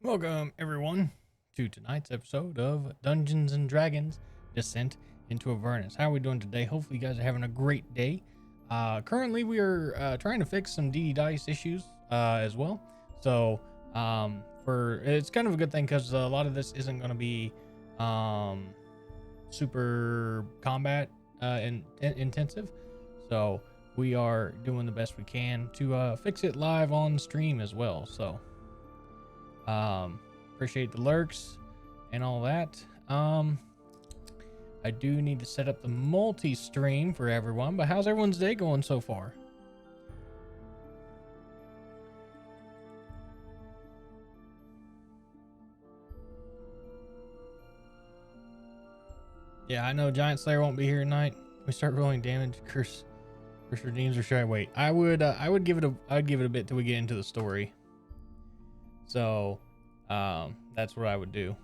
Welcome, everyone, to tonight's episode of Dungeons and Dragons Descent into Avernus. How are we doing today? Hopefully, you guys are having a great day. Currently, we are trying to fix some DD Dice issues as well. So, it's kind of a good thing because a lot of this isn't going to be super combat intensive. So, we are doing the best we can to fix it live on stream as well. So, appreciate the lurks and all that. I do need to set up the multi-stream for everyone, but how's everyone's day going so far? Yeah, I know Giant Slayer won't be here tonight. We start rolling damage. Curse redeems, or should I wait? I would give it a bit till we get into the story. So, that's what I would do.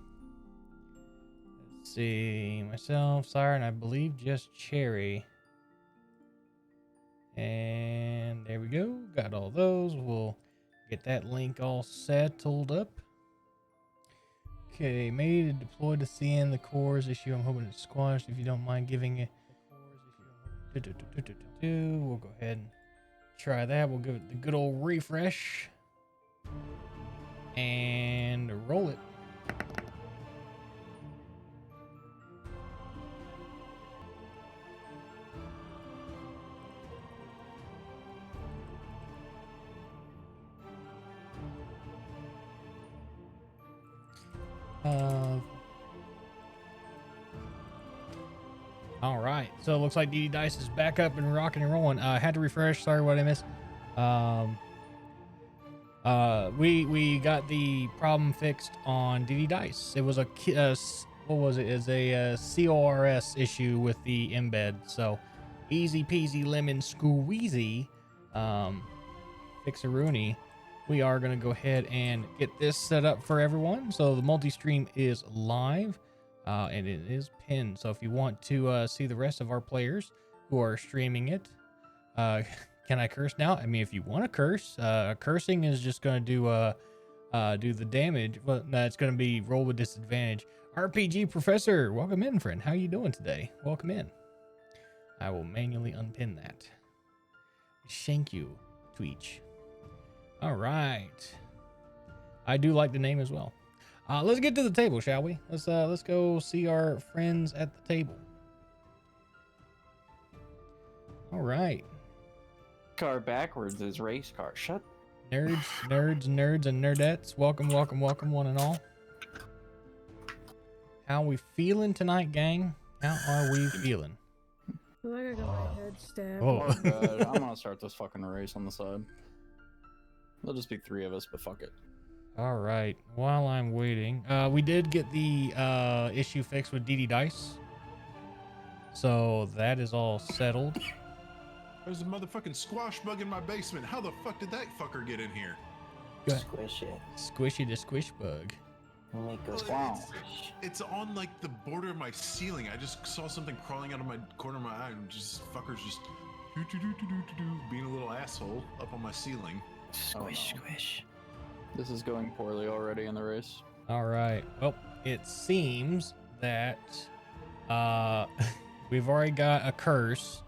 Let's see, myself, Sire, and I believe just Cherry. And there we go. Got all those. We'll get that link all settled up. Okay, made to deploy to CN the cores issue. I'm hoping it's squashed. If you don't mind giving it. We'll go ahead and try that. We'll give it the good old refresh. And roll it. All right, so it looks like DD Dice is back up and rocking and rolling. I had to refresh. Sorry, what I missed. We got the problem fixed on DD Dice. It was a what was it? It's a CORS issue with the embed. So easy peasy lemon squeezy. Fix-a-rooney. We are gonna go ahead and get this set up for everyone. So the multi-stream is live. And it is pinned. So if you want to see the rest of our players who are streaming it, can I curse now? I mean, if you want to curse, cursing is just going to do the damage. Well, no, it's going to be roll with disadvantage. RPG Professor, welcome in, friend. How you doing today? Welcome in. I will manually unpin that. Thank you, Tweech. All right. I do like the name as well. Let's get to the table, shall we? Let's go see our friends at the table. All right. Car backwards is race car. Shut. Nerds, and nerdettes. Welcome, one and all. How we feeling tonight, gang? How are we feeling? I feel like I got my head stabbed. Oh, God. I'm gonna start this fucking race on the side. There'll just be 3 of us, but fuck it. all right. While I'm waiting, we did get the issue fixed with DD Dice, so that is all settled. There's a motherfucking squash bug in my basement. How the fuck did that fucker get in here? Squish it. Squishy the squish bug. Make a Well, squash. It's on like the border of my ceiling. I just saw something crawling out of my corner of my eye, and just fuckers just being a little asshole up on my ceiling. Squish, squish. This is going poorly already in the race. All right. Well, it seems that we've already got a curse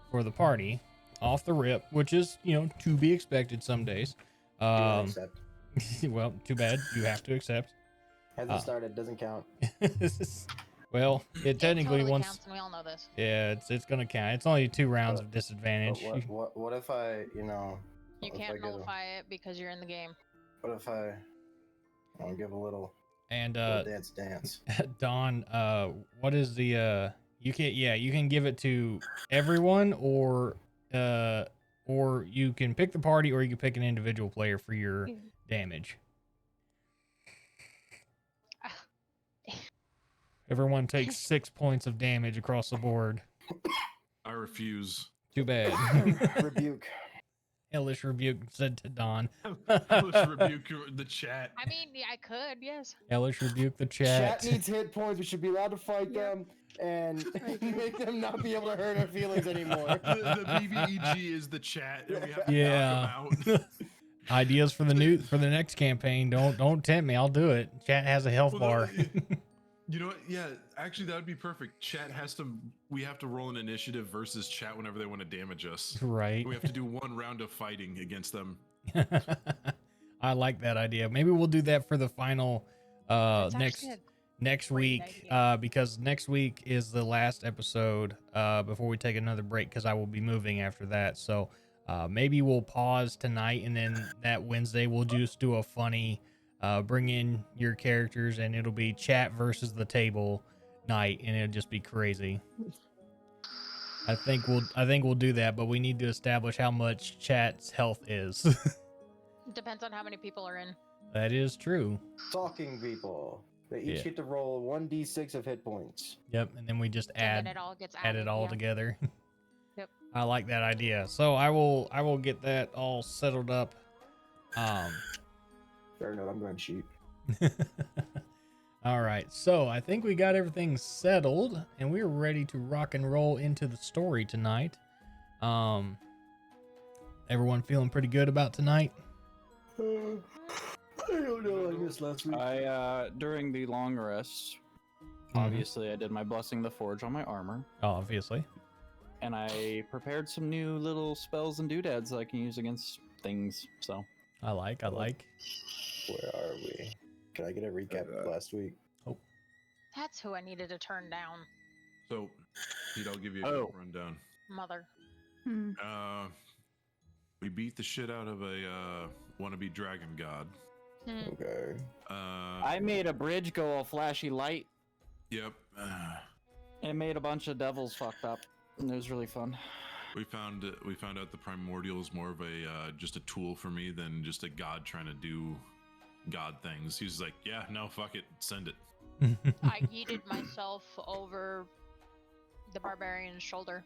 for the party off the rip, which is, to be expected some days. Accept. Well, too bad. You have to accept. Hasn't started, doesn't count. Well, it technically totally once. counts, and we all know this. Yeah, it's gonna count. It's only 2 rounds of disadvantage. What if I, You if I can't give a- nullify it because you're in the game. What if I give a little And dance? Don, what is the you can give it to everyone, or you can pick the party, or you can pick an individual player for your damage. Everyone takes 6 points of damage across the board. I refuse. Too bad. Rebuke. Hellish rebuke said to Don. Let's rebuke the chat. I mean, yeah, I could, yes. Hellish rebuke the chat. Chat needs hit points. We should be allowed to fight them and make them not be able to hurt our feelings anymore. The BBEG is the chat. And we have to Yeah. knock 'em out. Ideas for the next campaign. Don't tempt me. I'll do it. Chat has a health Well, bar. You know what? Yeah, actually, that would be perfect. Chat has to. We have to roll an initiative versus chat whenever they want to damage us. Right. We have to do one round of fighting against them. I like that idea. Maybe we'll do that for the final That's next actually next great week idea. because next week is the last episode before we take another break because I will be moving after that. So maybe we'll pause tonight and then that Wednesday we'll just do a funny bring in your characters and it'll be chat versus the table night and it'll just be crazy. I think we'll do that, but we need to establish how much chat's health is. Depends on how many people are in. That is true. Talking people. They each Yeah. get to roll 1d6 of hit points. Yep, and then we just And then add it all gets it all yeah. together. Yep. I like that idea. So I will get that all settled up. Fair enough, I'm going sheep. All right. So I think we got everything settled and we're ready to rock and roll into the story tonight. Everyone feeling pretty good about tonight? I don't know, I missed last week. I during the long rest, obviously I did my blessing the forge on my armor, Obviously. and I prepared some new little spells and doodads that I can use against things. So I like. Where are we? Can I get a recap of last week? That's who I needed to turn down. So, Pete, I'll give you a Oh. quick rundown. Mother. We beat the shit out of a wannabe dragon god. Okay. I made a bridge go all flashy light. Yep. It made a bunch of devils fucked up. And it was really fun. We found out the primordial is more of a just a tool for me than just a god trying to do god things. He's like, yeah, no, fuck it, send it. I yeeted myself over the barbarian's shoulder.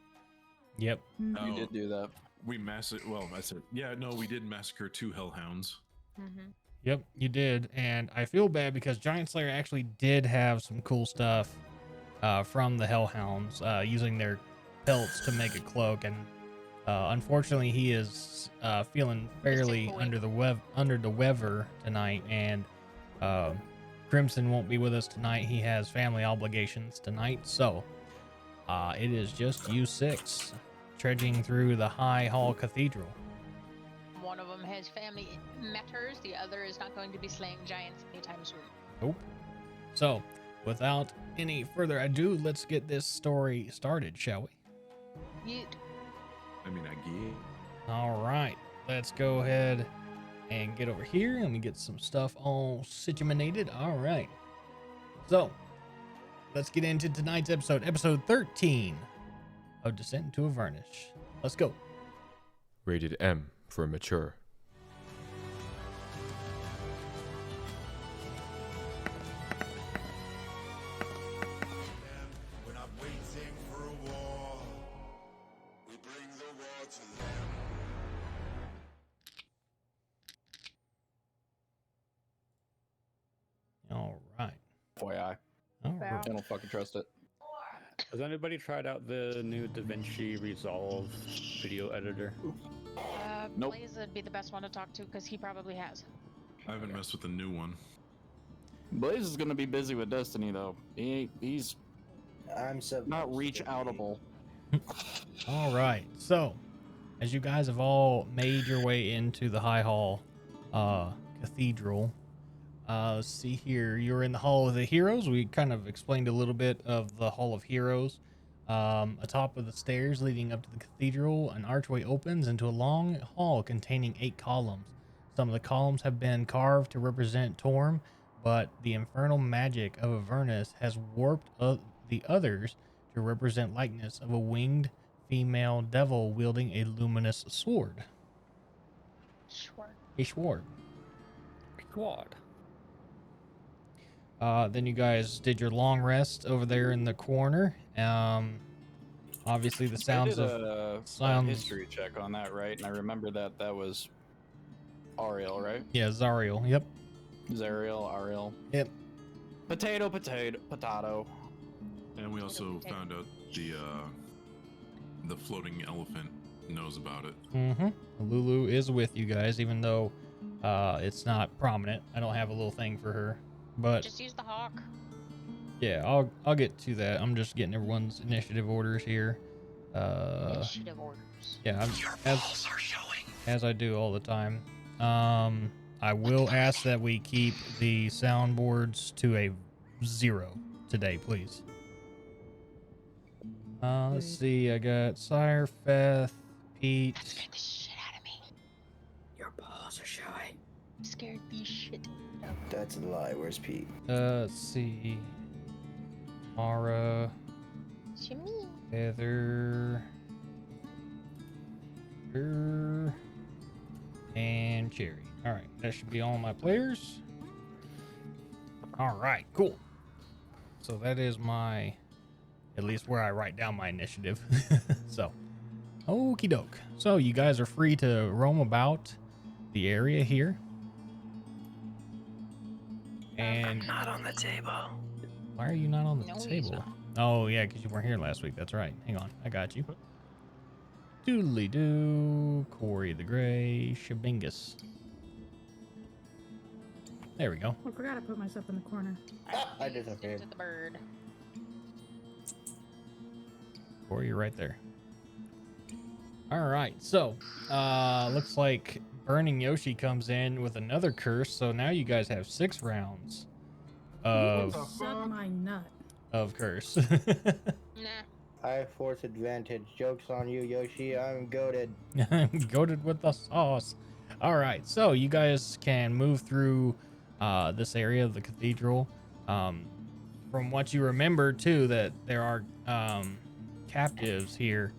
Yep. You did do that. We massacred. Well, I said, yeah, no, we did massacre 2 hellhounds. Mm-hmm. Yep, you did. And I feel bad because Giant Slayer actually did have some cool stuff from the hellhounds using their pelts to make a cloak. And unfortunately, he is feeling fairly boy. under the weather tonight. And Crimson won't be with us tonight. He has family obligations tonight. So it is just you 6 trudging through the High Hall Cathedral. One of them has family matters. The other is not going to be slaying giants anytime soon. Nope. So, without any further ado, let's get this story started, shall we? Yeet. I mean, I get. All right. Let's go ahead and get over here. Let me get some stuff all situated. All right. So, let's get into tonight's episode 13 of Descent into Avernus. Let's go. Rated M for mature. We're not waiting for a war. We bring the war to them. All right. FYI. All Wow. right. I don't fucking trust it. Has anybody tried out the new DaVinci Resolve video editor? Nope. Blaze would be the best one to talk to because he probably has. I haven't messed with the new one. Blaze is gonna be busy with Destiny though. He's I'm 7. not reach outable. All right. So, as you guys have all made your way into the High Hall Cathedral, let's see here. You're in the Hall of the Heroes. We kind of explained a little bit of the Hall of Heroes. Atop of the stairs leading up to the cathedral, an archway opens into a long hall containing 8 columns. Some of the columns have been carved to represent Torm, but the infernal magic of Avernus has warped the others to represent likeness of a winged female devil wielding a luminous sword. Sure. A sword. Squad. Then you guys did your long rest over there in the corner. Obviously the sounds I did of a sounds- history check on that, right? And I remember that was Ariel, right? yeah, Zariel. Yep. Zariel, Ariel. Yep. Potato. And we also found out the floating elephant knows about it. Mm-hmm. Lulu is with you guys, even though It's not prominent. I don't have a little thing for her, but Just use the hawk. yeah, I'll get to that. I'm just getting everyone's initiative orders here. Initiative orders. Yeah, Your balls are showing. as I do all the time. I will ask that we keep the soundboards to a 0 today, please. Let's see. I got Sire, Feth, Pete. That scared the shit out of me. Your balls are showing. Scared the shit out of me. That's a lie. Where's Pete? Let's see. Mara, Shimmy. Heather, and Cherry. All right, that should be all my players. All right, cool. So that is my, at least where I write down my initiative. So, okie doke. So you guys are free to roam about the area here. And Not on the table. why are you not on the No, he's table? not. Oh, yeah, because you weren't here last week. That's right. Hang on. I got you. Doodly doo. Corey the Gray. Shabingus. There we go. I forgot to put myself in the corner. I Phased disappeared. into the bird. Corey, you're right there. All right. So, looks like Burning Yoshi comes in with another curse. So now you guys have 6 rounds of Suck my nut. curse. Nah. I have force advantage. Joke's on you, Yoshi. I'm goaded. Goated with the sauce. All right, so you guys can move through this area of the cathedral. From what you remember, too, that there are captives here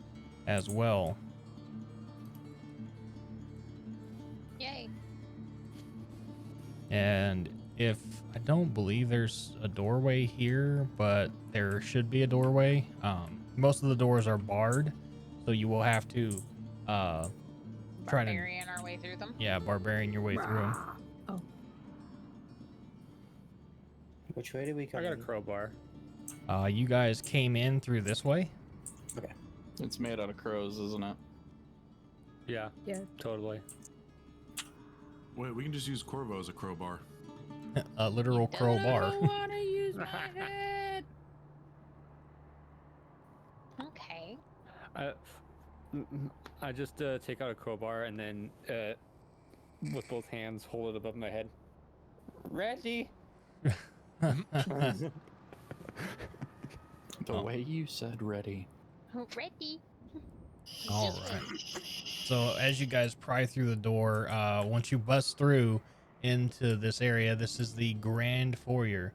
as well. Yay. And if I don't believe there's a doorway here, but there should be a doorway. Most of the doors are barred, so you will have to try to Barbarian our way through them. barbarian your way through them. Oh, Which way did we come I got a in? crowbar. You guys came in through this way. It's made out of crows, isn't it? Yeah, yeah. totally. Wait, we can just use Corvo as a crowbar. A literal crowbar. I don't want to use my head. Okay. I just take out a crowbar and then with both hands hold it above my head. Ready? The Oh. way you said ready. Ready. All right. So as you guys pry through the door, once you bust through into this area, this is the grand foyer.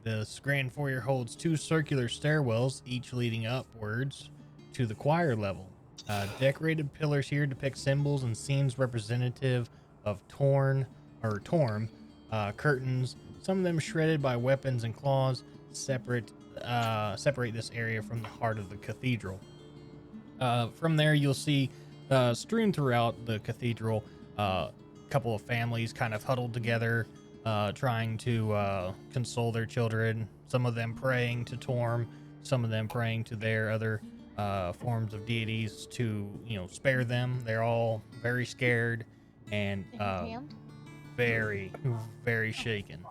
This grand foyer holds 2 circular stairwells, each leading upwards to the choir level. Decorated pillars here depict symbols and scenes representative of Torm. Curtains, some of them shredded by weapons and claws, separate this area from the heart of the cathedral. From there, you'll see strewn throughout the cathedral, a couple of families kind of huddled together, trying to console their children. Some of them praying to Torm, some of them praying to their other forms of deities to, spare them. They're all very scared and very, very shaken.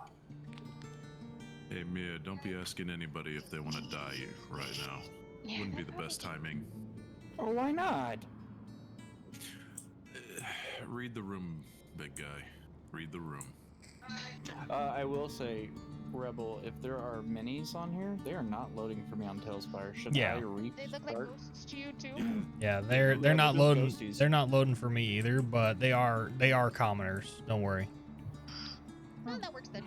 Hey, Mia, don't be asking anybody if they want to die right now. Wouldn't be the best timing. Oh, why not? Read the room, big guy. Read the room. I will say, Rebel, if there are minis on here, they are not loading for me on Tailspire. Should Yeah. I They look like restart? ghosts to you too. Yeah, they're Yeah, not they're loading. ghosties. They're not loading for me either, but they are commoners. Don't worry. Oh, that works then.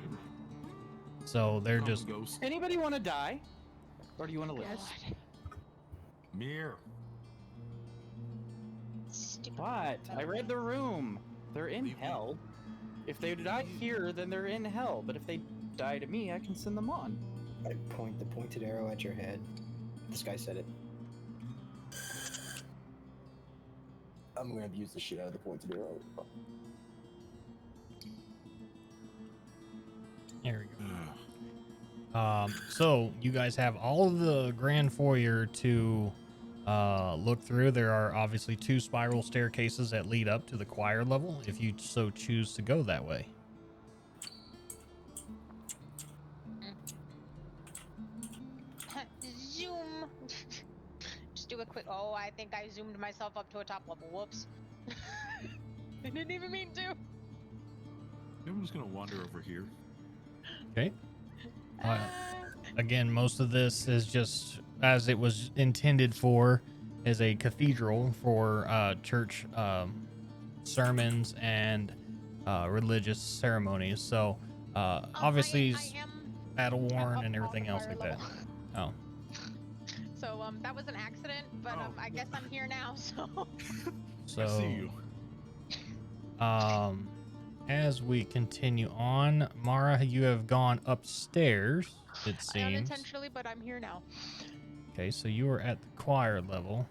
So they're Come, just ghost. Anybody want to die? Or do you want to live? Yes. Mir. Stupid. What? I read the room. They're in Leave me. hell. If they die here, then they're in hell. But if they die to me, I can send them on. I point the pointed arrow at your head. This guy said it. I'm gonna use the shit out of the pointed arrow. there we go. Ugh. So you guys have all of the grand foyer to look through, there are obviously 2 spiral staircases that lead up to the choir level if you so choose to go that way. Zoom. Just do a quick. Oh, I think I zoomed myself up to a top level. Whoops. I didn't even mean to. I'm just gonna wander over here. Okay. Again, most of this is just as it was intended for, as a cathedral for church sermons and religious ceremonies. So obviously I am battle worn up and on everything the else choir like that. level. Oh, So that was an accident, but Oh. I guess I'm here now. So so I see you. as we continue on, Mara, you have gone upstairs, it I seems. unintentionally, but I'm here now. Okay, so you are at the choir level.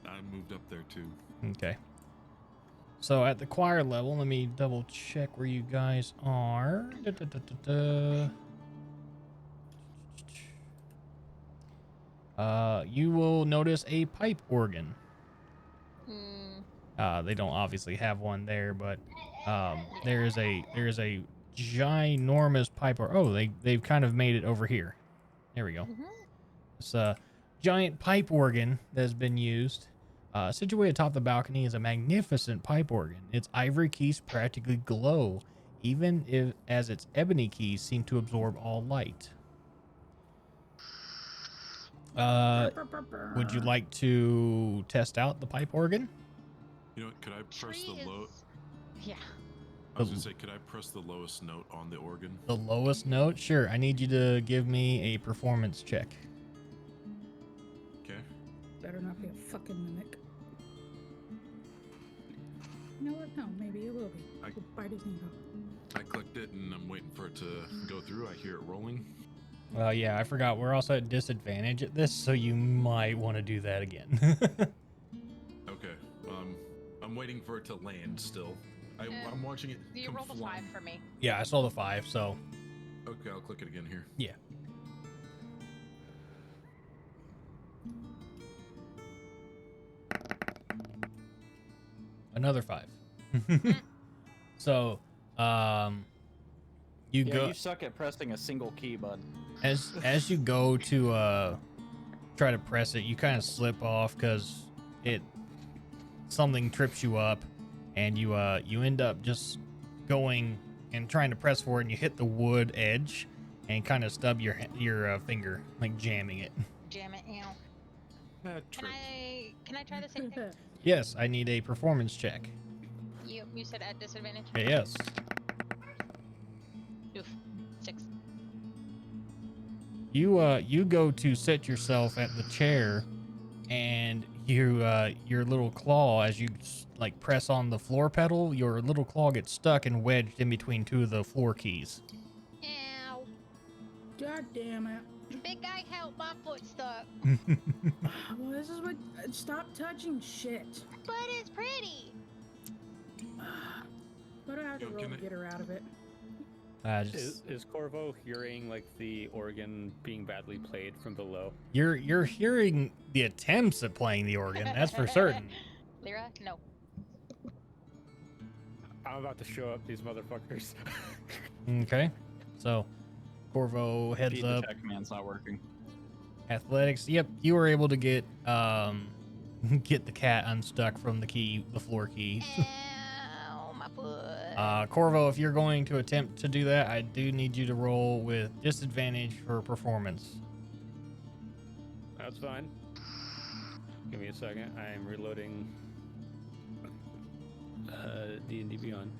I moved up there too. Okay. So at the choir level, let me double check where you guys are. You will notice a pipe organ. They don't obviously have one there, but there is a ginormous pipe they've kind of made it over here. There we go. It's a giant pipe organ that has been used. Situated atop the balcony is a magnificent pipe organ. Its ivory keys practically glow, even as its ebony keys seem to absorb all light. Would you like to test out the pipe organ? You know what? Could I press Tree the low? is- Yeah. I was gonna say, could I press the lowest note on the organ? The lowest note? Sure. I need you to give me a performance check. Okay. Better not be a fucking mimic. You know what? No, maybe it will be. We'll bite his name off. I clicked it and I'm waiting for it to go through. I hear it rolling. Yeah, I forgot. We're also at disadvantage at this, so you might want to do that again. Okay. I'm waiting for it to land still. I'm watching it. You come rolled a flying. 5 for me. Yeah, I saw the 5, so Okay, I'll click it again here. yeah. Another 5. So, you Yeah, go you suck at pressing a single key, bud. as you go to try to press it, you kind of slip off because something trips you up, and you end up just going and trying to press for it, and you hit the wood edge and kind of stub your finger, like jamming it. Jam it, ow. Can I try the same thing? Yes, I need a performance check. You said at disadvantage? Yes. Oof. 6. You go to sit yourself at the chair, and your little claw, as you like press on the floor pedal, your little claw gets stuck and wedged in between 2 of the floor keys. Ow. God damn it. Big guy, help! My foot's stuck. Well, this is what. Stop touching shit. But it's pretty. But I have to Yo, roll can to I- get her out of it. Is Corvo hearing like the organ being badly played from below? You're hearing the attempts at playing the organ, that's for certain. Lyra, no. I'm about to show up these motherfuckers. Okay, so Corvo heads Feed up. the check command's not working. Athletics. Yep, you were able to get get the cat unstuck from the floor key. Ow, my foot. Corvo, if you're going to attempt to do that, I do need you to roll with disadvantage for performance. That's fine. Give me a second. I am reloading D&D Beyond.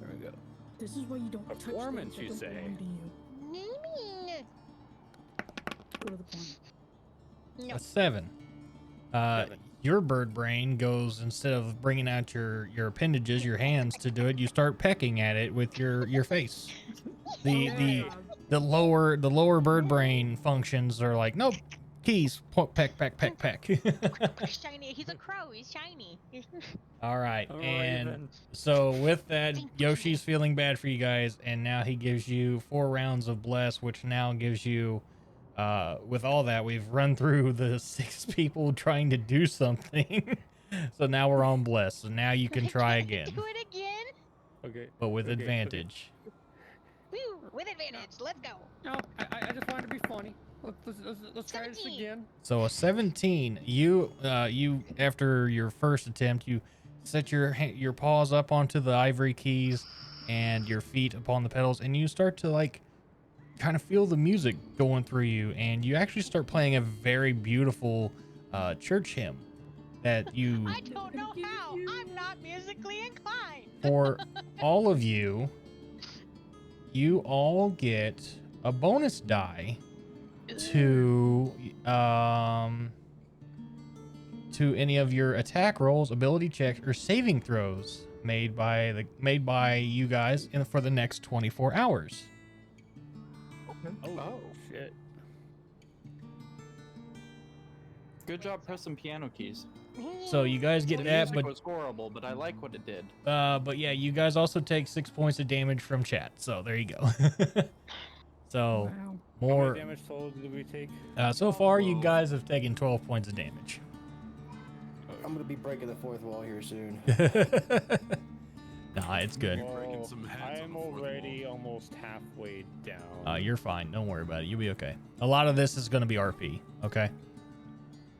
There we go. This is why you don't touch Performance, things that you don't say? belong to you. Go to the point. No. A 7. 7. Your bird brain goes, instead of bringing out your appendages, your hands to do it, you start pecking at it with your face. The lower bird brain functions are like, nope, keys, peck. Shiny. He's a crow. He's shiny. All right, A and raven. so with that, Yoshi's feeling bad for you guys, and now he gives you 4 rounds of bless, which now gives you with all that, we've run through the 6 people trying to do something. So now we're on bless. So now you can try again, Do it again. Okay. but with okay, okay. advantage. Woo! With advantage. Let's go. No, I just wanted to be funny. Let's try this 17. again. So a 17, you after your first attempt, you set your paws up onto the ivory keys and your feet upon the pedals, and you start to like kind of feel the music going through you, and you actually start playing a very beautiful church hymn that you I don't know how. I'm not musically inclined. for all of you all get a bonus die to any of your attack rolls, ability checks, or saving throws made by you guys for the next 24 hours. Oh, shit. Good job pressing piano keys. So you guys get The that, music but was horrible, but I like what it did. but yeah, you guys also take 6 points of damage from chat. So there you go. So Wow. How more many damage total did we take? so far you 12. guys have taken 12 points of damage. I'm gonna be breaking the fourth wall here soon. Nah, it's good. You're breaking some heads on I'm the fourth already wall. almost halfway down. You're fine. Don't worry about it. You'll be okay. A lot of this is going to be RP, okay?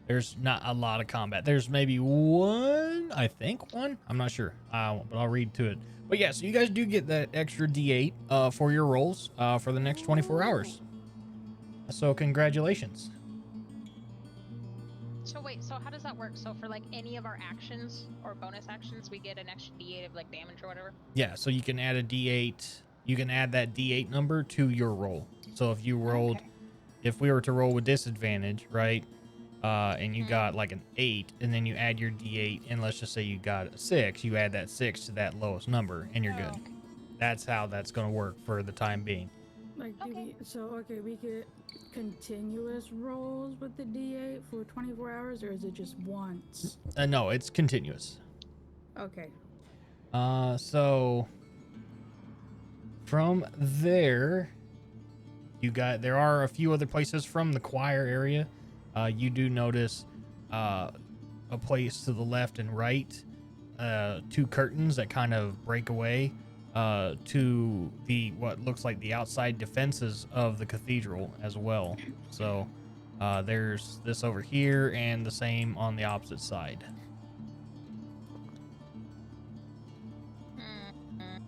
There's not a lot of combat. There's maybe one, I think one. I'm not sure, but I'll read to it. But yeah, so you guys do get that extra D8 for your rolls for the next 24 hours. So congratulations. So wait, so how does that work? So for like any of our actions or bonus actions, we get an extra D8 of like damage or whatever? Yeah, so you can add a D8. You can add that D8 number to your roll. So if you rolled, Okay. if we were to roll with disadvantage, right? And you Mhm. got like an 8, and then you add your D8, and let's just say you got a 6, you add that 6 to that lowest number, and you're Oh, good. okay. That's how that's going to work for the time being. Like, Okay. we get continuous rolls with the D8 for 24 hours, or is it just once? No, it's continuous. Okay. So from there, there are a few other places from the choir area. You do notice a place to the left and right, 2 curtains that kind of break away to what looks like the outside defenses of the cathedral as well. So there's this over here and the same on the opposite side. Mhm.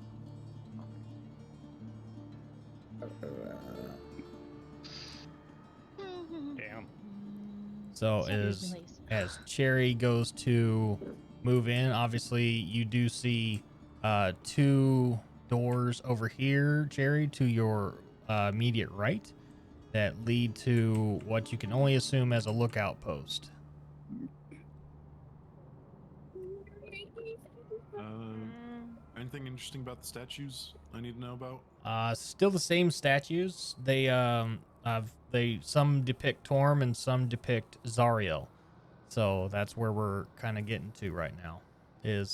Damn. So as Cherry goes to move in, obviously you do see 2 doors over here, Cherry, to your immediate right that lead to what you can only assume as a lookout post. Anything interesting about the statues I need to know about? Still the same statues. They some depict Torm and some depict Zariel. So that's where we're kind of getting to right now. It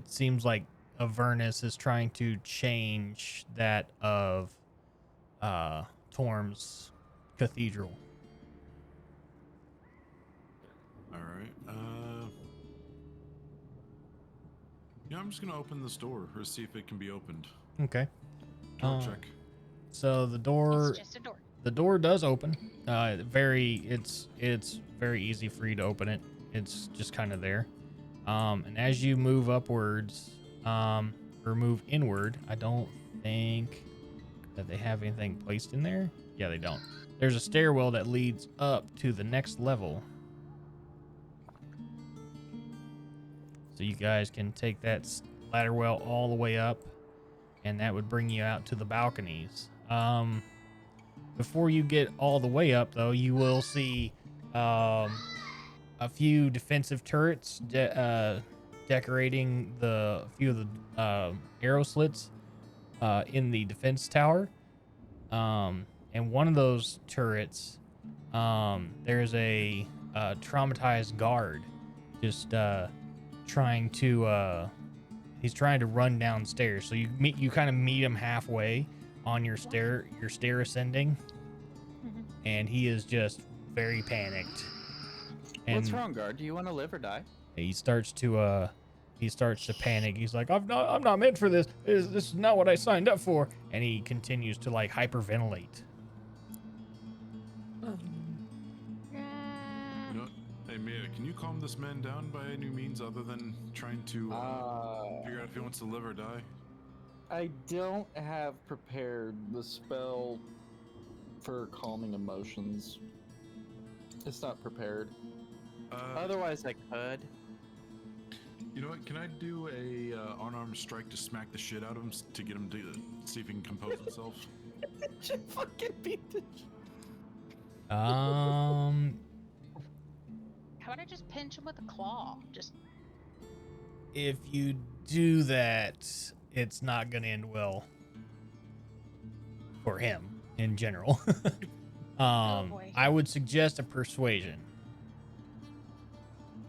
seems like Avernus is trying to change that of Torm's cathedral. All right. Yeah, I'm just gonna open this door or see if it can be opened. Okay. Door check. So the door It's just a door. the door does open. It's very easy for you to open it. It's just kind of there. And as you move upwards, or move inward, I don't think that they have anything placed in there. Yeah, they don't. There's a stairwell that leads up to the next level. So you guys can take that ladder well all the way up, and that would bring you out to the balconies. Before you get all the way up, though, you will see a few defensive turrets decorating a few of the arrow slits in the defense tower. And one of those turrets, there's a traumatized guard just trying to he's trying to run downstairs. So you kind of meet him halfway on your stair ascending. and he is just very panicked. What's And wrong, guard? Do you want to live or die? he starts to panic. He's like, I'm not meant for this. This is not what I signed up for. And he continues to like hyperventilate. Oh, You know what? Hey, Mia, can you calm this man down by any means other than trying to figure out if he wants to live or die? I don't have prepared the spell for calming emotions. It's not prepared. Otherwise, I could. You know what? Can I do a unarmed strike to smack the shit out of him to get him to see if he can compose himself? Just fucking beat the How about I just pinch him with a claw? Just If you do that, it's not going to end well for him in general. boy. I would suggest a persuasion.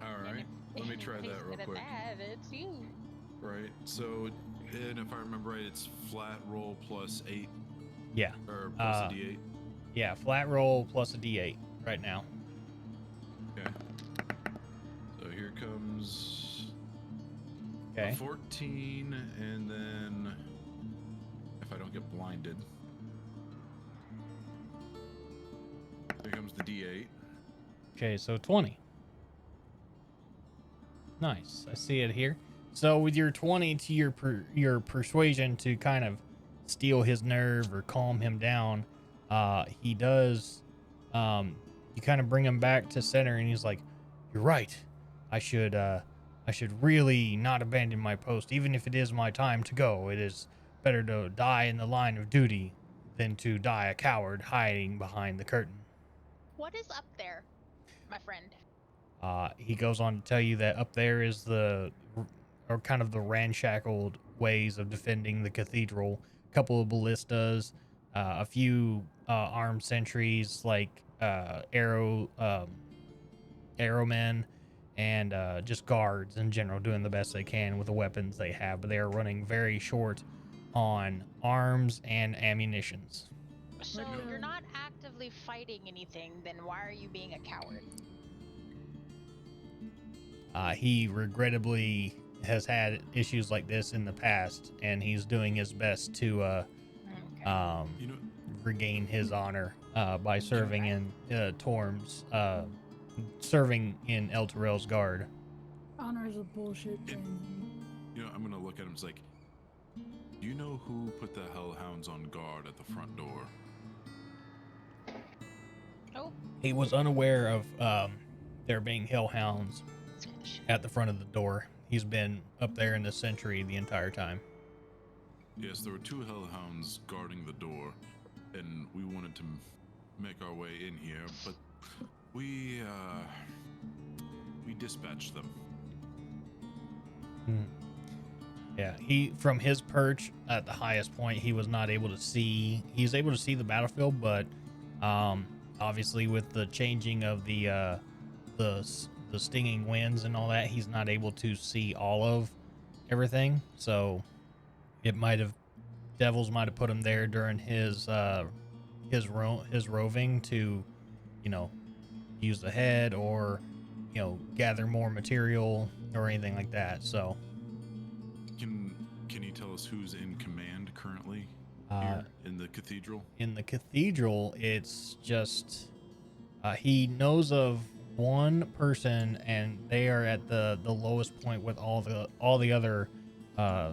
All right, let me try that real quick. It's you. Right, so, and if I remember right, it's flat roll plus 8, Yeah. or plus a d8. Yeah, flat roll plus a d8 right now. Okay. So here comes Okay. a 14, and then if I don't get blinded, here comes the d8. Okay, so 20. Nice. I see it here. So with your 20 to your persuasion to kind of steal his nerve or calm him down, he does you kind of bring him back to center, and he's like, "You're right. I should really not abandon my post, even if it is my time to go. It is better to die in the line of duty than to die a coward hiding behind the curtain." What is up there, my friend? He goes on to tell you that up there is the ramshackled ways of defending the cathedral. A couple of ballistas, a few armed sentries like arrowmen, and just guards in general doing the best they can with the weapons they have. But they are running very short on arms and ammunitions. So you're not actively fighting anything, then why are you being a coward? He regrettably has had issues like this in the past, and he's doing his best to regain his honor by serving in Torm's, serving in El Terrell's guard. honor is a bullshit thing. You know, I'm gonna look at him. It's like, do you know who put the hellhounds on guard at the front door? Oh, He was unaware of there being hellhounds at the front of the door. He's been up there in the sentry the entire time. Yes, there were 2 hellhounds guarding the door, and we wanted to make our way in here, but we dispatched them. Yeah, he from his perch at the highest point, he was not able to see. He was able to see the battlefield, but obviously with the changing of the stinging winds and all that, he's not able to see all of everything. So it might have devils might have put him there during his roving to, use the head or gather more material or anything like that. So Can you tell us who's in command currently here in the cathedral? In the cathedral, it's just he knows of one person, and they are at the lowest point with all the other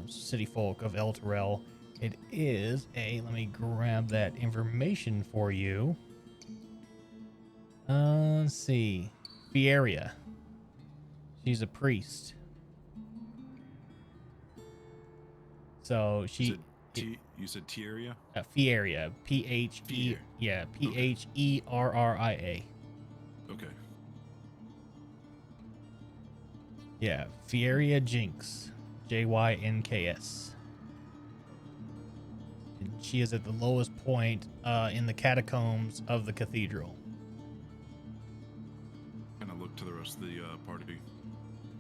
city folk of El Terrell. It is let me grab that information for you. Let's see. Fieria. She's a priest. So she. You said Tieria? Fieria. P-H-E. Yeah, P-H-E-R-R-I-A. Okay. Yeah, Fieria Jinx. J-Y-N-K-S. And she is at the lowest point in the catacombs of the cathedral. Kind of look to the rest of the party.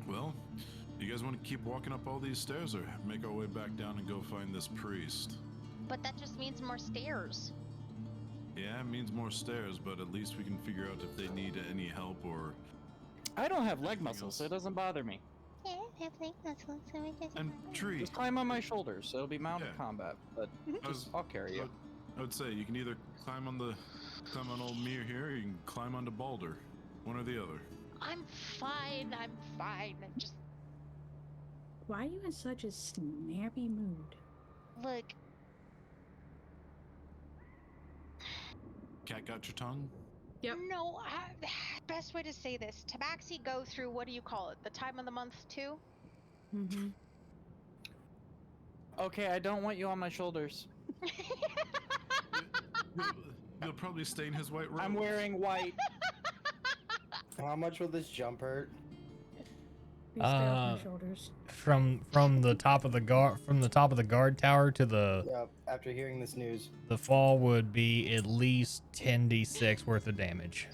Well, you guys want to keep walking up all these stairs, or make our way back down and go find this priest? but that just means more stairs. Yeah, it means more stairs, but at least we can figure out if they need any help or. I don't have leg Anything muscles, else? so it doesn't bother me. Yeah, I have leg muscles, so it doesn't And bother me. tree. Just climb on my shoulders, so it'll be mounted Yeah. combat. But I'll carry you. I would say you can either climb on old Mir here, or you can climb onto Balder. One or the other. I'm fine. I'm fine. Just Why are you in such a snappy mood? look. Cat got your tongue? Yep. No, best way to say this: Tabaxi go through, what do you call it? The time of the month too. Mm-hmm. Okay, I don't want you on my shoulders. You'll probably stain his white robe. I'm wearing white. How much will this jump hurt? Please stay off my shoulders. From the top of the guard tower to the Yep. After hearing this news, the fall would be at least 10d6 worth of damage.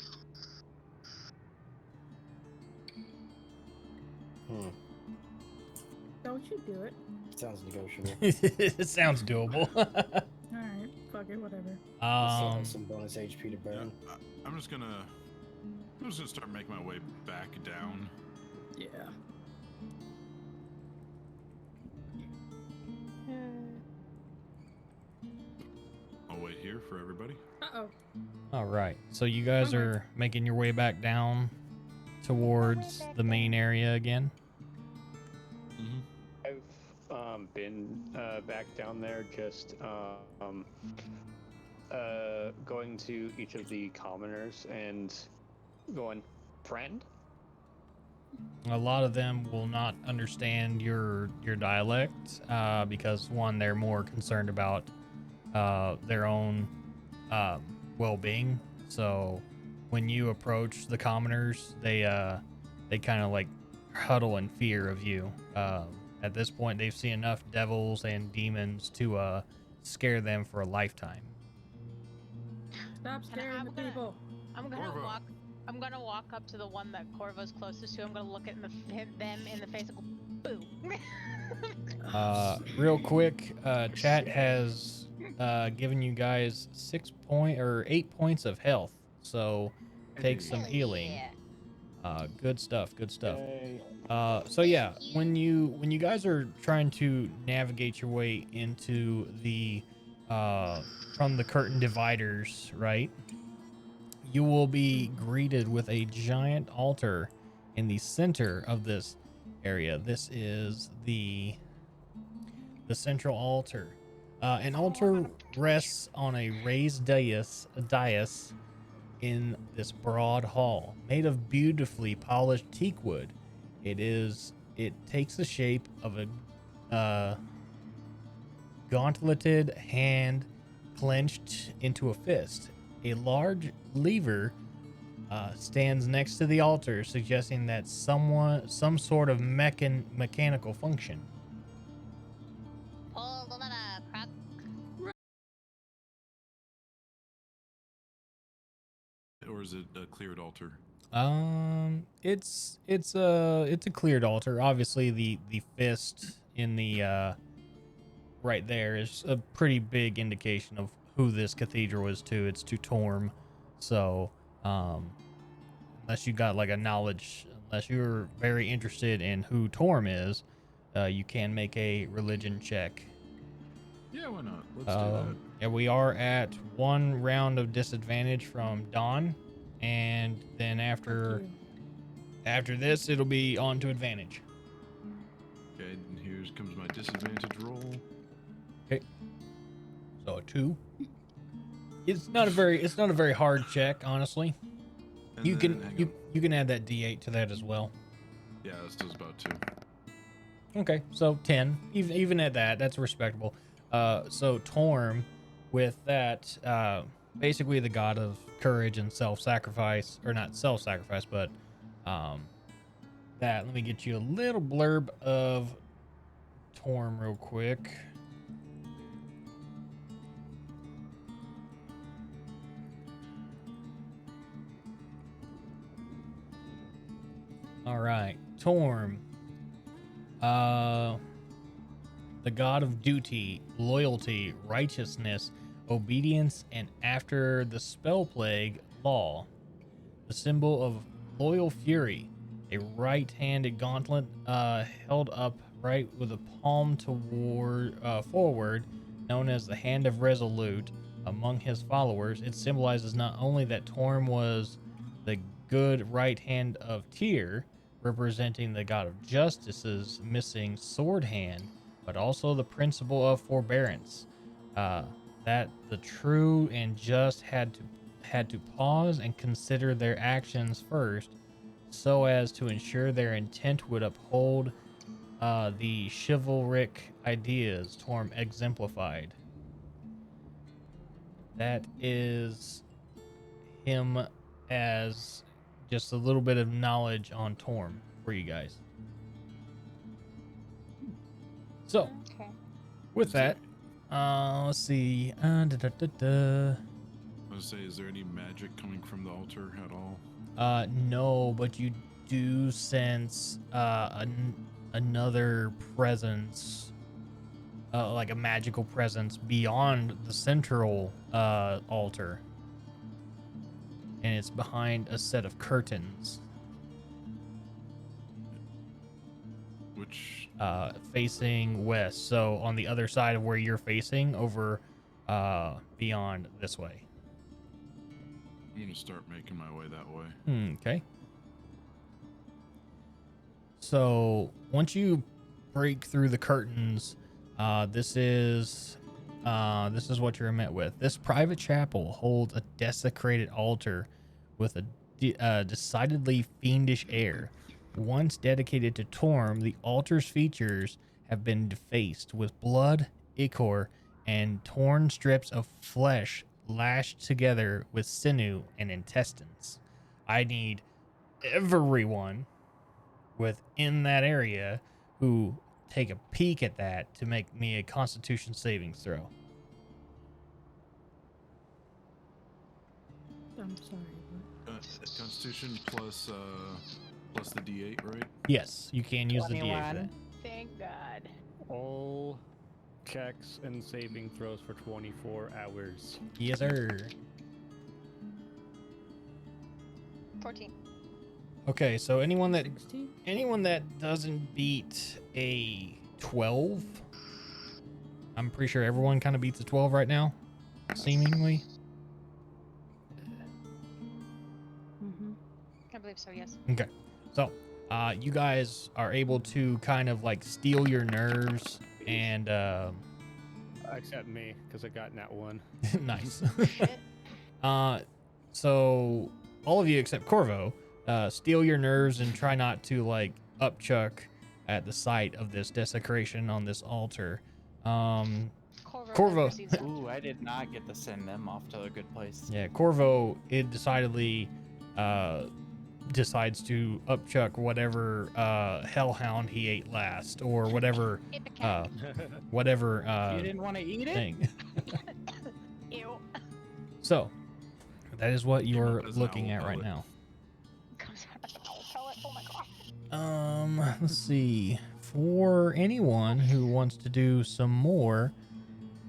Don't you do it. sounds negotiable. It sounds doable. Alright, fuck it, whatever. Still have some bonus HP to burn. I'm just gonna start making my way back down. Yeah. I'll wait here for everybody. Uh-oh. All right, so you guys are making your way back down towards the main area again. I've been back down there, just going to each of the commoners and going, friend? A lot of them will not understand your dialect because one, they're more concerned about their own well-being. So when you approach the commoners, they kind of like huddle in fear of you. At this point, they've seen enough devils and demons to scare them for a lifetime. Stop scaring the people. I'm gonna walk up to the one that Corvo's closest to. I'm gonna look at them in the face and go, boo. Real quick, chat has given you guys 8 points of health, so take some healing. Good stuff. So yeah, when you guys are trying to navigate your way into the from the curtain dividers, right? You will be greeted with a giant altar in the center of this area. This is the central altar. An altar rests on a raised dais in this broad hall, made of beautifully polished teak wood. It takes the shape of a gauntleted hand clenched into a fist. A large lever stands next to the altar, suggesting that some sort of mechanical function. Pull the lever, Croc. Or is it a cleared altar? It's a cleared altar. Obviously, the fist in the right there is a pretty big indication of who this cathedral is to. It's to Torm. So, unless you got like unless you're very interested in who Torm is, you can make a religion check. Yeah, why not? Let's do that. Yeah, we are at 1 round of disadvantage from Dawn, and then after this, it'll be on to advantage. Okay, and here comes my disadvantage roll. Okay. So a 2. It's not a very hard check, honestly. And You then, can add that D8 to that as well. Yeah, this does about 2. Okay, so 10. Even at that, that's respectable. So Torm, with that, basically the god of courage and self-sacrifice, or not self-sacrifice, but that. Let me get you a little blurb of Torm real quick. All right, Torm. The god of duty, loyalty, righteousness, obedience, and after the spell plague, law. The symbol of loyal fury, a right-handed gauntlet held up right with a palm toward forward, known as the Hand of Resolute. Among his followers, it symbolizes not only that Torm was the good right hand of Tyr, representing the god of justice's missing sword hand, but also the principle of forbearance, that the true and just had to pause and consider their actions first, so as to ensure their intent would uphold the chivalric ideas Torm exemplified. That is him as just a little bit of knowledge on Torm for you guys. So, Okay. with that, let's see. I was gonna say, is there any magic coming from the altar at all? No, but you do sense another presence, like a magical presence beyond the central altar, and it's behind a set of curtains. Which Facing west, so on the other side of where you're facing, over beyond this way. I'm gonna start making my way that way. Okay. So once you break through the curtains, this is what you're met with. This private chapel holds a desecrated altar with a decidedly fiendish air. Once dedicated to Torm, the altar's features have been defaced with blood, ichor, and torn strips of flesh lashed together with sinew and intestines. I need everyone within that area who take a peek at that to make me a Constitution savings throw. I'm sorry. Constitution plus the D8, right? Yes, you can use the D8 for 21. that. Thank God. All checks and saving throws for 24 hours. Yes, sir. 14. Okay, so anyone that 16? doesn't beat a 12, I'm pretty sure everyone kind of beats a 12 right now, seemingly. Mm-hmm. I believe so, yes. Okay, so you guys are able to kind of like steel your nerves and Except me, because I got that one. nice. Shit. So all of you except Corvo steel your nerves and try not to like upchuck at the sight of this desecration on this altar. Corvo. Ooh, I did not get to send them off to a good place. Yeah, Corvo, it decidedly decides to upchuck whatever hellhound he ate last, or whatever whatever You didn't want to eat it? thing. Ew. So that is what you're As an looking owl at right pellet. now. Comes out as an owl pellet. Oh my god. Let's see. For anyone who wants to do some more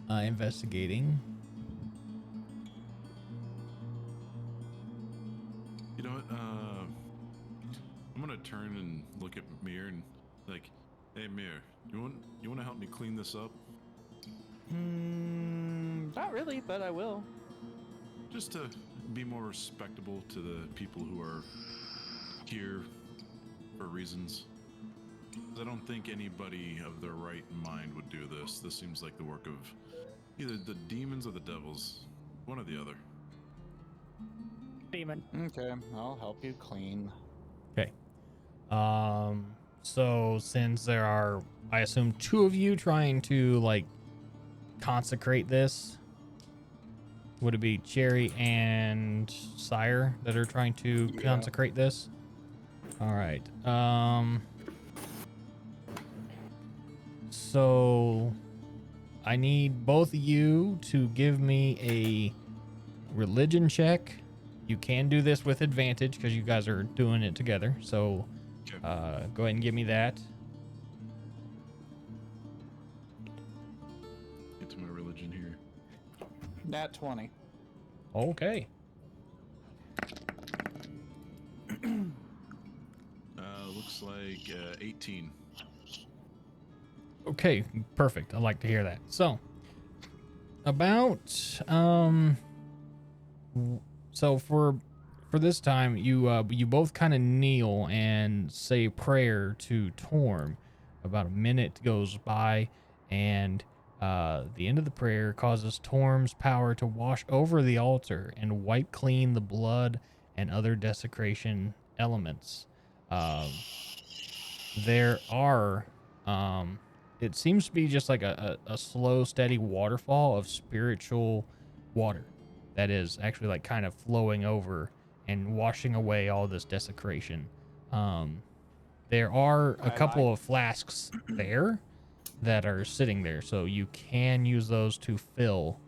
investigating, You know what? I'm gonna turn and look at Mir and like, hey Mir, you want to help me clean this up? Not really, but I will. Just to be more respectable to the people who are here for reasons. 'Cause I don't think anybody of their right mind would do this. This seems like the work of either the demons or the devils. One or the other. Demon. Okay, I'll help you clean. so since there are, I assume, two of you trying to like consecrate this, would it be Cherry and Sire that are trying to consecrate this? All right. So I need both of you to give me a religion check. You can do this with advantage because you guys are doing it together. So go ahead and give me that. Get to my religion here. Nat 20. Okay. Looks like 18. Okay, perfect. I like to hear that. So, about so for this time, you both kind of kneel and say prayer to Torm. About a minute goes by, and the end of the prayer causes Torm's power to wash over the altar and wipe clean the blood and other desecration elements. Um, there are it seems to be just like a slow, steady waterfall of spiritual water that is actually like kind of flowing over and washing away all this desecration. There are a couple of flasks there that are sitting there, so you can use those to fill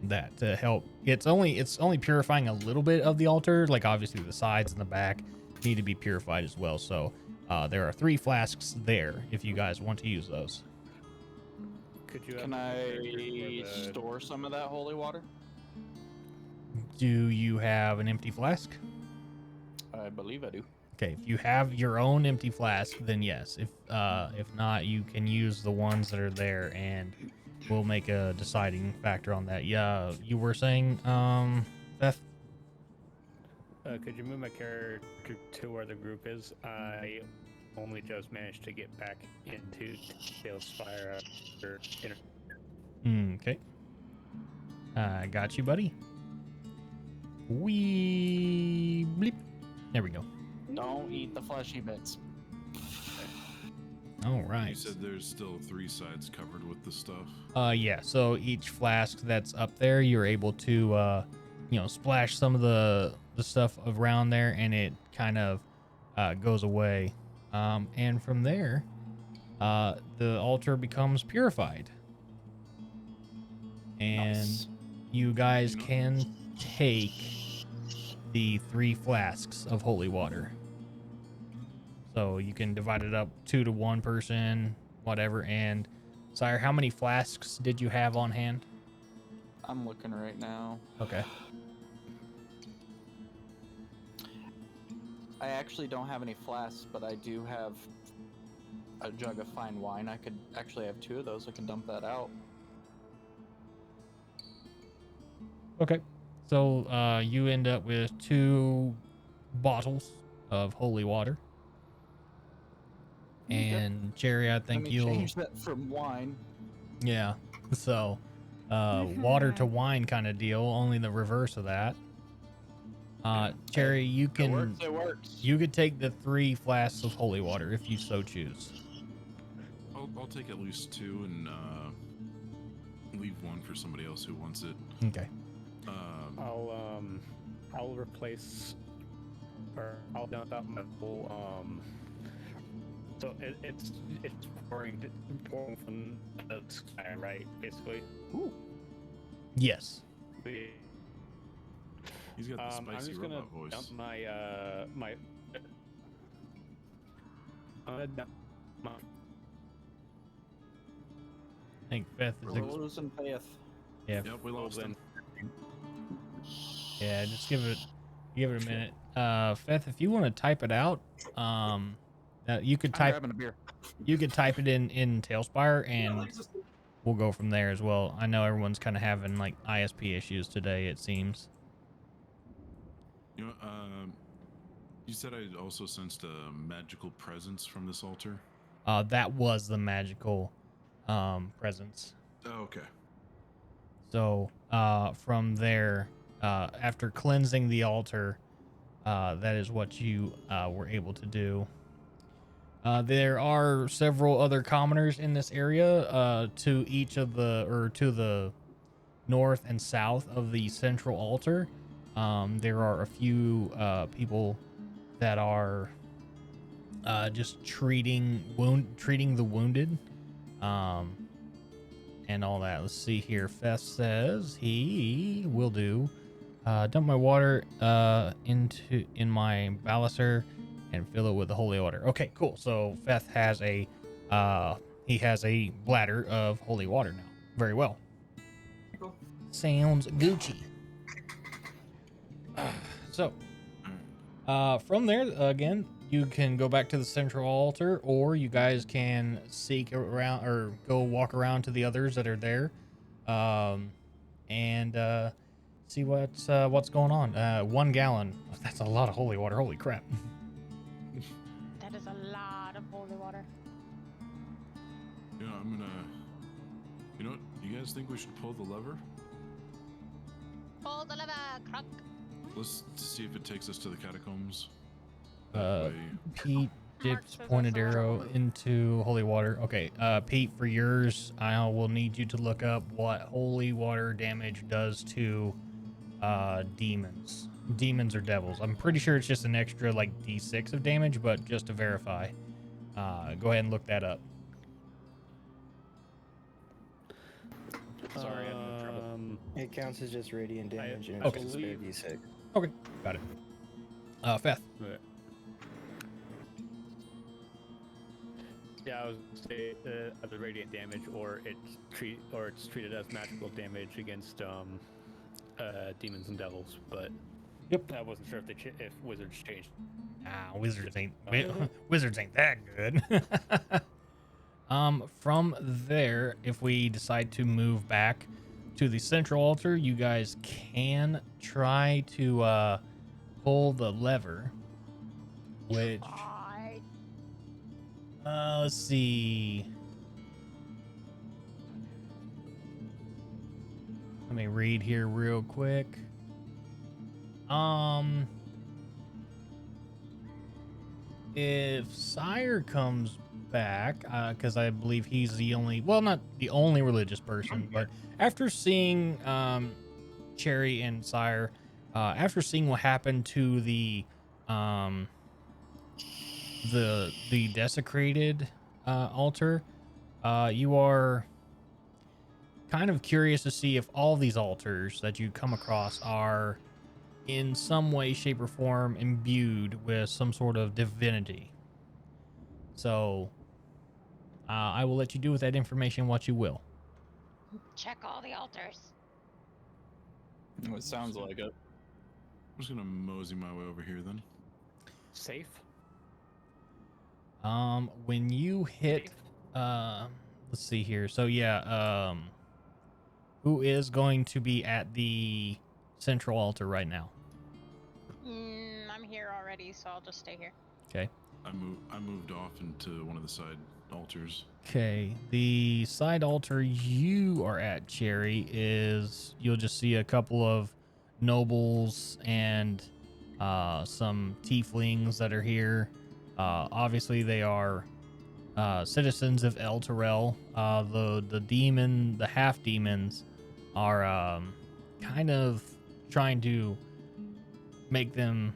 that to help. It's only purifying a little bit of the altar. Like obviously the sides and the back need to be purified as well. So there are 3 flasks there if you guys want to use those. Could you? Can I store some of that holy water? Do you have an empty flask? I believe I do. Okay, if you have your own empty flask, then yes. If not, you can use the ones that are there, and we'll make a deciding factor on that. Yeah, you were saying, Beth? Could you move my character to where the group is? I only just managed to get back into Tailspire after Okay. I got you, buddy. Bleep. There we go. Don't eat the fleshy bits. All right. You said there's still 3 sides covered with the stuff. Yeah. So each flask that's up there, you're able to, splash some of the stuff around there, and it kind of goes away. And from there, the altar becomes purified, and Nice. you guys can take the 3 flasks of holy water. So you can divide it up 2 to 1 person, whatever. And Sire, how many flasks did you have on hand? I'm looking right now. Okay. I actually don't have any flasks, but I do have a jug of fine wine. I could actually have 2 of those. I can dump that out. Okay. So you end up with 2 bottles of holy water. And Jerry, I think Let me you'll change that from wine. Yeah. So water to wine kind of deal, only the reverse of that. Jerry, you can It works. you could take the 3 flasks of holy water if you so choose. I'll take at least 2 and leave 1 for somebody else who wants it. Okay. I'll replace, or I'll dump out my whole so it's pouring from the sky, right? Basically. Ooh. Yes. He's got the I'm spicy just gonna robot voice. dump my my I think Beth is We're losing faith. yeah. Yep, we lost him. Yeah, just give it a minute. Feth, if you want to type it out, you could I'm type grabbing a beer. you could type it in Tailspire, and we'll go from there as well. I know everyone's kind of having like ISP issues today, it seems. You know, you said I also sensed a magical presence from this altar. That was the magical presence. Oh, okay. So from there, after cleansing the altar, that is what you were able to do. There are several other commoners in this area to the north and south of the central altar. There are a few people that are just treating the wounded, and all that. Let's see here. Feth says he will do dump my water in my balancer and fill it with the holy water. Okay, cool. So Feth has a bladder of holy water now. Very well. Sounds Gucci. So, from there, again, you can go back to the central altar, or you guys can seek around or go walk around to the others that are there, and see what's going on. 1 gallon. That's a lot of holy water. Holy crap. That is a lot of holy water. Yeah, I'm gonna. You know what? You guys think we should pull the lever? Pull the lever, Croc. Let's see if it takes us to the catacombs. Pete Mark dips says pointed that's a lot of arrow holy- into holy water. Okay, Pete, for yours, I will need you to look up what holy water damage does to demons. Demons or devils. I'm pretty sure it's just an extra like D6 of damage, but just to verify, go ahead and look that up. Sorry, I had no trouble. It counts as just radiant damage, and okay. it's just a spare D6. Okay, got it. Feth. Yeah, I was say either radiant damage or it's treated as magical damage against demons and devils. But yep, I wasn't sure if wizards changed. Wizards ain't wizards ain't that good. From there, if we decide to move back to the central altar, you guys can try to pull the lever, which let's see. Let me read here real quick. If Sire comes back, because I believe he's the only, well, not the only religious person, but after seeing Cherry and Sire, after seeing what happened to the desecrated altar, you are kind of curious to see if all these altars that you come across are in some way, shape, or form imbued with some sort of divinity. So I will let you do with that information what you will. Check all the altars. It sounds like it. I'm just gonna mosey my way over here then. Safe. When you hit, let's see here. So yeah, who is going to be at the central altar right now? I'm here already, so I'll just stay here. Okay. I moved off into one of the side altars. Okay, the side altar you are at, Cherry, is you'll just see a couple of nobles and some tieflings that are here. Obviously, they are citizens of El Terrell. The half demons are kind of trying to make them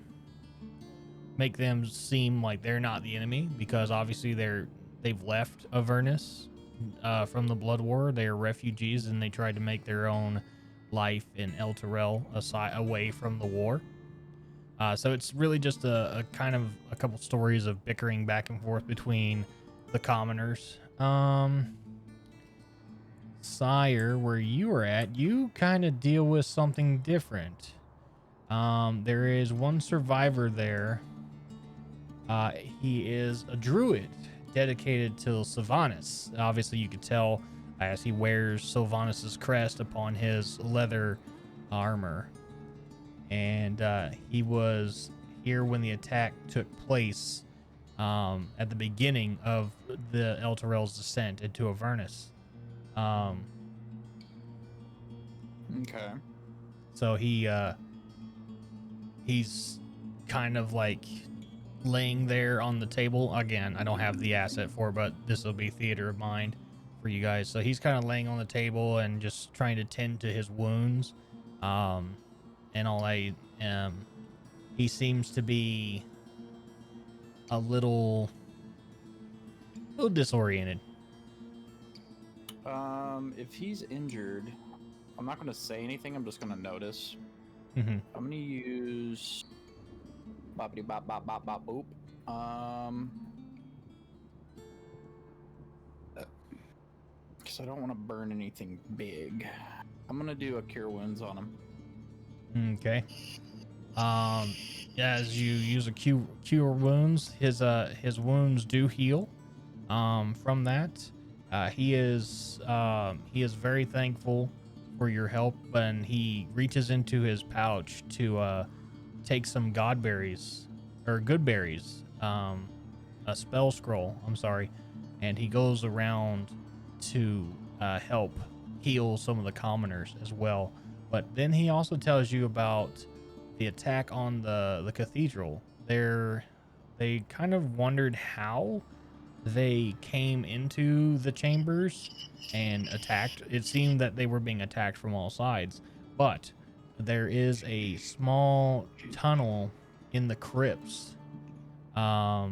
seem like they're not the enemy, because obviously they've left Avernus from the Blood War. They are refugees, and they tried to make their own life in El Terrell away from the war. So it's really just a kind of a couple stories of bickering back and forth between the commoners. Sire, where you are at, you kind of deal with something different. There is one survivor there. He is a druid dedicated to Sylvanas. Obviously, you could tell as he wears Sylvanas's crest upon his leather armor. And he was here when the attack took place at the beginning of the El Terrell's descent into Avernus. Okay. So he's kind of like laying there on the table. Again, I don't have the asset for it, but this will be theater of mind for you guys. So he's kind of laying on the table and just trying to tend to his wounds. And all he seems to be a little disoriented. If he's injured, I'm not gonna say anything. I'm just gonna notice. Mm-hmm. I'm gonna use boppity bop bop bop bop boop. Because So I don't want to burn anything big. I'm gonna do a cure wounds on him. Okay. As you use a cure wounds, his wounds do heal. From that, he is very thankful for your help, and he reaches into his pouch to take some god berries or good berries, a spell scroll. I'm sorry, and he goes around to help heal some of the commoners as well. But then he also tells you about the attack on the cathedral. They kind of wondered how they came into the chambers and attacked. It seemed that they were being attacked from all sides, but there is a small tunnel in the crypts that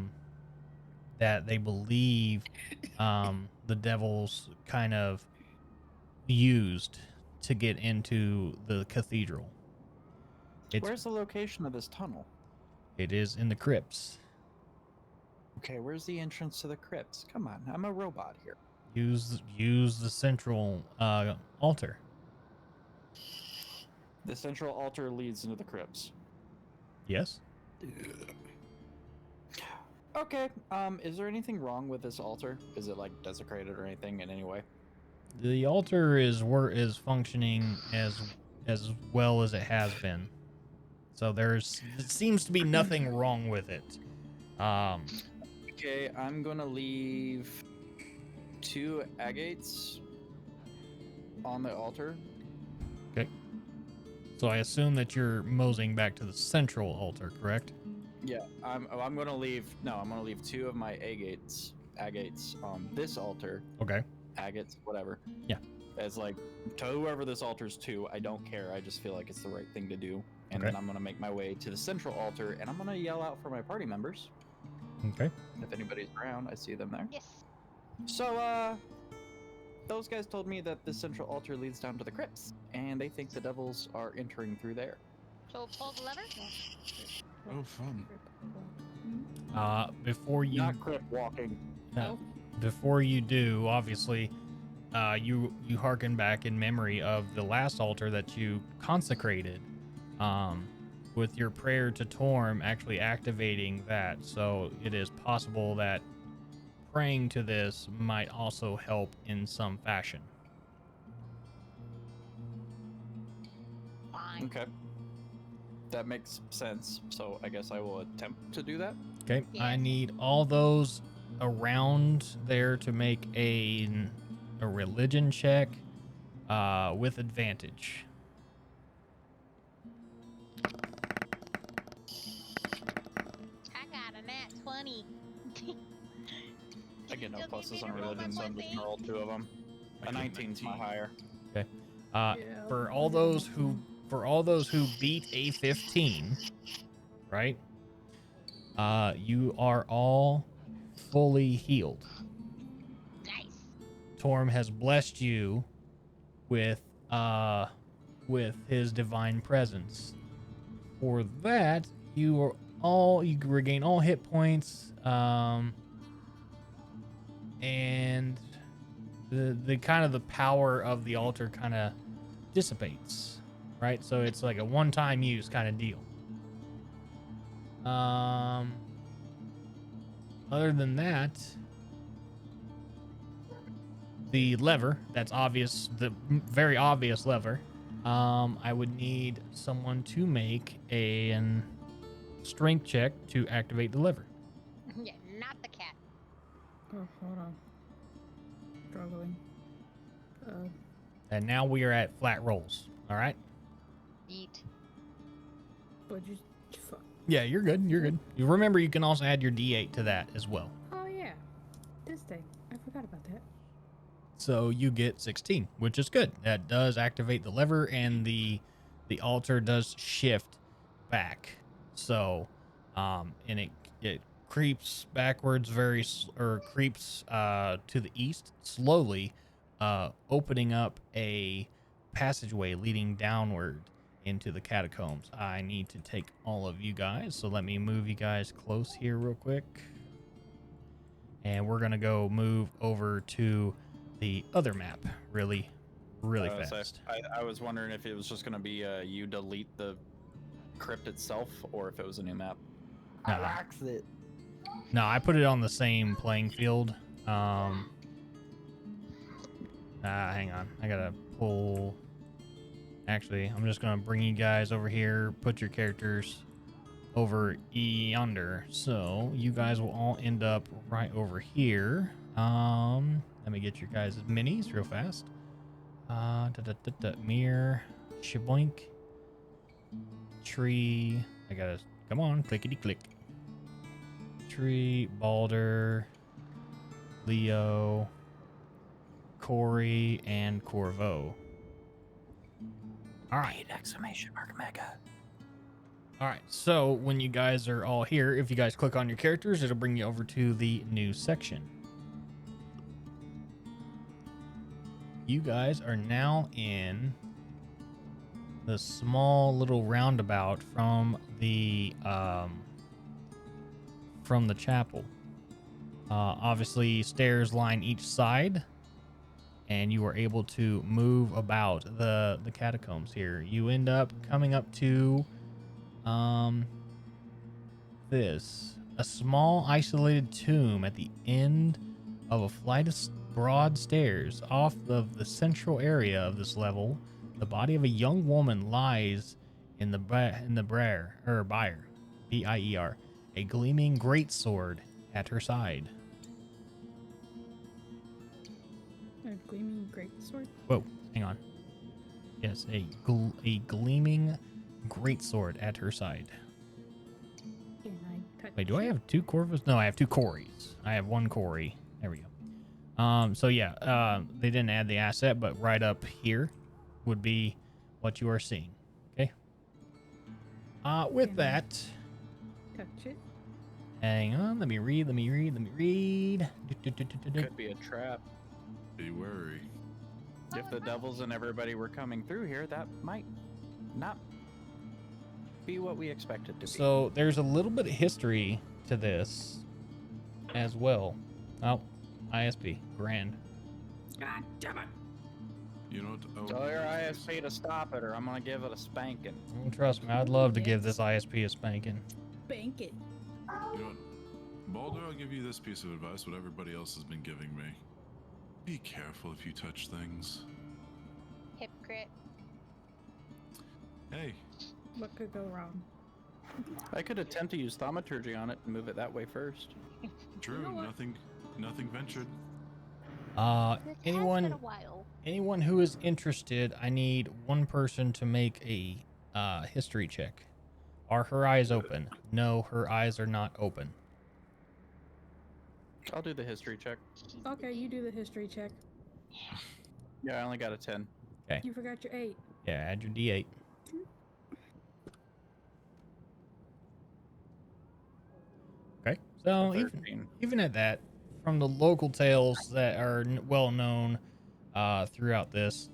they believe the devils kind of used to get into the cathedral. Where's the location of this tunnel? It is in the crypts. Okay, where's the entrance to the crypts? Come on, I'm a robot here. Use the central altar. The central altar leads into the crypts. Yes. Okay. Is there anything wrong with this altar? Is it like desecrated or anything in any way? The altar is functioning as well as it has been. So it seems to be nothing wrong with it. Okay, I'm gonna leave 2 agates on the altar. Okay. So I assume that you're moseying back to the central altar, correct? Yeah, I'm gonna leave 2 of my agates on this altar. Okay. Agates, whatever. Yeah. As like to whoever this altar's to, I don't care. I just feel like it's the right thing to do. And Okay. then I'm gonna make my way to the central altar, and I'm gonna yell out for my party members. Okay. If anybody's around, I see them there. Yes. So, those guys told me that the central altar leads down to the crypts, and they think the devils are entering through there. So pull the lever. Oh, fun. Before you Not crypt walking. before you do, obviously, you hearken back in memory of the last altar that you consecrated, with your prayer to Torm actually activating that. So it is possible that praying to this might also help in some fashion. Fine. Okay. That makes sense. So I guess I will attempt to do that. Okay. Yes. I need all those around there to make a religion check with advantage. I got a nat 20. I get no Still pluses need on me to roll religion, so I'm one just gonna roll 2 of them. I A got 19's my 19. higher. For all those who beat a 15, right? You are all fully healed. Nice. Torm has blessed you with his divine presence. For that, you regain all hit points, and the kind of the power of the altar kind of dissipates, right? So it's like a one-time use kind of deal. Other than that, the lever, that's obvious, the very obvious lever, I would need someone to make an strength check to activate the lever. Yeah, not the cat. Oh, hold on. Struggling. And now we are at flat rolls. All right. Eat. But you. Fuck. Yeah, you're good. You're good. You remember you can also add your D8 to that as well. Oh yeah, this thing. I forgot about that. So you get 16, which is good. That does activate the lever, and the altar does shift back. So, and it creeps backwards creeps to the east slowly, opening up a passageway leading downward into the catacombs. I need to take all of you guys, so let me move you guys close here real quick. And we're gonna go move over to the other map really So fast. I was wondering if it was just gonna be you delete the crypt itself, or if it was a new map. I Nah. likes it. No, I put it on the same playing field. Hang on. I gotta pull. Actually, I'm just gonna bring you guys over here. Put your characters over yonder. So you guys will all end up right over here. Let me get your guys' minis real fast. Mirror, shaboink, tree. I gotta come on, clickety click. Tree, Balder, Leo, Corey, and Corvo. All right. Exclamation mark mega. All right. So when you guys are all here, if you guys click on your characters, it'll bring you over to the new section. You guys are now in the small little roundabout from the chapel. Obviously, stairs line each side, and you are able to move about the catacombs here. You end up coming up to a small isolated tomb at the end of a flight of broad stairs off of the central area of this level. The body of a young woman lies in the bier, B-I-E-R, a gleaming greatsword at her side. A gleaming greatsword. Whoa, hang on. Yes, a gleaming greatsword at her side. Can I touch Wait, do I it? have two Corvus? No, I have two Corys. I have one Cory. There we go. So yeah, they didn't add the asset, but right up here would be what you are seeing. Okay. With Can I that, touch it? hang on. Let me read. Could be a trap. Be wary. If the devils and everybody were coming through here, that might not be what we expected to be. So there's a little bit of history to this as well. Oh, ISP, grand. God damn it! You know what? Oh, Tell your ISP to stop it, or I'm gonna give it a spanking. Oh, trust me, I'd love to give this ISP a spanking. Bank it. You know what? Baldur, I'll give you this piece of advice, what everybody else has been giving me. Be careful if you touch things. Hypocrite. Hey, What could go wrong? I could attempt to use thaumaturgy on it and move it that way first. true, nothing ventured. It has been Anyone a while. Anyone who is interested, I need one person to make a history check. Are her eyes open? No, her eyes are not open. I'll do the history check. Okay, you do the history check. Yeah, I only got a 10. You forgot your 8. Yeah, add your D8. Okay, so A 13. even at that, from the local tales that are well known throughout this,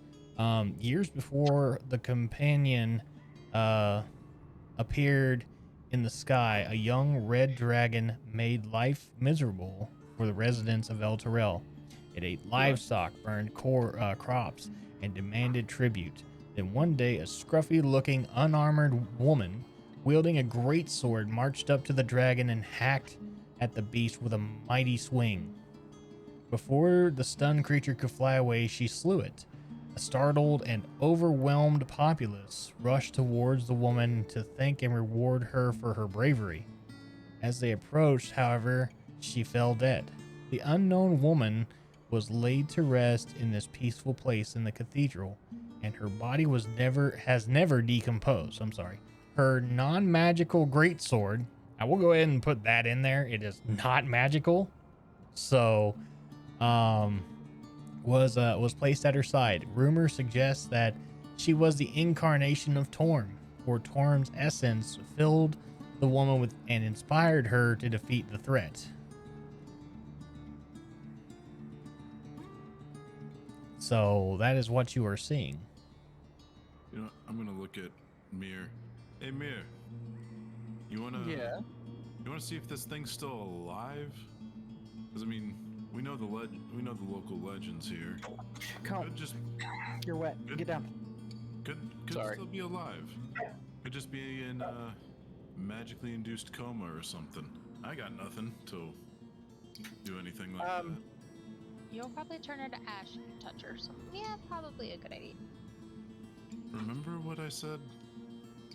years before the companion appeared in the sky, a young red dragon made life miserable for the residents of El Terrell. It ate livestock, burned crops, and demanded tribute. Then one day, a scruffy-looking, unarmored woman wielding a great sword marched up to the dragon and hacked at the beast with a mighty swing. Before the stunned creature could fly away, she slew it. A startled and overwhelmed populace rushed towards the woman to thank and reward her for her bravery. As they approached, however, she fell dead. The unknown woman was laid to rest in this peaceful place in the cathedral, and her body has never decomposed. Her non-magical greatsword, I will go ahead and put that in there. It is not magical. So, was placed at her side. Rumor suggests that she was the incarnation of Torm, or Torm's essence filled the woman with and inspired her to defeat the threat. So that is what you are seeing. You know, I'm gonna look at Mir. Hey, Mir. You wanna? Yeah. You wanna see if this thing's still alive? Because I mean, We know the local legends here. Come, Could just you're wet. Good. Get down. could Sorry. still be alive. Could just be in a magically induced coma or something. I got nothing to do anything like that. You'll probably turn into ash if you touch her. So yeah, probably a good idea. Remember what I said?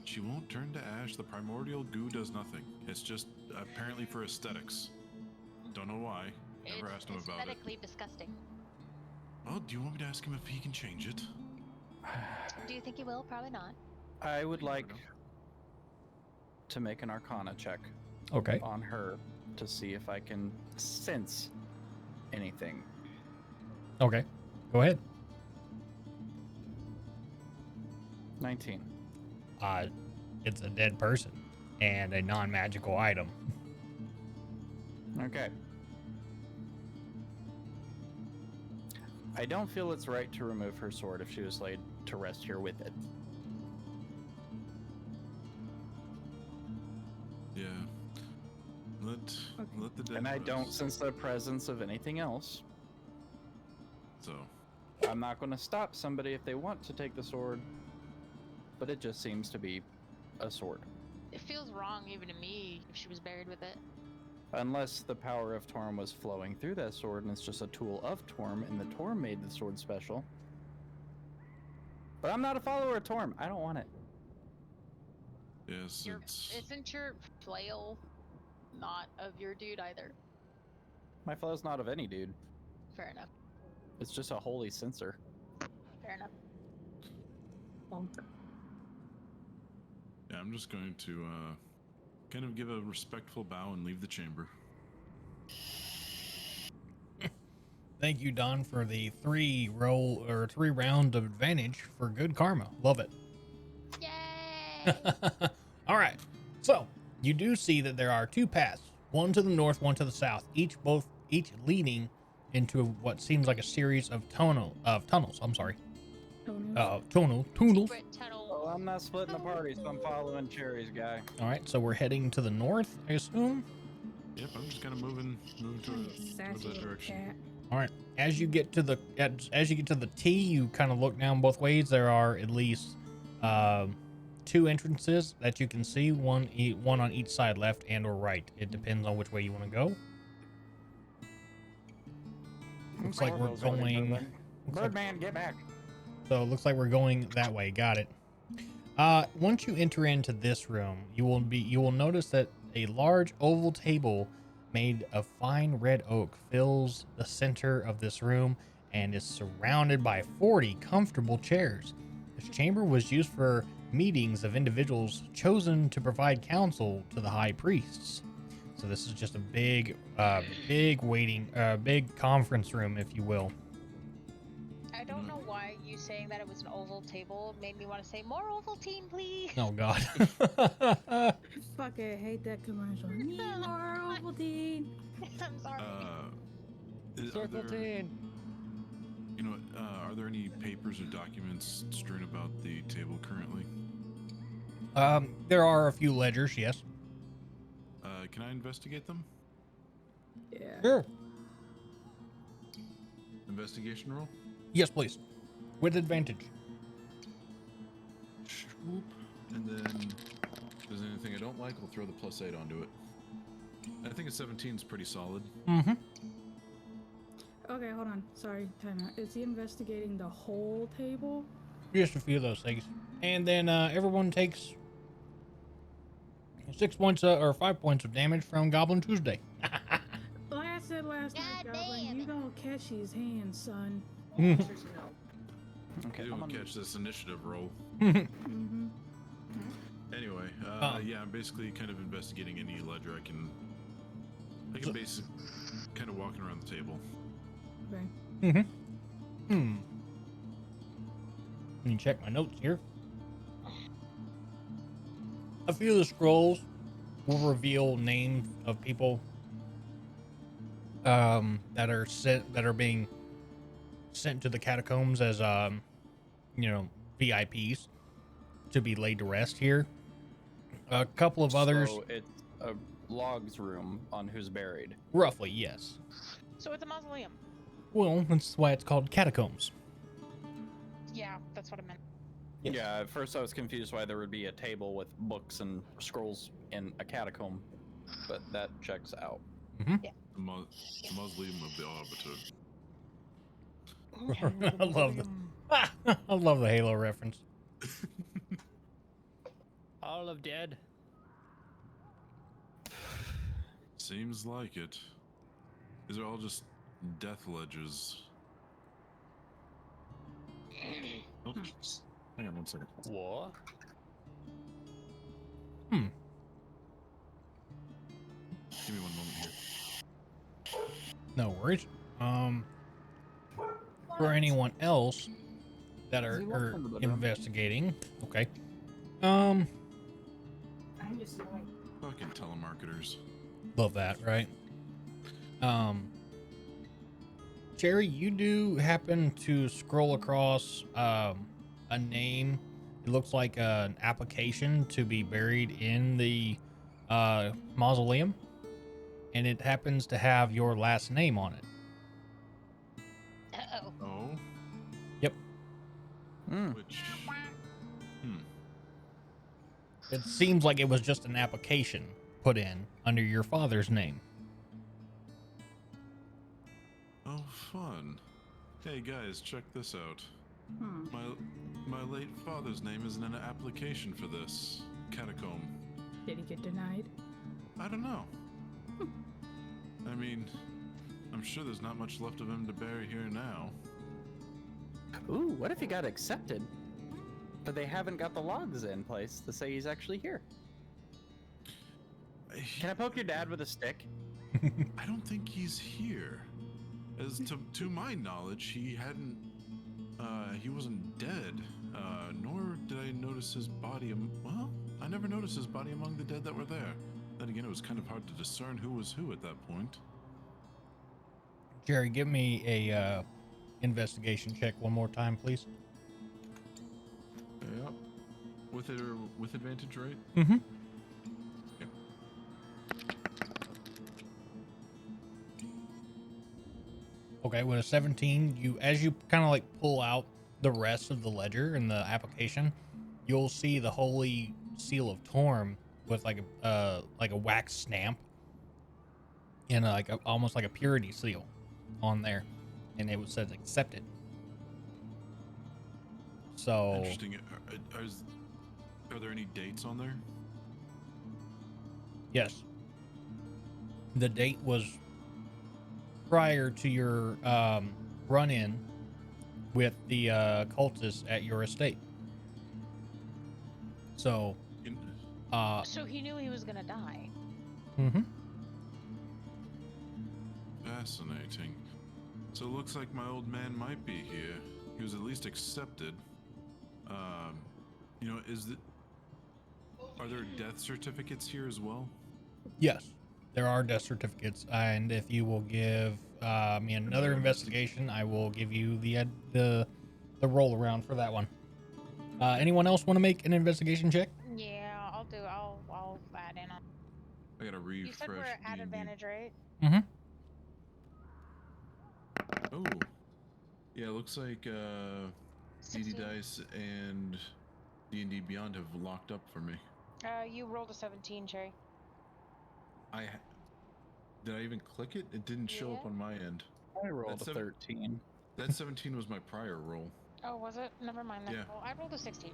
She won't turn to ash. The primordial goo does nothing. It's just apparently for aesthetics. Don't know why. Never asked him about it. Aesthetically disgusting. Oh, do you want me to ask him if he can change it? Do you think he will? Probably not. I would never like know. to make an Arcana check Okay. on her to see if I can sense anything. Okay. Go ahead. 19. It's a dead person and a non-magical item. Okay. I don't feel it's right to remove her sword if she was laid to rest here with it. Yeah. Let the dead And I don't rest. sense the presence of anything else. So, I'm not going to stop somebody if they want to take the sword, but it just seems to be a sword. It feels wrong even to me if she was buried with it. Unless the power of Torm was flowing through that sword and it's just a tool of Torm and the Torm made the sword special. But I'm not a follower of Torm. I don't want it. yes, Isn't your flail not of your dude either? My flow's not of any dude. Fair enough. It's just a holy censer. Fair enough. yeah, I'm just going to kind of give a respectful bow and leave the chamber. Thank you, Don, for the 3 round of advantage for good karma. Love it. Yay! All right. So you do see that there are 2 paths, one to the north, one to the south, each leading into what seems like a series of tunnels. Tunnels. Secret tunnel. Well, I'm not splitting the party, so I'm following Cherry's guy. All right. So we're heading to the north, I assume. Yep, I'm just kind of moving towards that direction. Cat. All right. As you get to the T, you kind of look down both ways. There are at least 2 entrances that you can see, one on each side, left and or right. It depends on which way you want to go. Looks like we're going. Birdman, get back. So it looks like we're going that way. Got it. Once you enter into this room, you will notice that a large oval table made of fine red oak fills the center of this room and is surrounded by 40 comfortable chairs. This chamber was used for meetings of individuals chosen to provide counsel to the high priests. So this is just a big conference room, if you will. I don't know why you saying that it was an oval table made me want to say more Ovaltine, please. Oh God. Fuck, I hate that commercial. Need more Ovaltine. I'm sorry. Are there any papers or documents strewn about the table currently? There are a few ledgers, yes. Can I investigate them? Yeah. Sure. Investigation roll? Yes, please. With advantage. Swoop. And then, if there's anything I don't like, I'll throw the +8 onto it. I think a 17 is pretty solid. Mm-hmm. Okay, hold on. Sorry, time out. Is he investigating the whole table? Just a few of those things. And then everyone takes 6 points or 5 points of damage from Goblin Tuesday. Like I said last night, God Goblin, damn you it. gonna catch his hand, son. Okay, You I'm don't on- catch this initiative roll. Mm-hmm. Anyway, yeah, I'm basically kind of investigating any ledger I can basically kind of walking around the table. Okay. Mm-hmm. Let me check my notes here. A few of the scrolls will reveal names of people that are being sent to the catacombs as VIPs to be laid to rest here. A couple of others, So it's a logs room on who's buried. roughly, yes. So it's a mausoleum. Well, that's why it's called catacombs. Yeah, that's what I meant. Yes. Yeah, at first I was confused why there would be a table with books and scrolls in a catacomb, but that checks out. The mausoleum of the arbiter. I love I love the Halo reference. All of dead. Seems like it. These are all just death ledges. Oh, hang on one second. What? Give me one moment here. No worries. For anyone else that are investigating, okay. Fucking telemarketers. Love that, right? Jerry, you do happen to scroll across a name. It looks like an application to be buried in the mausoleum, and it happens to have your last name on it. Uh-oh. Oh? Yep. Which... It seems like it was just an application put in under your father's name. Oh, fun. Hey guys, check this out. My late father's name is in an application for this catacomb. Did he get denied? I don't know. I mean, I'm sure there's not much left of him to bury here now. Ooh, what if he got accepted? But they haven't got the logs in place to say he's actually here. Can I poke your dad with a stick? I don't think he's here. As to my knowledge, he hadn't. He wasn't dead. Nor did I notice his body. Well, I never noticed his body among the dead that were there. Then again, it was kind of hard to discern who was who at that point. Jerry, give me a investigation check one more time, please. Yep. With advantage, right? Mm-hmm. Yep. Okay, with a 17, as you kind of like pull out the rest of the ledger and the application, you'll see the holy seal of Torm with like a wax stamp and almost like a purity seal on there, and it says accepted. So Interesting. Are there any dates on there? yes, the date was prior to your run-in with the cultists at your estate. So, So he knew he was gonna die. mm-hmm. Fascinating. So it looks like my old man might be here. He was at least accepted. Are there death certificates here as well? Yes, there are death certificates, and if you will give me another investigation, I will give you the roll around for that one. Anyone else want to make an investigation check? Yeah, I'll do. I'll add in on. I gotta refresh. You said we're at D&D. advantage, right? Mm-hmm. Oh, yeah. It looks like DD 16. Dice and D&D Beyond have locked up for me. You rolled a 17, Cherry. Did I even click it? It didn't show up Yeah. on my end. I rolled That's a 13. That 17 was my prior roll. Oh, was it? Never mind then. Yeah. Well, I rolled a 16.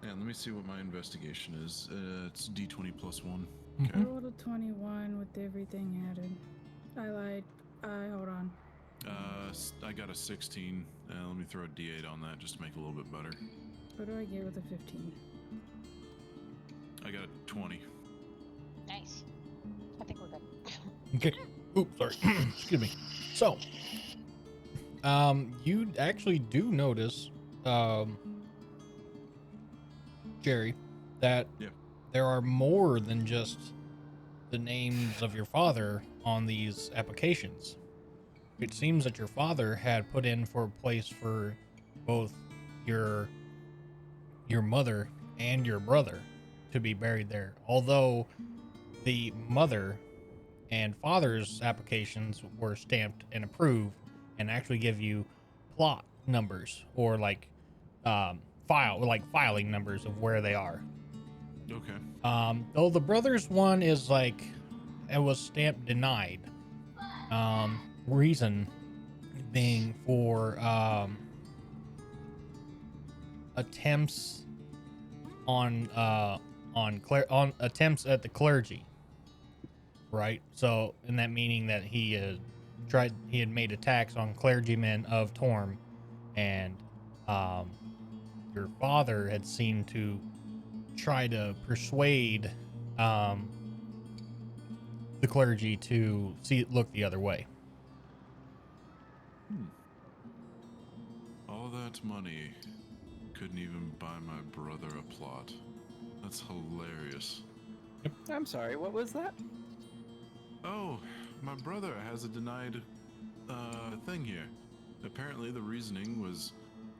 And let me see what my investigation is. It's D20 plus 1. I Okay. rolled a 21 with everything added. I lied. Hold on. I got a 16. Let me throw a D8 on that just to make it a little bit better. What do I get with a 15? I got a 20. Nice. I think we're good. Okay. Oops, sorry. Excuse me. So, you actually do notice, Jerry, that there are more than just the names of your father on these applications. It seems that your father had put in for a place for both your mother and your brother to be buried there. Although the mother and father's applications were stamped and approved, and actually give you plot numbers or like filing numbers of where they are. Okay. Though the brothers one is like it was stamped denied. Reason being for attempts on attempts at the clergy, right? So, in that meaning that he had made attacks on clergymen of Torm, and your father had seemed to try to persuade the clergy to look the other way. All that money couldn't even buy my brother a plot. That's hilarious. I'm sorry, what was that? Oh, my brother has a denied thing here. Apparently the reasoning was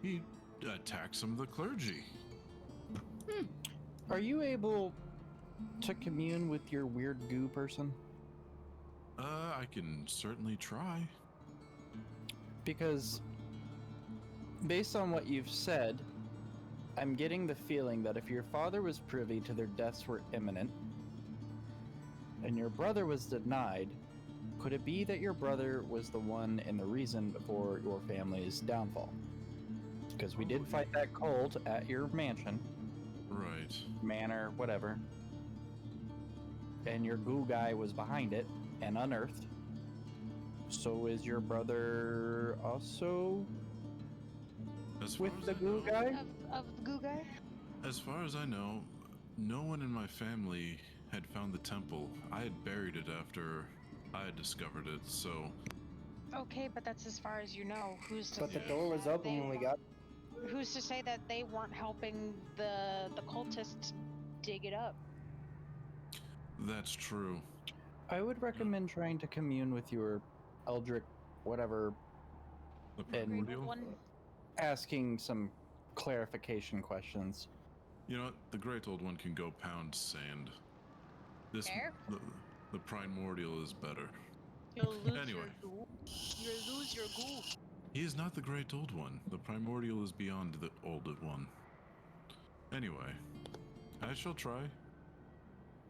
he attacked some of the clergy. Are you able to commune with your weird goo person? I can certainly try. Because based on what you've said, I'm getting the feeling that if your father was privy to their deaths were imminent, and your brother was denied, could it be that your brother was the one and the reason for your family's downfall? Because we did fight that cult at your mansion. Right. Manor, whatever. And your goo guy was behind it and unearthed. So is your brother also with the goo guy? Of the goo guy? As far as I know, no one in my family had found the temple. I had buried it after I had discovered it, so... Okay, but that's as far as you know. Who's to But the say door was that open they when we weren't- got. Who's to say that they weren't helping the cultists dig it up? That's true. I would recommend trying to commune with your Eldritch, whatever, The and primordial? One. asking some clarification questions. You know what? The great old one can go pound sand. This Fair. the primordial is better. You'll lose Anyway. your goo. You'll lose your goo. He is not the great old one. The primordial is beyond the old one. Anyway, I shall try.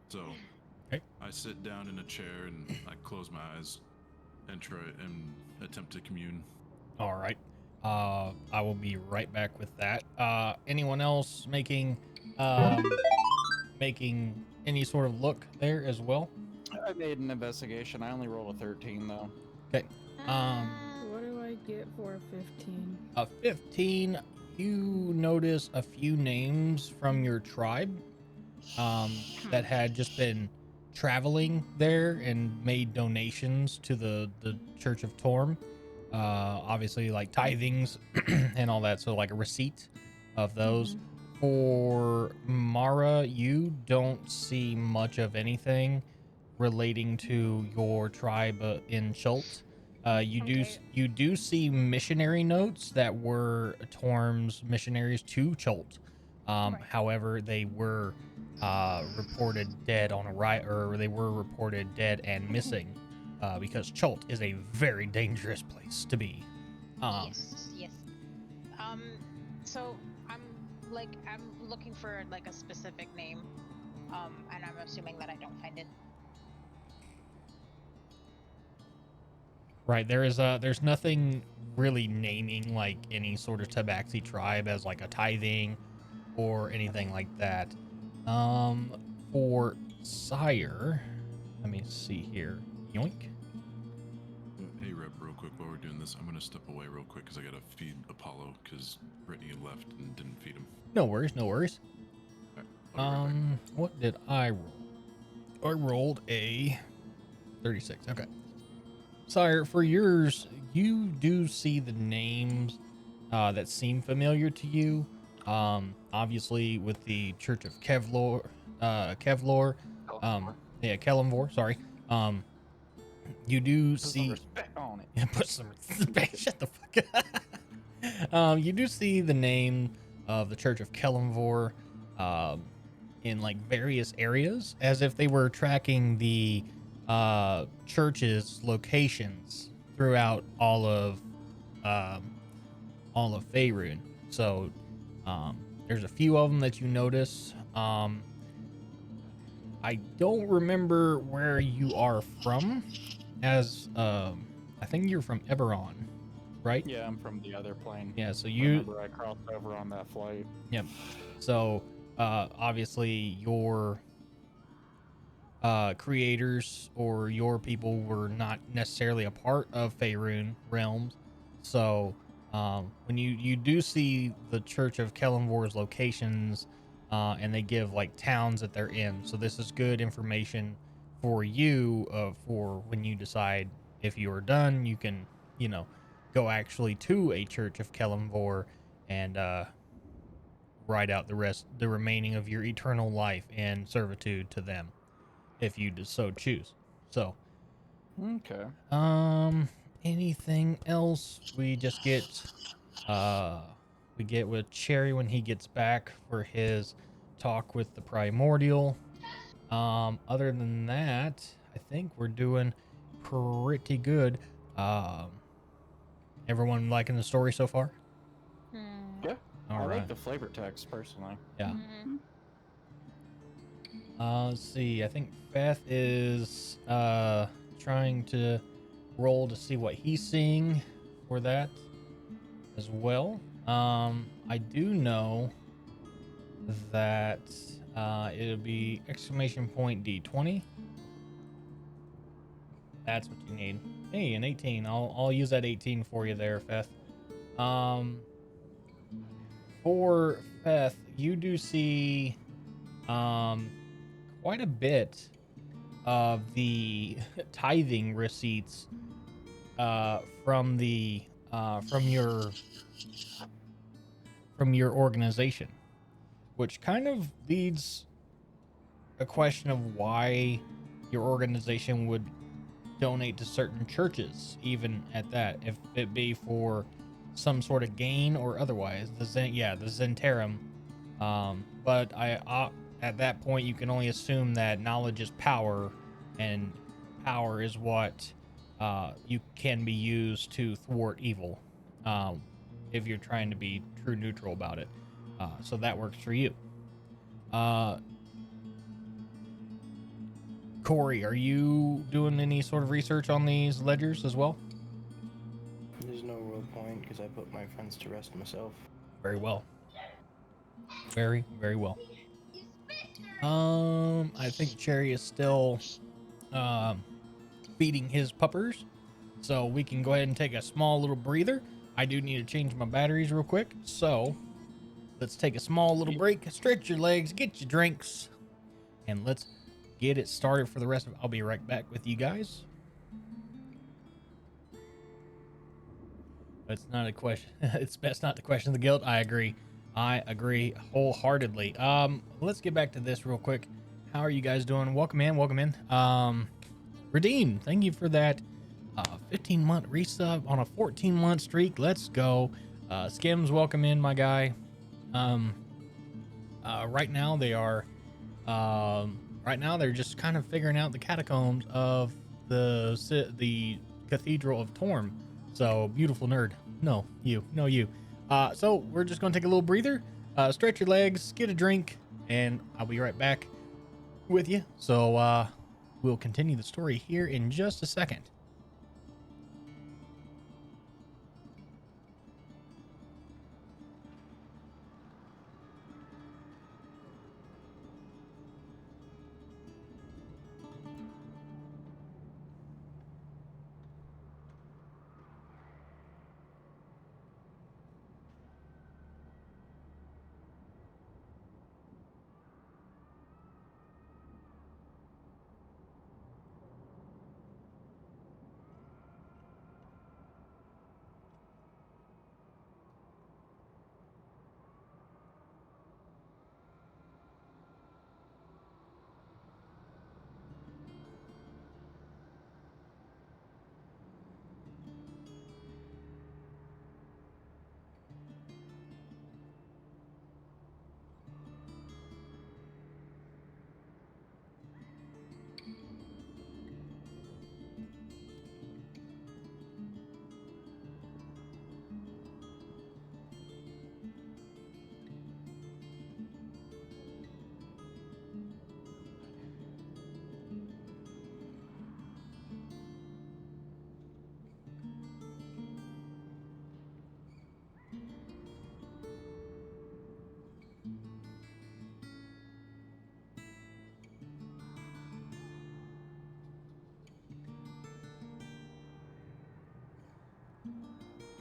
So, Okay. I sit down in a chair and I close my eyes and try and attempt to commune. All right. I will be right back with that. Anyone else making any sort of look there as well? I made an investigation. I only rolled a 13 though. Okay. What do I get for a 15? A 15, you notice a few names from your tribe that had just been traveling there and made donations to the Church of Torm. Obviously, like tithings and all that. So, like a receipt of those. For Mara, you don't see much of anything relating to your tribe in Schultz. You do see missionary notes that were Torm's missionaries to Chult. However, they were reported dead on or they were reported dead and missing because Chult is a very dangerous place to be. Yes. So I'm looking for like a specific name, and I'm assuming that I don't find it. Right, there's nothing really naming like any sort of Tabaxi tribe as like a tithing or anything like that. For Sire, let me see here. Yoink. Hey, Reb, real quick, while we're doing this, I'm gonna step away real quick because I gotta feed Apollo because Brittany left and didn't feed him. No worries. All right, I'll be right back. What did I roll? I rolled a 36. Okay. Sire, for yours, you do see the names that seem familiar to you. Obviously, with the Church of Kevlor, Kelemvor, sorry. You do Put some see. respect on it. Put some respect. Shut the fuck up. You do see the name of the Church of Kelemvor in like various areas, as if they were tracking the churches locations throughout um, all of Faerun. So there's a few of them that you notice. I don't remember where you are from, as I think you're from Eberron, right? Yeah, I'm from the other plane. Yeah. So Remember, I crossed over on that flight. Yep. So obviously your creators or your people were not necessarily a part of Faerun realms. So when you do see the Church of Kellanvor's locations, and they give like towns that they're in. So this is good information for you, for when you decide if you are done, you can, go actually to a Church of Kellanvor and ride out the remaining of your eternal life in servitude to them, if you so choose. So, Okay. anything else? We just get, we get with Cherry when he gets back for his talk with the Primordial. Other than that, I think we're doing pretty good. Um, everyone liking the story so far? Hmm. Yeah. All I right. like the flavor text personally. Yeah. Mhm. Let's see. I think Feth is trying to roll to see what he's seeing for that as well. I do know that it'll be exclamation point D20. That's what you need. Hey, an 18. I'll use that 18 for you there, Feth. Um, for Feth, you do see um quite a bit of the tithing receipts from the from your organization, which kind of leads a question of why your organization would donate to certain churches, even at that, if it be for some sort of gain or otherwise. The Zentarum. But at that point you can only assume that knowledge is power, and power is what you can be used to thwart evil. If you're trying to be true neutral about it, so that works for you. Corey, are you doing any sort of research on these ledgers as well? There's no real point because I put my friends to rest myself. Very well. Very, very well. I think Cherry is still feeding his puppers, so we can go ahead and take a small little breather. I do need to change my batteries real quick, so let's take a small little break. Stretch your legs, get your drinks, and let's get it started for the rest of it. I'll be right back with you guys. It's not a question. It's best not to question the guilt. I agree. I agree wholeheartedly. Let's get back to this real quick. How are you guys doing? Welcome in. Welcome in. Redeem, thank you for that 15-month resub on a 14-month streak. Let's go. Skims, welcome in, my guy. Right now they are right now they're just kind of figuring out the catacombs of the Cathedral of Torm. So, beautiful nerd. No, you. So we're just gonna take a little breather, stretch your legs, get a drink, and I'll be right back with you. So we'll continue the story here in just a second.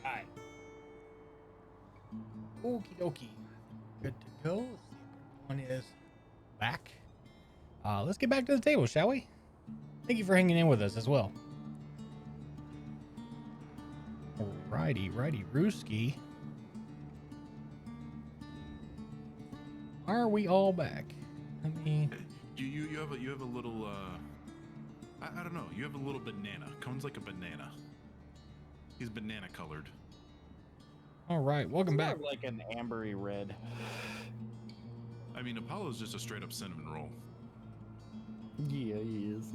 Alright. Okie dokie. Good to go. Let's see if everyone is back. Let's get back to the table, shall we? Thank you for hanging in with us as well. Righty, Rooski. Are we all back? I mean, You have a little I don't know. You have a little banana. Cone's like a banana. He's banana colored. all right. Welcome It's back. more like an ambery red. I mean, Apollo's just a straight up cinnamon roll. Yeah, he is.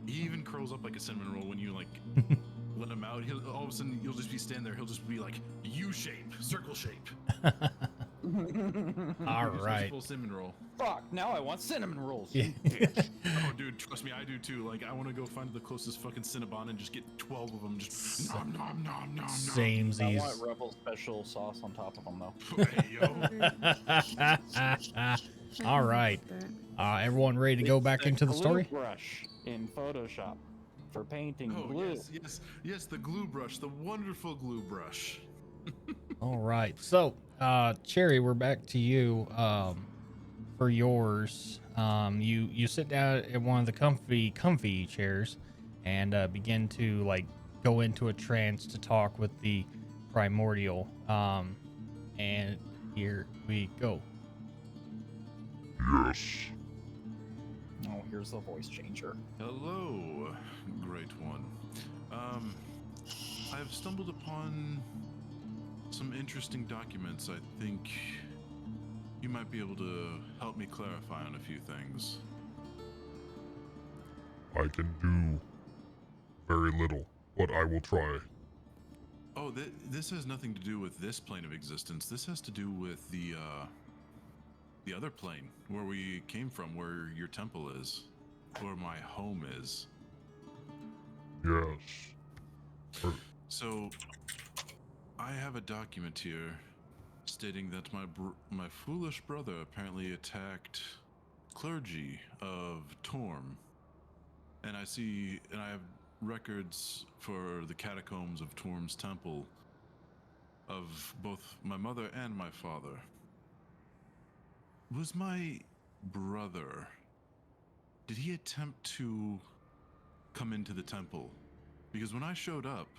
He even curls up like a cinnamon roll when you like let him out. He'll all of a sudden you'll just be standing there. He'll just be like U shape, circle shape. All He's right. Full cinnamon roll. Fuck! Now I want cinnamon rolls. Yeah. Oh, dude, trust me, I do too. Like, I want to go find the closest fucking Cinnabon and just get 12 of them. Just nom nom nom nom nom. I Samesies. want Rebel special sauce on top of them though. Hey, yo. All right. Everyone ready to go It's back the into the glue story? brush in Photoshop for painting Oh, glue. yes, the glue brush, the wonderful glue brush. All right. So, Cherry, we're back to you. For yours, you sit down at one of the comfy chairs, and begin to like go into a trance to talk with the primordial. And here we go. Yes. Oh, here's the voice changer. Hello, great one. I've stumbled upon some interesting documents. I think you might be able to help me clarify on a few things. I can do very little, but I will try. Oh, this has nothing to do with this plane of existence. This has to do with the other plane, where we came from, where your temple is, where my home is. Yes. So, I have a document here stating that my foolish brother apparently attacked clergy of Torm, and I have records for the catacombs of Torm's temple of both my mother and my father. Was my brother, did he attempt to come into the temple? Because when I showed up,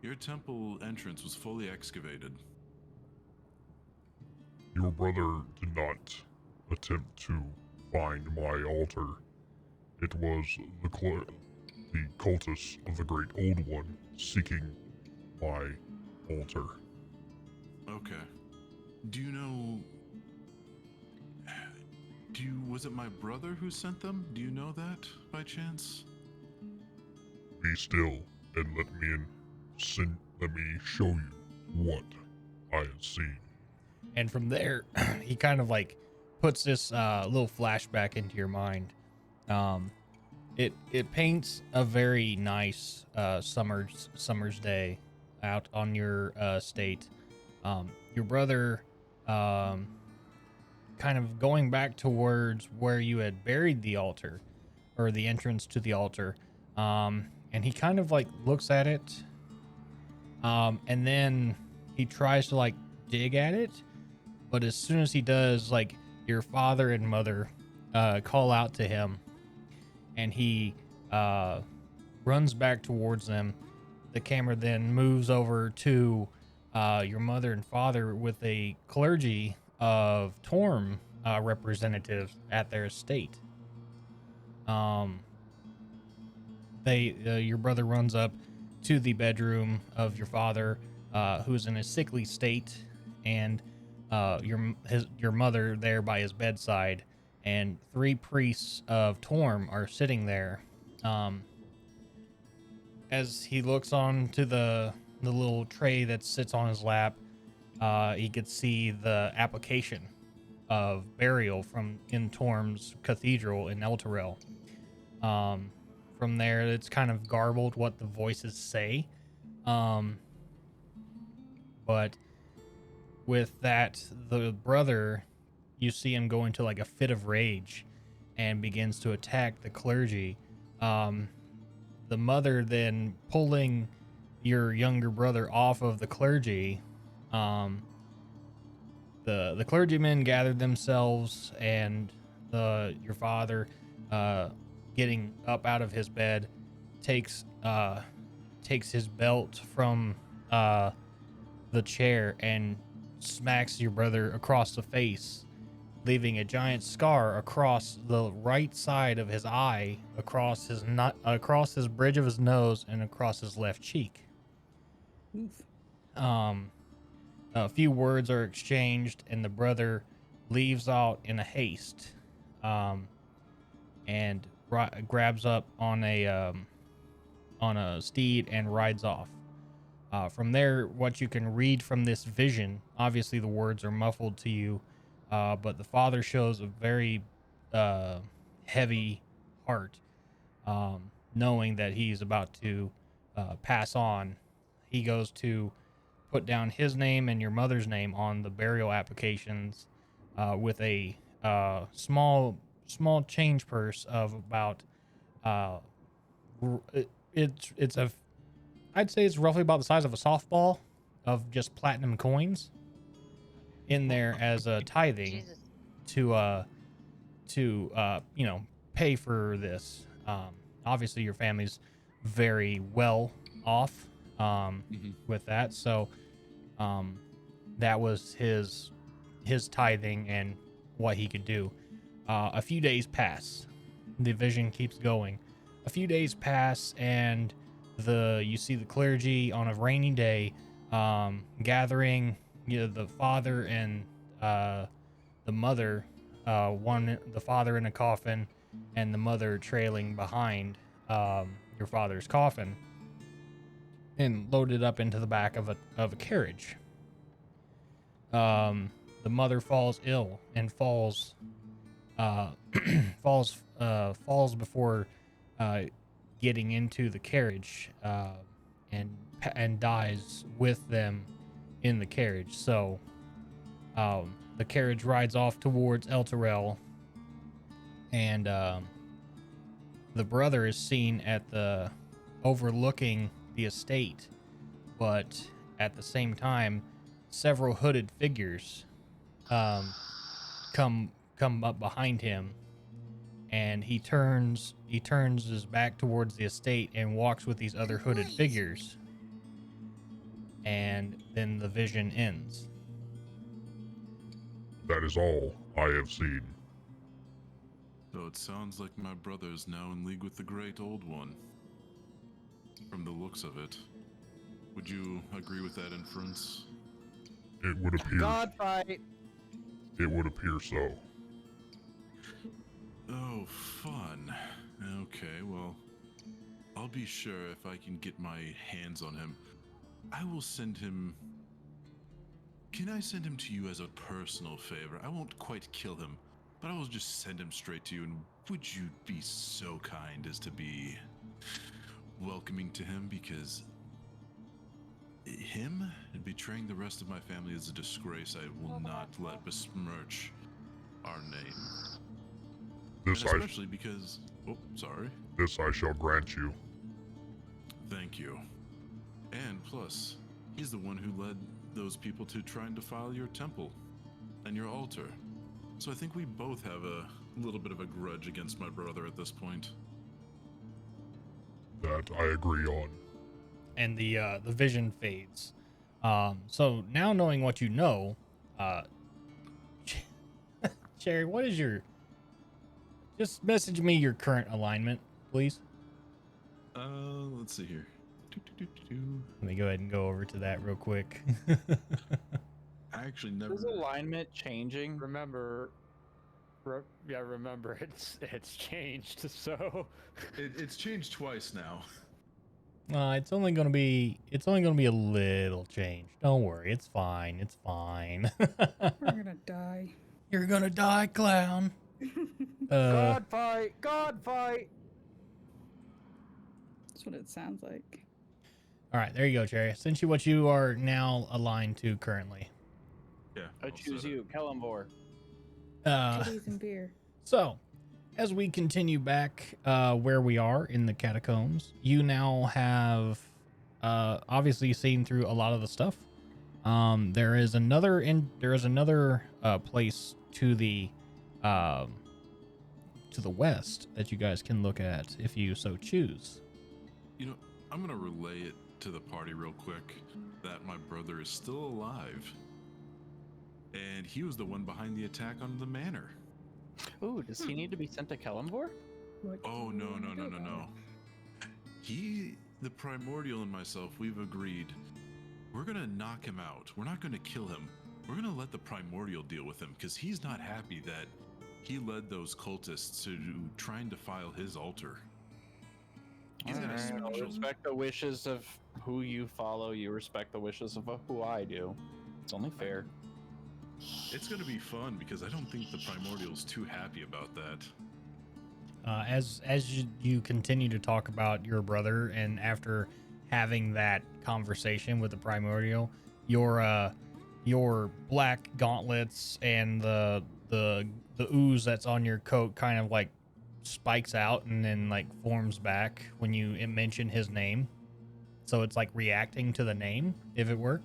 your temple entrance was fully excavated. Your brother did not attempt to find my altar. It was the cultists of the Great Old One seeking my altar. Okay. Do you know... Was it my brother who sent them? Do you know that, by chance? Be still and let me show you what I have seen. And from there, he kind of like puts this little flashback into your mind. It paints a very nice summer's day out on your estate. Your brother kind of going back towards where you had buried the altar, or the entrance to the altar, and he kind of like looks at it, and then he tries to like dig at it, but as soon as he does, like, your father and mother call out to him, and he runs back towards them. The camera then moves over to your mother and father with a clergy of Torm representatives at their estate. Your brother runs up to the bedroom of your father, who's in a sickly state, and your mother there by his bedside, and 3 priests of Torm are sitting there. As he looks on to the little tray that sits on his lap, he could see the application of burial from in Torm's cathedral in Elturel. From there, it's kind of garbled what the voices say, but with that, the brother, you see him go into like a fit of rage and begins to attack the clergy. The mother then pulling your younger brother off of the clergy. The clergymen gathered themselves, and your father, getting up out of his bed, takes his belt from the chair and smacks your brother across the face, leaving a giant scar across the right side of his eye, across his bridge of his nose, and across his left cheek. Oof. A few words are exchanged, and the brother leaves out in a haste, and grabs up on a steed and rides off. From there, what you can read from this vision, obviously the words are muffled to you, but the father shows a very heavy heart, knowing that he's about to pass on. He goes to put down his name and your mother's name on the burial applications, with a small change purse of about I'd say it's roughly about the size of a softball of just platinum coins in there as a tithing Jesus. to pay for this. Obviously your family's very well off with that, so that was his tithing and what he could do. A few days pass. The vision keeps going. A few days pass, and you see the clergy on a rainy day, gathering, the father and the mother, the father in a coffin and the mother trailing behind your father's coffin, and loaded up into the back of a carriage. The mother falls ill and falls before getting into the carriage, and dies with them in the carriage. So the carriage rides off towards El Terrell, and the brother is seen at the overlooking the estate, but at the same time, several hooded figures come up behind him, and he turns his back towards the estate and walks with these other hooded figures, and then the vision ends. That is all I have seen. So it sounds like my brother is now in league with the Great Old One. From the looks of it. Would you agree with that inference? It would appear. God fight. It would appear so. Oh, fun. Okay, well, I'll be sure if I can get my hands on him. I will send him... Can I send him to you as a personal favor? I won't quite kill him, but I will just send him straight to you, and would you be so kind as to be welcoming to him, because him betraying the rest of my family is a disgrace I will not let besmirch our name. This And especially because... Oh, sorry. This I shall grant you. Thank you. And plus, he's the one who led those people to try and defile your temple and your altar. So I think we both have a little bit of a grudge against my brother at this point. That I agree on. And the vision fades. So now, knowing what you know, Sherry, what is your... Just message me your current alignment, please. Let's see here. Let me go ahead and go over to that real quick. I actually never... Is alignment changing? Remember, it's changed. So It's changed twice now. It's only gonna be a little change. Don't worry, it's fine. It's fine. We're gonna die. You're gonna die, clown. God fight! God fight! That's what it sounds like. All right, there you go, Cherry. Sent you what you are now aligned to currently. Yeah. I I'll choose set it. you, Kellamvor. Titties and beer. So, as we continue back where we are in the catacombs, you now have obviously seen through a lot of the stuff. There is another place to the west that you guys can look at if you so choose. You know, I'm gonna relay it to the party real quick that my brother is still alive, and he was the one behind the attack on the manor. Ooh, does he need to be sent to Kellamvor? What Oh do you no wanna no do no no about no! The Primordial and myself, we've agreed. We're gonna knock him out. We're not gonna kill him. We're gonna let the Primordial deal with him because he's not happy that he led those cultists to trying to defile his altar. He's got a Alright, I'll special. respect the wishes of who you follow. You respect the wishes of who I do. It's only fair. It's gonna be fun because I don't think the Primordial's too happy about that. As you continue to talk about your brother, and after having that conversation with the Primordial, your black gauntlets and the ooze that's on your coat kind of like spikes out and then like forms back when you mention his name. So it's like reacting to the name, if it were.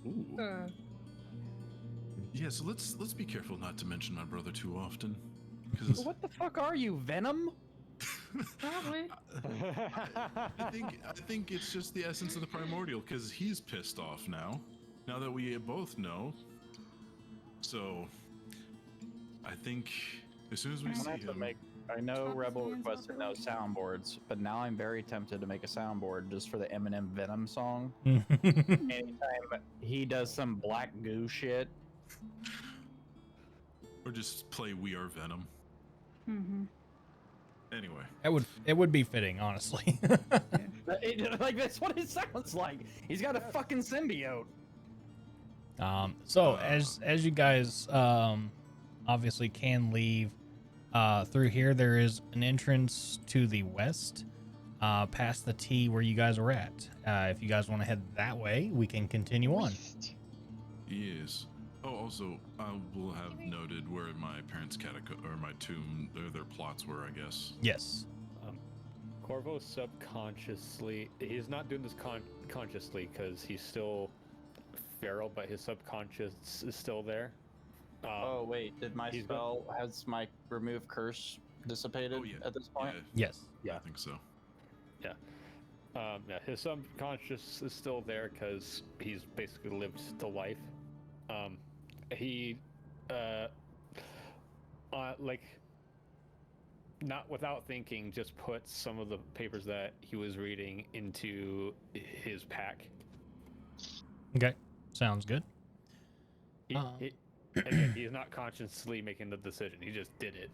Ooh. Yeah, so let's be careful not to mention my brother too often. Because What the fuck are you, Venom? Probably. I think it's just the essence of the Primordial because he's pissed off now. Now that we both know. So I think as soon as we I'm see gonna have to him, make. I know Chop his Rebel hands requested off no early. soundboards, but now I'm very tempted to make a soundboard just for the Eminem Venom song. Anytime he does some black goo shit. or just play We Are Venom. Mm-hmm. Anyway, it would be fitting, honestly. Like that's what it sounds like. He's got a fucking symbiote. So as you guys obviously can leave through here, there is an entrance to the west past the T where you guys were at. If you guys want to head that way, we can continue on. yes. Oh, also, I will have noted where my parents' catacomb or my tomb, their plots were, I guess. Yes. Corvo subconsciously, he's not doing this consciously because he's still feral, but his subconscious is still there. Oh wait, did my spell has my remove curse dissipated at this point? Yes. Yeah, I think so. Yeah. Yeah, his subconscious is still there because he's basically lived the life. He, like, not without thinking, just put some of the papers that he was reading into his pack. Okay. Sounds good. Again, he's not consciously making the decision. He just did it.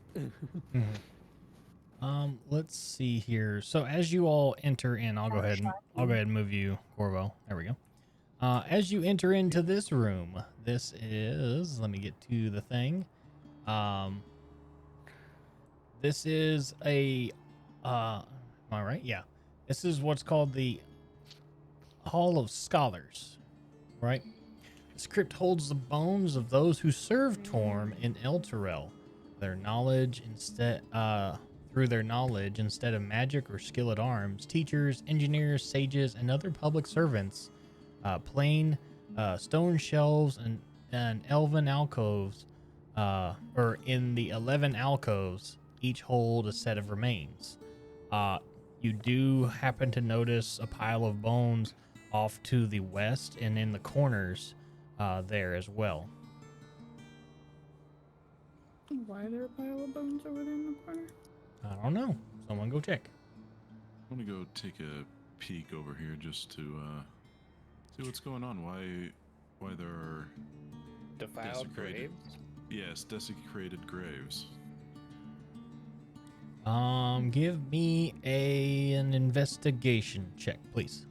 Let's see here. So as you all enter in, I'll go ahead and move you, Corvo. There we go. As you enter into this room, this is, let me get to the thing. This is a, am I right? Yeah. This is what's called the Hall of Scholars, right? This crypt holds the bones of those who served Torm in Elturel. Through their knowledge, instead of magic or skill at arms, teachers, engineers, sages, and other public servants, plain stone shelves and elven alcoves, or in the 11 alcoves, each hold a set of remains. You do happen to notice a pile of bones off to the west and in the corners there as well. Why are there a pile of bones over there in the corner? I don't know. Someone go check. I'm gonna go take a peek over here just to see what's going on. Why there are defiled graves? Yes, desecrated graves. Give me an investigation check, please.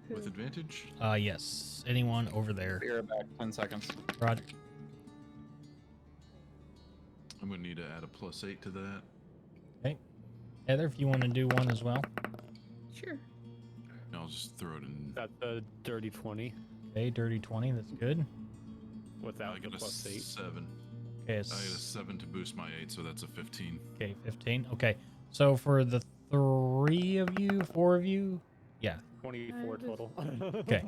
With advantage? Yes. Anyone over there? Be right back. 10 seconds. Roger. I'm gonna need to add a +8 to that. Okay. Heather, if you want to do one as well. Sure. I'll just throw it in. That's a dirty 20. Okay, dirty 20. That's good. Without I the got a plus 8. 7. Okay, I got a 7 to boost my 8, so that's a 15. okay, 15. Okay, so for the 3 of you, 4 of you, yeah. 24 total. Okay.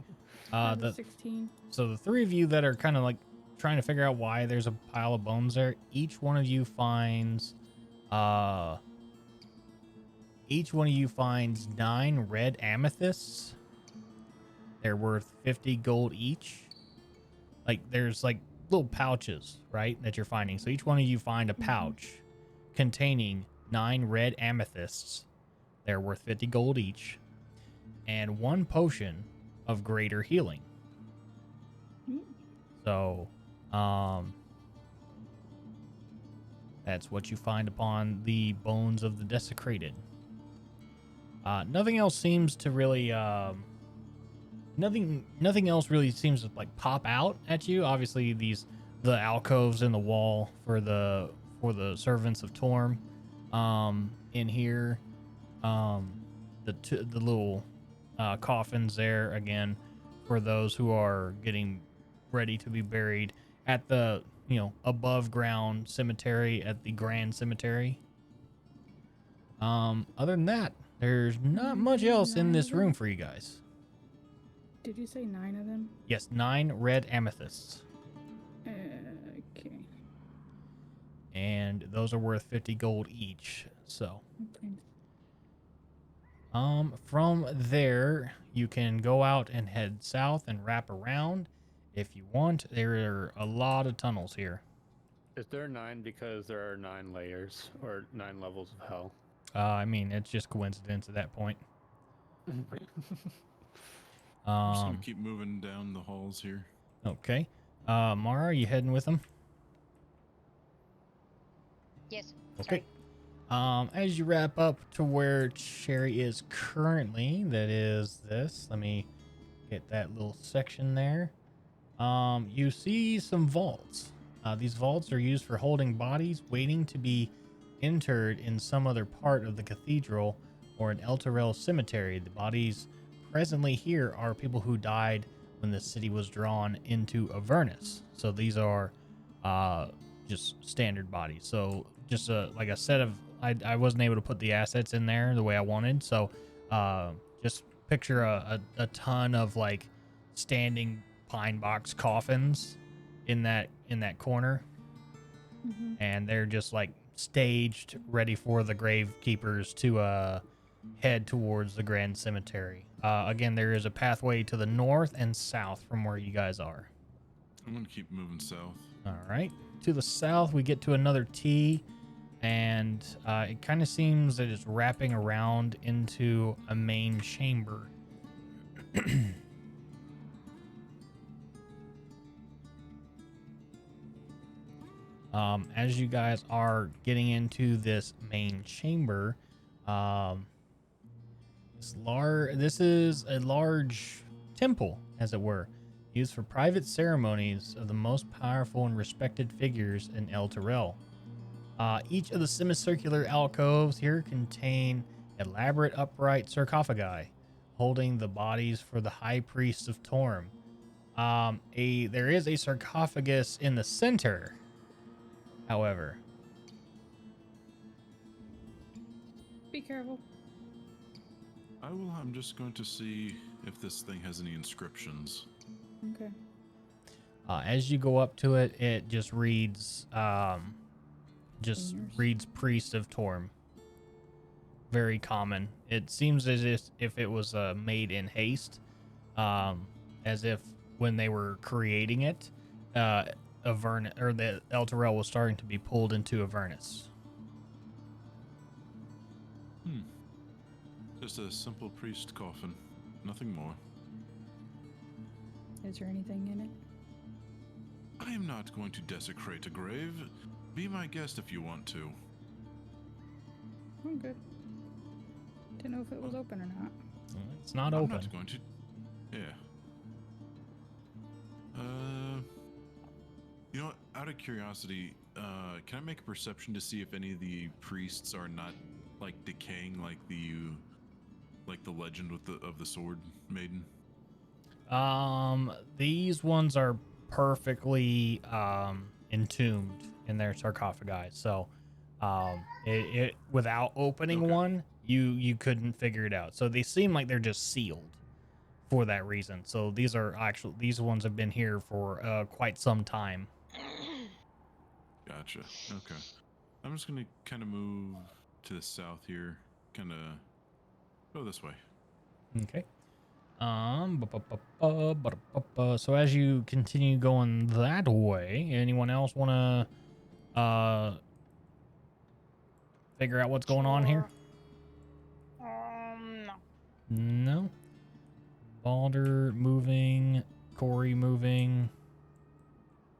The 16. So the 3 of you that are kind of like trying to figure out why there's a pile of bones there, each one of you finds 9 red amethysts. They're worth 50 gold each. Like there's like little pouches, right, that you're finding. So each one of you find a pouch containing 9 red amethysts. They're worth 50 gold each, and 1 potion of greater healing. So, that's what you find upon the bones of the desecrated. Nothing else seems to really, nothing else really seems to like pop out at you. Obviously, the alcoves in the wall for the servants of Torm, in here, the little coffins there again for those who are getting ready to be buried at the above ground cemetery at the Grand Cemetery. Other than that, there's not much else in this room for you guys. Did you say 9 of them? Yes, 9 red amethysts. Okay. And those are worth 50 gold each. So, Okay. from there, you can go out and head south and wrap around if you want. There are a lot of tunnels here. Is there 9 because there are 9 layers or 9 levels of hell? I mean, it's just coincidence at that point. I'm just gonna keep moving down the halls here. Okay. Mara, are you heading with them? Yes. Okay. As you wrap up to where Cherry is currently, that is this. Let me get that little section there. You see some vaults. These vaults are used for holding bodies waiting to be interred in some other part of the cathedral or an Elturel cemetery. The bodies presently here are people who died when the city was drawn into Avernus. So these are just standard bodies. So just like a set of, I wasn't able to put the assets in there the way I wanted. So just picture a ton of like standing pine box coffins in that corner. And they're just like staged ready for the grave keepers to head towards the Grand Cemetery. Again, there is a pathway to the north and south from where you guys are. I'm gonna keep moving south. All right. To the south, we get to another T, and it kind of seems that it's wrapping around into a main chamber. As you guys are getting into this main chamber, this is a large temple, as it were, used for private ceremonies of the most powerful and respected figures in Elturel. Each of the semicircular alcoves here contain elaborate upright sarcophagi holding the bodies for the high priests of Torm. There is a sarcophagus in the center, however. Be careful. I'm just going to see if this thing has any inscriptions. Okay. As you go up to it, it just reads, priest of Torm. Very common. It seems as if it was made in haste, as if when they were creating it, Avernus or the Elturel was starting to be pulled into Avernus. Just a simple priest coffin, nothing more. Is there anything in it? I am not going to desecrate a grave. Be my guest if you want to. I'm good. Didn't know if it was open or not. It's not I'm open. not going to. Yeah. You know what? Out of curiosity, can I make a perception to see if any of the priests are not like decaying, like the legend with of the sword maiden? These ones are perfectly entombed in their sarcophagi. So, it without opening Okay. one, you couldn't figure it out. So they seem like they're just sealed for that reason. So these ones have been here for quite some time. Gotcha. Okay. I'm just gonna kind of move to the south here. Kind of go this way. Okay. So as you continue going that way, anyone else want to figure out what's going on here? No. No. Balder moving, Corey moving.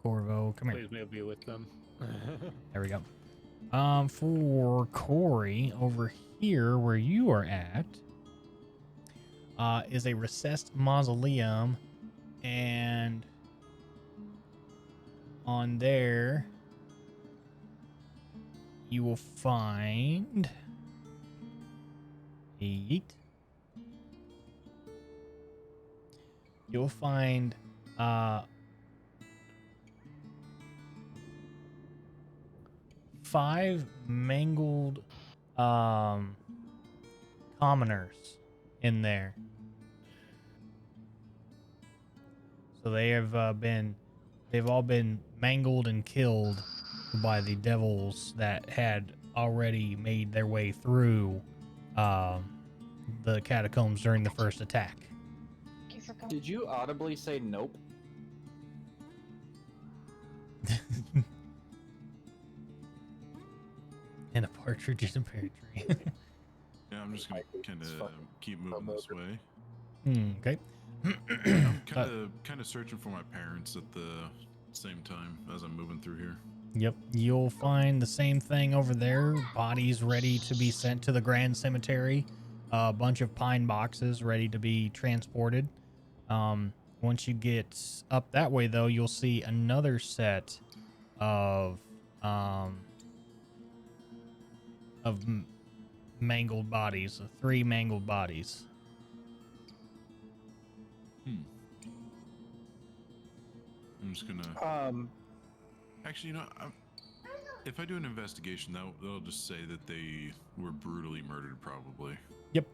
Corvo, come here. Please may be with them. There we go. For Corey, over here where you are at, is a recessed mausoleum, and on there you will find you'll find 5 mangled commoners in there. So they've all been mangled and killed by the devils that had already made their way through the catacombs during the first attack. Did you audibly say nope? And a partridge in a pear tree. Yeah, I'm just gonna kind of keep moving this way. Okay. I'm kind of searching for my parents at the same time as I'm moving through here. Yep, you'll find the same thing over there. Bodies ready to be sent to the Grand Cemetery. A bunch of pine boxes ready to be transported. Once you get up that way, though, you'll see another set of mangled bodies. 3 mangled bodies. I'm just gonna. Actually, you know, if I do an investigation, they'll just say that they were brutally murdered, probably. Yep.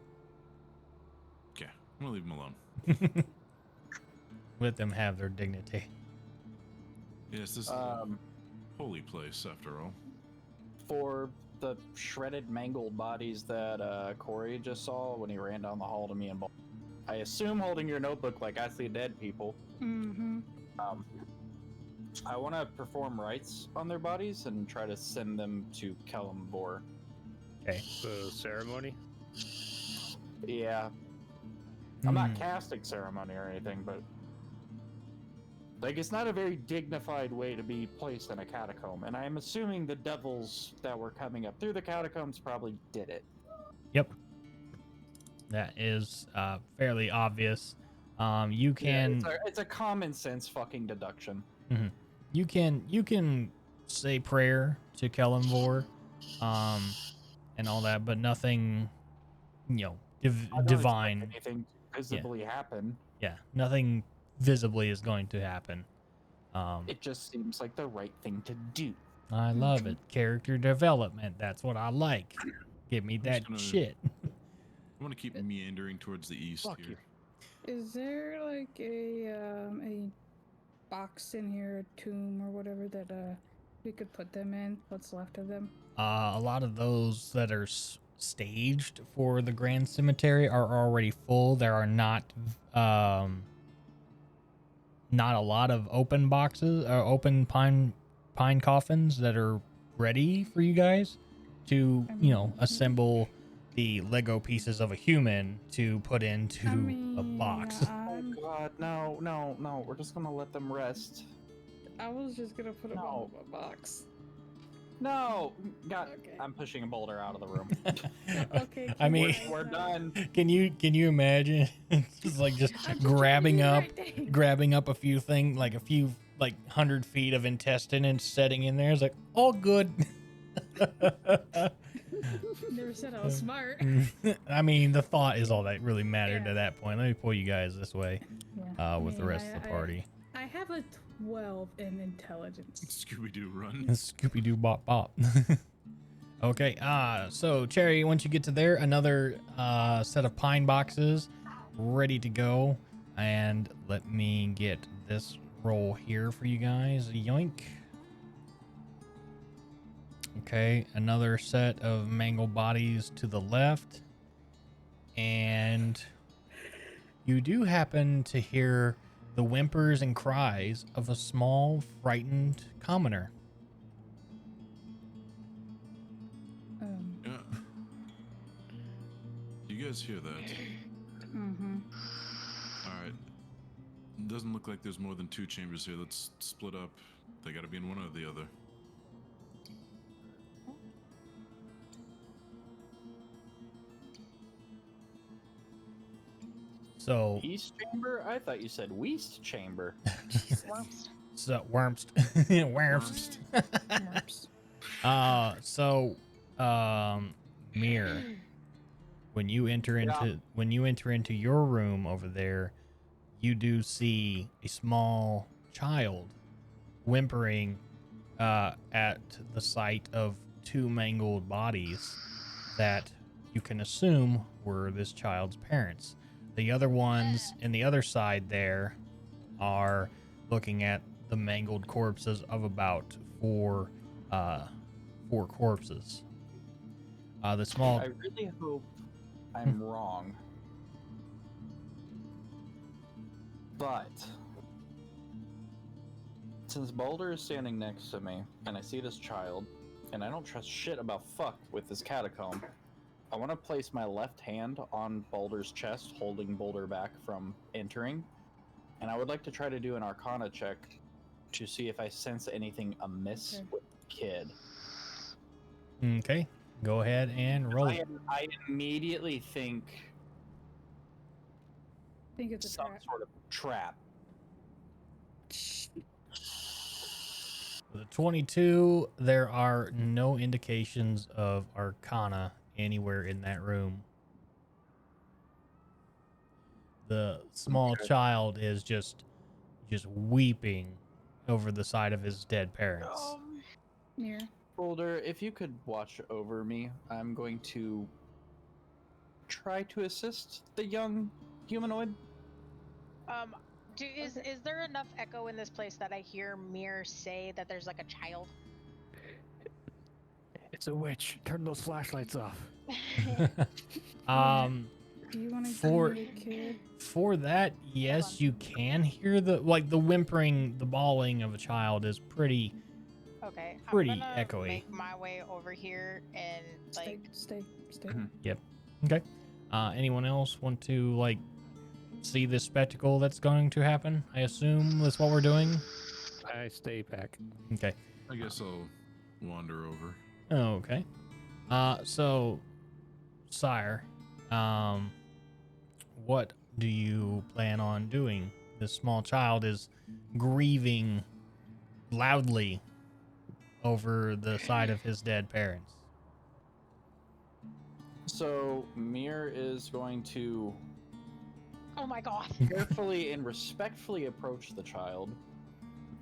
Okay, I'm gonna leave them alone. Let them have their dignity. Yes, this is a holy place, after all. For the shredded, mangled bodies that Corey just saw when he ran down the hall to me and Ball, I assume holding your notebook like I see dead people. Mm-hmm. I want to perform rites on their bodies and try to send them to Kellumbor. Okay. The ceremony? Yeah. I'm not casting ceremony or anything, but like it's not a very dignified way to be placed in a catacomb, and I'm assuming the devils that were coming up through the catacombs probably did it. Yep. That is fairly obvious. You can. Yeah, it's a common sense fucking deduction. Mm-hmm. You can say prayer to Kellumbor, and all that, but nothing, divine. Anything visibly happen. Yeah, nothing visibly is going to happen. It just seems like the right thing to do. I love it. Character development. That's what I like. Give me that shit. I want to keep meandering towards the east here. Is there like a box in here, a tomb or whatever that we could put them in? What's left of them? A lot of those that are staged for the Grand Cemetery are already full. There are not a lot of open boxes or open pine coffins that are ready for you guys to assemble the Lego pieces of a human to put into a box. Oh God, no! We're just gonna let them rest. I was just gonna put them in a box. No, God, okay. I'm pushing a boulder out of the room. Okay. I mean, we're done. Can you imagine? just grabbing up a few things, like a few 100 feet of intestine and setting in there. It's like all good. Never said I was smart. I mean, the thought is all that really mattered at that point. Let me pull you guys this way. Yeah. with the Man, rest of the party. I have a 12 in intelligence. Scooby Doo run. Scooby Doo bop bop. Okay, so Cherry, once you get to there, another set of pine boxes ready to go. And let me get this roll here for you guys. Yoink. Okay, another set of mangled bodies to the left. And you do happen to hear the whimpers and cries of a small, frightened commoner. Yeah. Do you guys hear that? Mm-hmm. All right. Doesn't look like there's more than 2 chambers here. Let's split up. They got to be in one or the other. So, East chamber? I thought you said West chamber. Worms. so worms. Worms. Mir, when you enter into your room over there, you do see a small child whimpering at the sight of 2 mangled bodies that you can assume were this child's parents. The other ones in the other side there are looking at the mangled corpses of about 4 corpses. The small. I really hope I'm wrong. But since Boulder is standing next to me and I see this child and I don't trust shit about fuck with this catacomb, I want to place my left hand on Boulder's chest, holding Boulder back from entering. And I would like to try to do an Arcana check to see if I sense anything amiss with the kid. Okay, go ahead and roll it. I immediately think It's a some trap. sort of trap. With a 22, there are no indications of Arcana anywhere in that room. The small child is just weeping over the side of his dead parents. Near. Boulder, if you could watch over me, I'm going to try to assist the young humanoid. Is there enough echo in this place that I hear Mir say that there's like a child? It's a witch. Turn those flashlights off. Do you want to for give me the kid? for that, yes, you can hear the whimpering, the bawling of a child is pretty. Okay, Pretty I'm gonna echoey. make my way over here and like Stay. Yep. Okay. Anyone else want to see this spectacle that's going to happen? I assume that's what we're doing. I stay back. Okay. I guess I'll wander over. Okay. So, sire, what do you plan on doing? This small child is grieving loudly over the side of his dead parents. So Mir is going to oh my god. carefully and respectfully approach the child,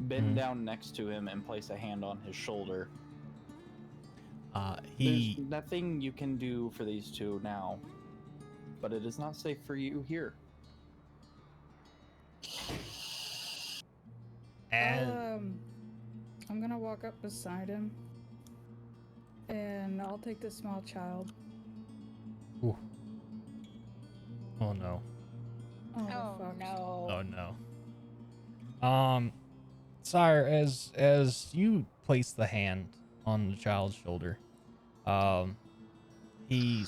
bend down next to him, and place a hand on his shoulder. There's nothing you can do for these two now, but it is not safe for you here. And I'm gonna walk up beside him, and I'll take the small child. Ooh. Oh no. Oh, fuck. No. Oh no. Sire, as you place the hand on the child's shoulder, he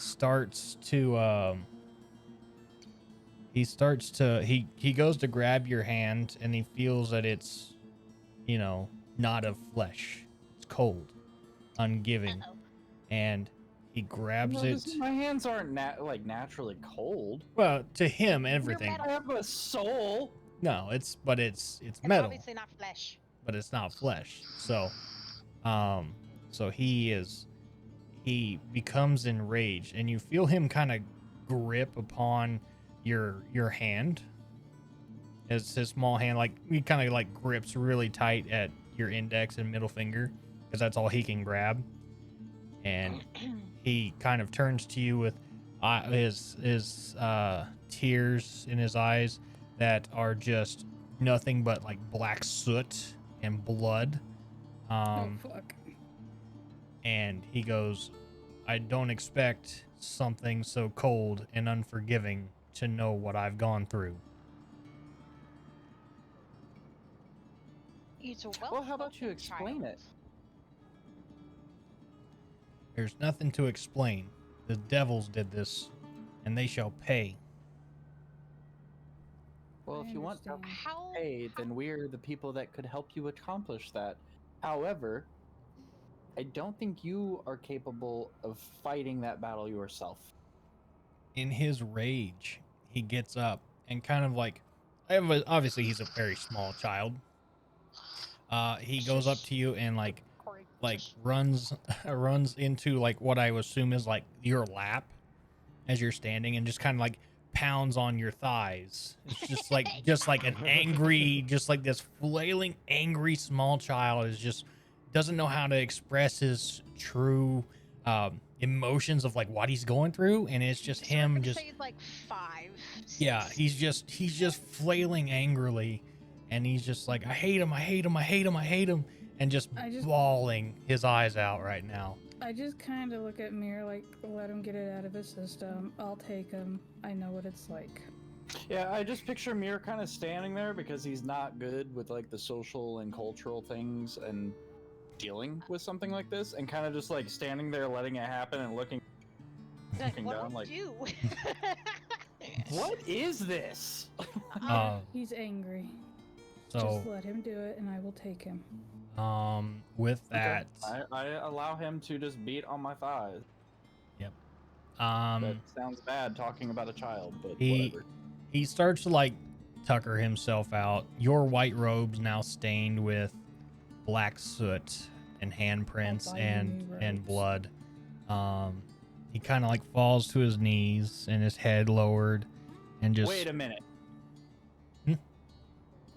goes to grab your hand, and he feels that it's, not of flesh. It's cold, ungiving. And he grabs it. My hands aren't naturally cold. Well, to him, everything. I have a soul. No, it's metal. It's obviously not flesh. But it's not flesh. So he becomes enraged, and you feel him kind of grip upon your hand, his small hand, like he kind of like grips really tight at your index and middle finger, because that's all he can grab. And he kind of turns to you with his tears in his eyes that are just nothing but like black soot and blood. Oh fuck. And he goes, I don't expect something so cold and unforgiving to know what I've gone through. It's a Well, how about you well-spoken explain child. it? There's nothing to explain. The devils did this, and they shall pay. Well, I if you want to understand. pay, then we're the people that could help you accomplish that. However, I don't think you are capable of fighting that battle yourself. In his rage, he gets up and kind of like, obviously he's a very small child. He goes up to you and like runs into like what I assume is like your lap as you're standing, and just kind of like pounds on your thighs. It's just like an angry, just like this flailing angry small child is just doesn't know how to express his true emotions of like what he's going through, and it's just So I'm him gonna just say he's like 5. yeah, 6. he's just flailing angrily, and he's just like, I hate him, I hate him, I hate him, I hate him, and just bawling his eyes out right now. I just kind of look at Mir like, let him get it out of his system. I'll take him. I know what it's like. Yeah, I just picture Mir kind of standing there because he's not good with like the social and cultural things and dealing with something like this, and kind of just like standing there letting it happen and looking What down do like, I do? what is this? He's angry. So Just let him do it, and I will take him. with that, I allow him to just beat on my thighs. yep. That sounds bad talking about a child, but he whatever. he starts to like tucker himself out. Your white robes now stained with black soot and handprints I'll buy you new and robes. blood. He kind of like falls to his knees and his head lowered, and just Wait a minute.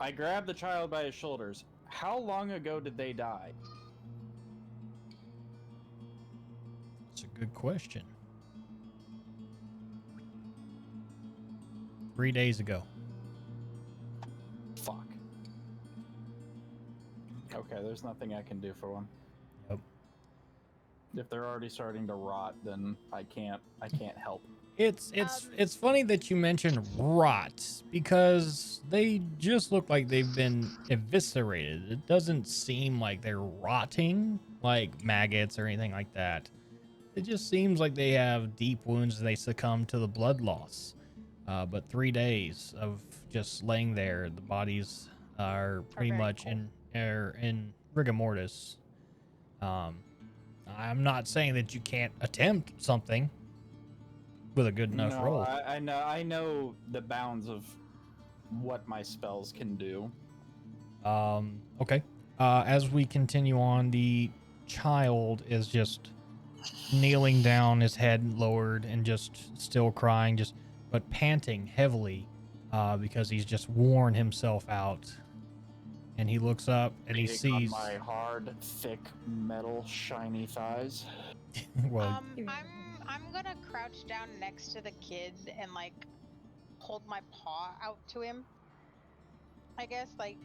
I grabbed the child by his shoulders. How long ago did they die? That's a good question. 3 days ago. Fuck. Okay, there's nothing I can do for one. Yep. If they're already starting to rot, then I can't help. It's funny that you mentioned rot, because they just look like they've been eviscerated. It doesn't seem like they're rotting like maggots or anything like that. It just seems like they have deep wounds and they succumb to the blood loss. But 3 days of just laying there, the bodies are pretty much in rigor mortis. I'm not saying that you can't attempt something with a good enough roll. I know the bounds of what my spells can do. Okay. As we continue on, the child is just kneeling down, his head lowered, and just still crying, but panting heavily, because he's just worn himself out. And he looks up and he sees on my hard, thick, metal, shiny thighs. well, I'm gonna crouch down next to the kid and like hold my paw out to him. I guess like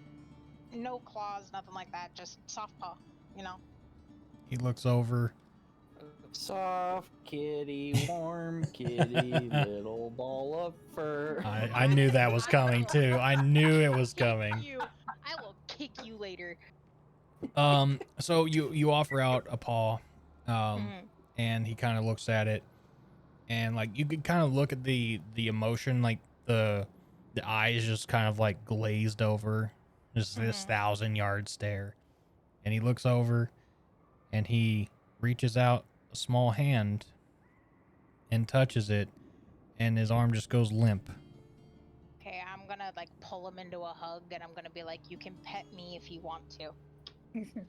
no claws, nothing like that, just soft paw, you know. he looks over. Soft kitty, warm kitty, little ball of fur. I knew that was coming too. I knew it was coming. I will kick you later. So you offer out a paw, and he kind of looks at it, and like you could kind of look at the emotion, like the eyes just kind of like glazed over, just this 1,000-yard stare. And he looks over, and he reaches out a small hand and touches it, and his arm just goes limp. Okay, I'm gonna like pull him into a hug, and I'm gonna be like, you can pet me if you want to.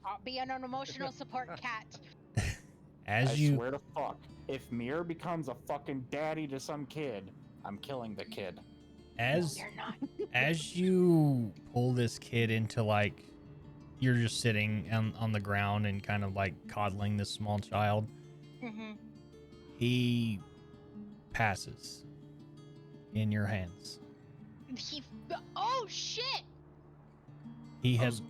I'll be an emotional support cat. I swear to fuck, if Mir becomes a fucking daddy to some kid, I'm killing the kid. As No, you're not. as you pull this kid into like, you're just sitting on the ground and kind of like coddling this small child. Mm-hmm. He passes in your hands. Oh shit! He has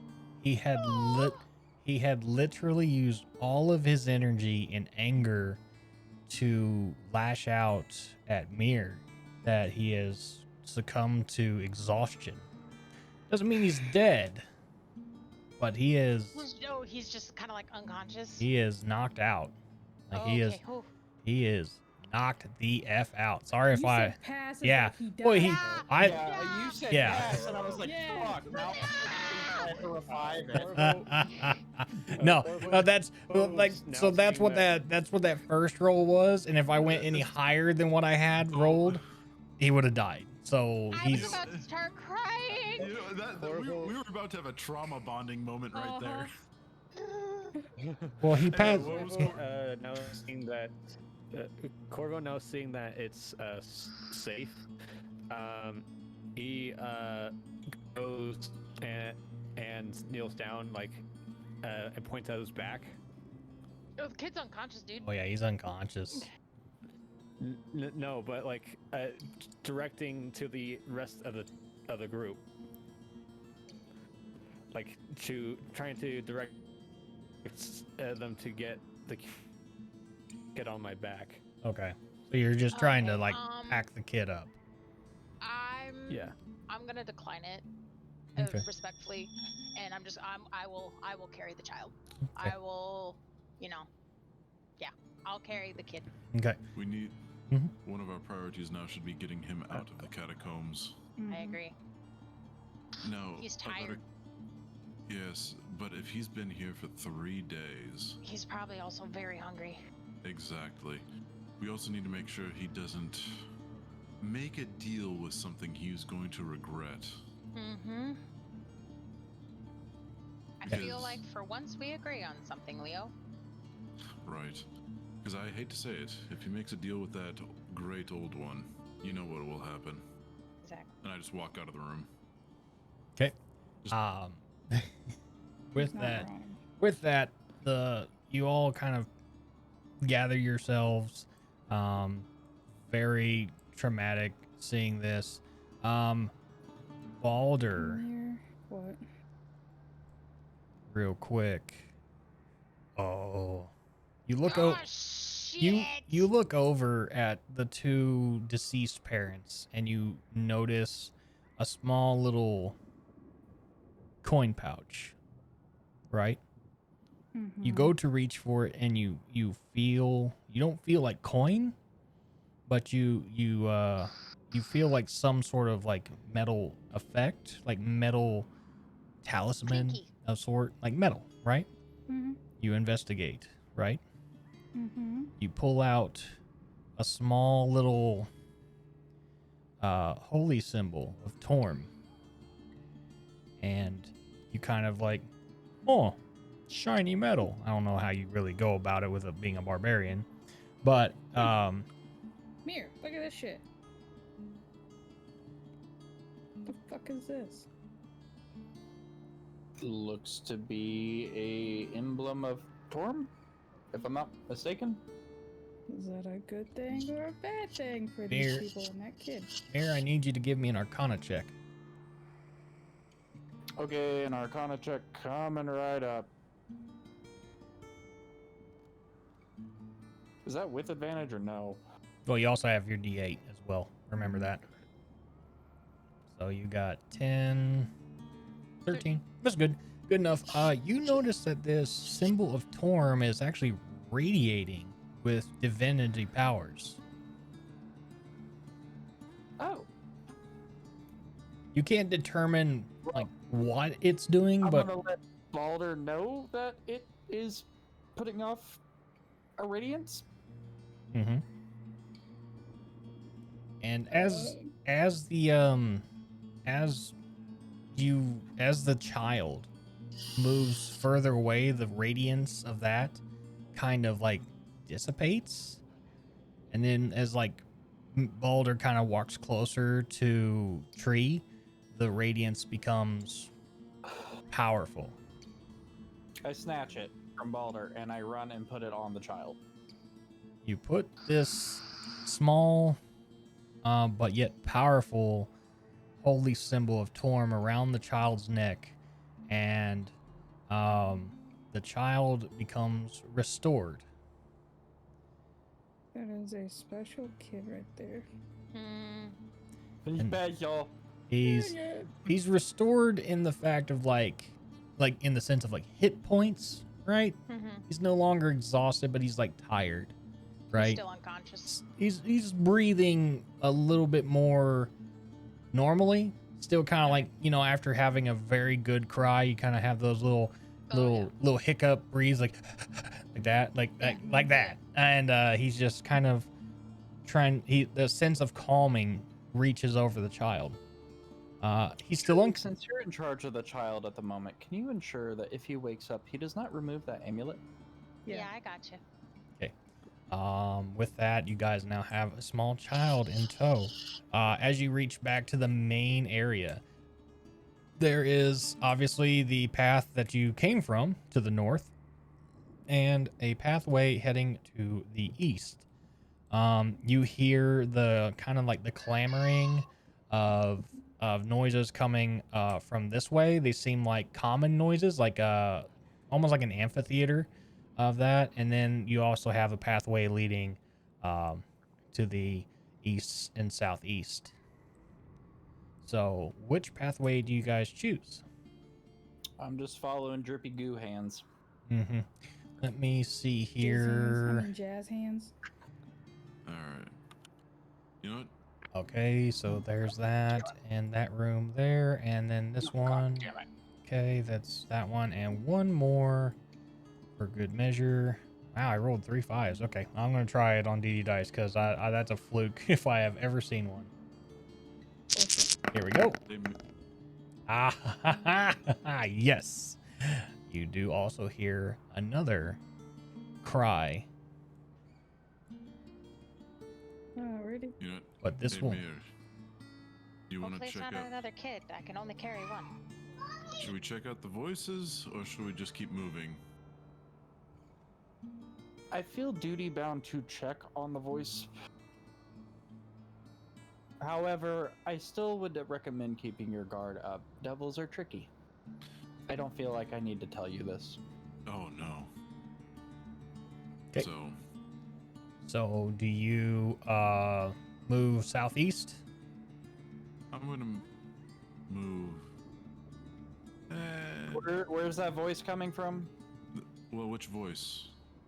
he had literally used all of his energy and anger to lash out at Mir, that he has succumbed to exhaustion. Doesn't mean he's dead, but he is No, he's just kind of like unconscious. he is knocked out. Like Okay. Oh. he is knocked the F out. Sorry if You I said pass as yeah. like he died. Well, Yeah, you said yeah. yes, and I was like, Yeah. fuck. Now I have to revive it. no, Corvo that's like now so that's seeing what that- that's what that first roll was, and if I went any higher than what I had rolled, he would have died. So I he's was about to start crying. You know, we were about to have a trauma bonding moment right there. well he passed. Corvo, now seeing that Corvo now seeing that it's safe, he goes and kneels down like and points at his back. Oh, the kid's unconscious, dude. Oh yeah, he's unconscious. No, but like directing to the rest of the group, like trying to direct them to get the kid on my back. Okay, so you're just trying to Okay, like pack the kid up. I'm gonna decline it Okay. respectfully, and I will carry the child. Okay. I will, I'll carry the kid. Okay. We need Mhm. one of our priorities now should be getting him out of the catacombs. I agree. Now, He's I better- tired. Yes, but if he's been here for 3 days, He's probably also very hungry. exactly. We also need to make sure he doesn't make a deal with something he's going to regret. Mm-hmm. I Yes. feel like for once we agree on something, Leo. Right. Because I hate to say it, if he makes a deal with that great old one, you know what will happen. Exactly. And I just walk out of the room. Okay. Just- With Not that, wrong. with that, you all kind of gather yourselves. Very traumatic seeing this. Balder, Here. What? real quick. Oh, you look Oh, over. shit! You look over at the two deceased parents and you notice a small little coin pouch, right? You go to reach for it and you don't feel like coin, but you feel like some sort of like metal effect, like metal talisman Clinky. of sort, like metal, right? Mm-hmm. You investigate, right? Mm-hmm. You pull out a small little holy symbol of Torm, and you kind of like, oh, shiny metal. I don't know how you really go about it with being a barbarian, but Mir, look at this shit. What the fuck is this? Looks to be a emblem of Torm, if I'm not mistaken. Is that a good thing or a bad thing for these Mir. people and that kid? Mayor, I need you to give me an Arcana check. Okay, an Arcana check coming right up. Is that with advantage or no? Well, you also have your D8 as well. Remember that. So you got 10, 13. That's good. Good enough. You notice that this symbol of Torm is actually radiating with divinity powers. Oh, You can't determine like what it's doing, I'm but gonna let Balder know that it is putting off a radiance. Mhm. And as the as the child moves further away, the radiance of that kind of like dissipates, and then as like Balder kind of walks closer to Tree, the radiance becomes powerful. I snatch it from Balder and I run and put it on the child. You put this small but yet powerful holy symbol of Torm around the child's neck, and the child becomes restored. That is a special kid right there. He's special. He's restored in the fact of like in the sense of like hit points, right? He's no longer exhausted, but he's like tired, right? He's still unconscious. He's breathing a little bit more normally. Still kind of like, you know, after having a very good cry, you kind of have those little hiccup breathes like that, like that. And he's just kind of the sense of calming reaches over the child. He's still Since you're in charge of the child at the moment, can you ensure that if he wakes up, he does not remove that amulet? Yeah, I got you. With that, you guys now have a small child in tow. As you reach back to the main area, there is obviously the path that you came from to the north and a pathway heading to the east. You hear the kind of like the clamoring of noises coming from this way. They seem like common noises, like almost like an amphitheater of that. And then you also have a pathway leading to the east and southeast. So which pathway do you guys choose? I'm just following Drippy Goo Hands. Let me see Jazz hands. I here. mean, jazz hands. All right. You know what? Okay, so there's that and that room there, and then this one. God damn it. Okay, that's that one, and one more for good measure. Wow, I rolled 3 5s. Okay, I'm gonna try it on DD dice because I that's a fluke if I have ever seen one. Here we go. Yes. You do also hear another cry, Alrighty. You know what? but this Hey, one. Mayor, you want to Hopefully it's check not out? another kid. I can only carry one. Should we check out the voices, or should we just keep moving? I feel duty bound to check on the voice. However, I still would recommend keeping your guard up. Devils are tricky. I don't feel like I need to tell you this. Oh no. 'Kay. So So do you move southeast? I'm gonna move. Where's that voice coming from? Well, which voice?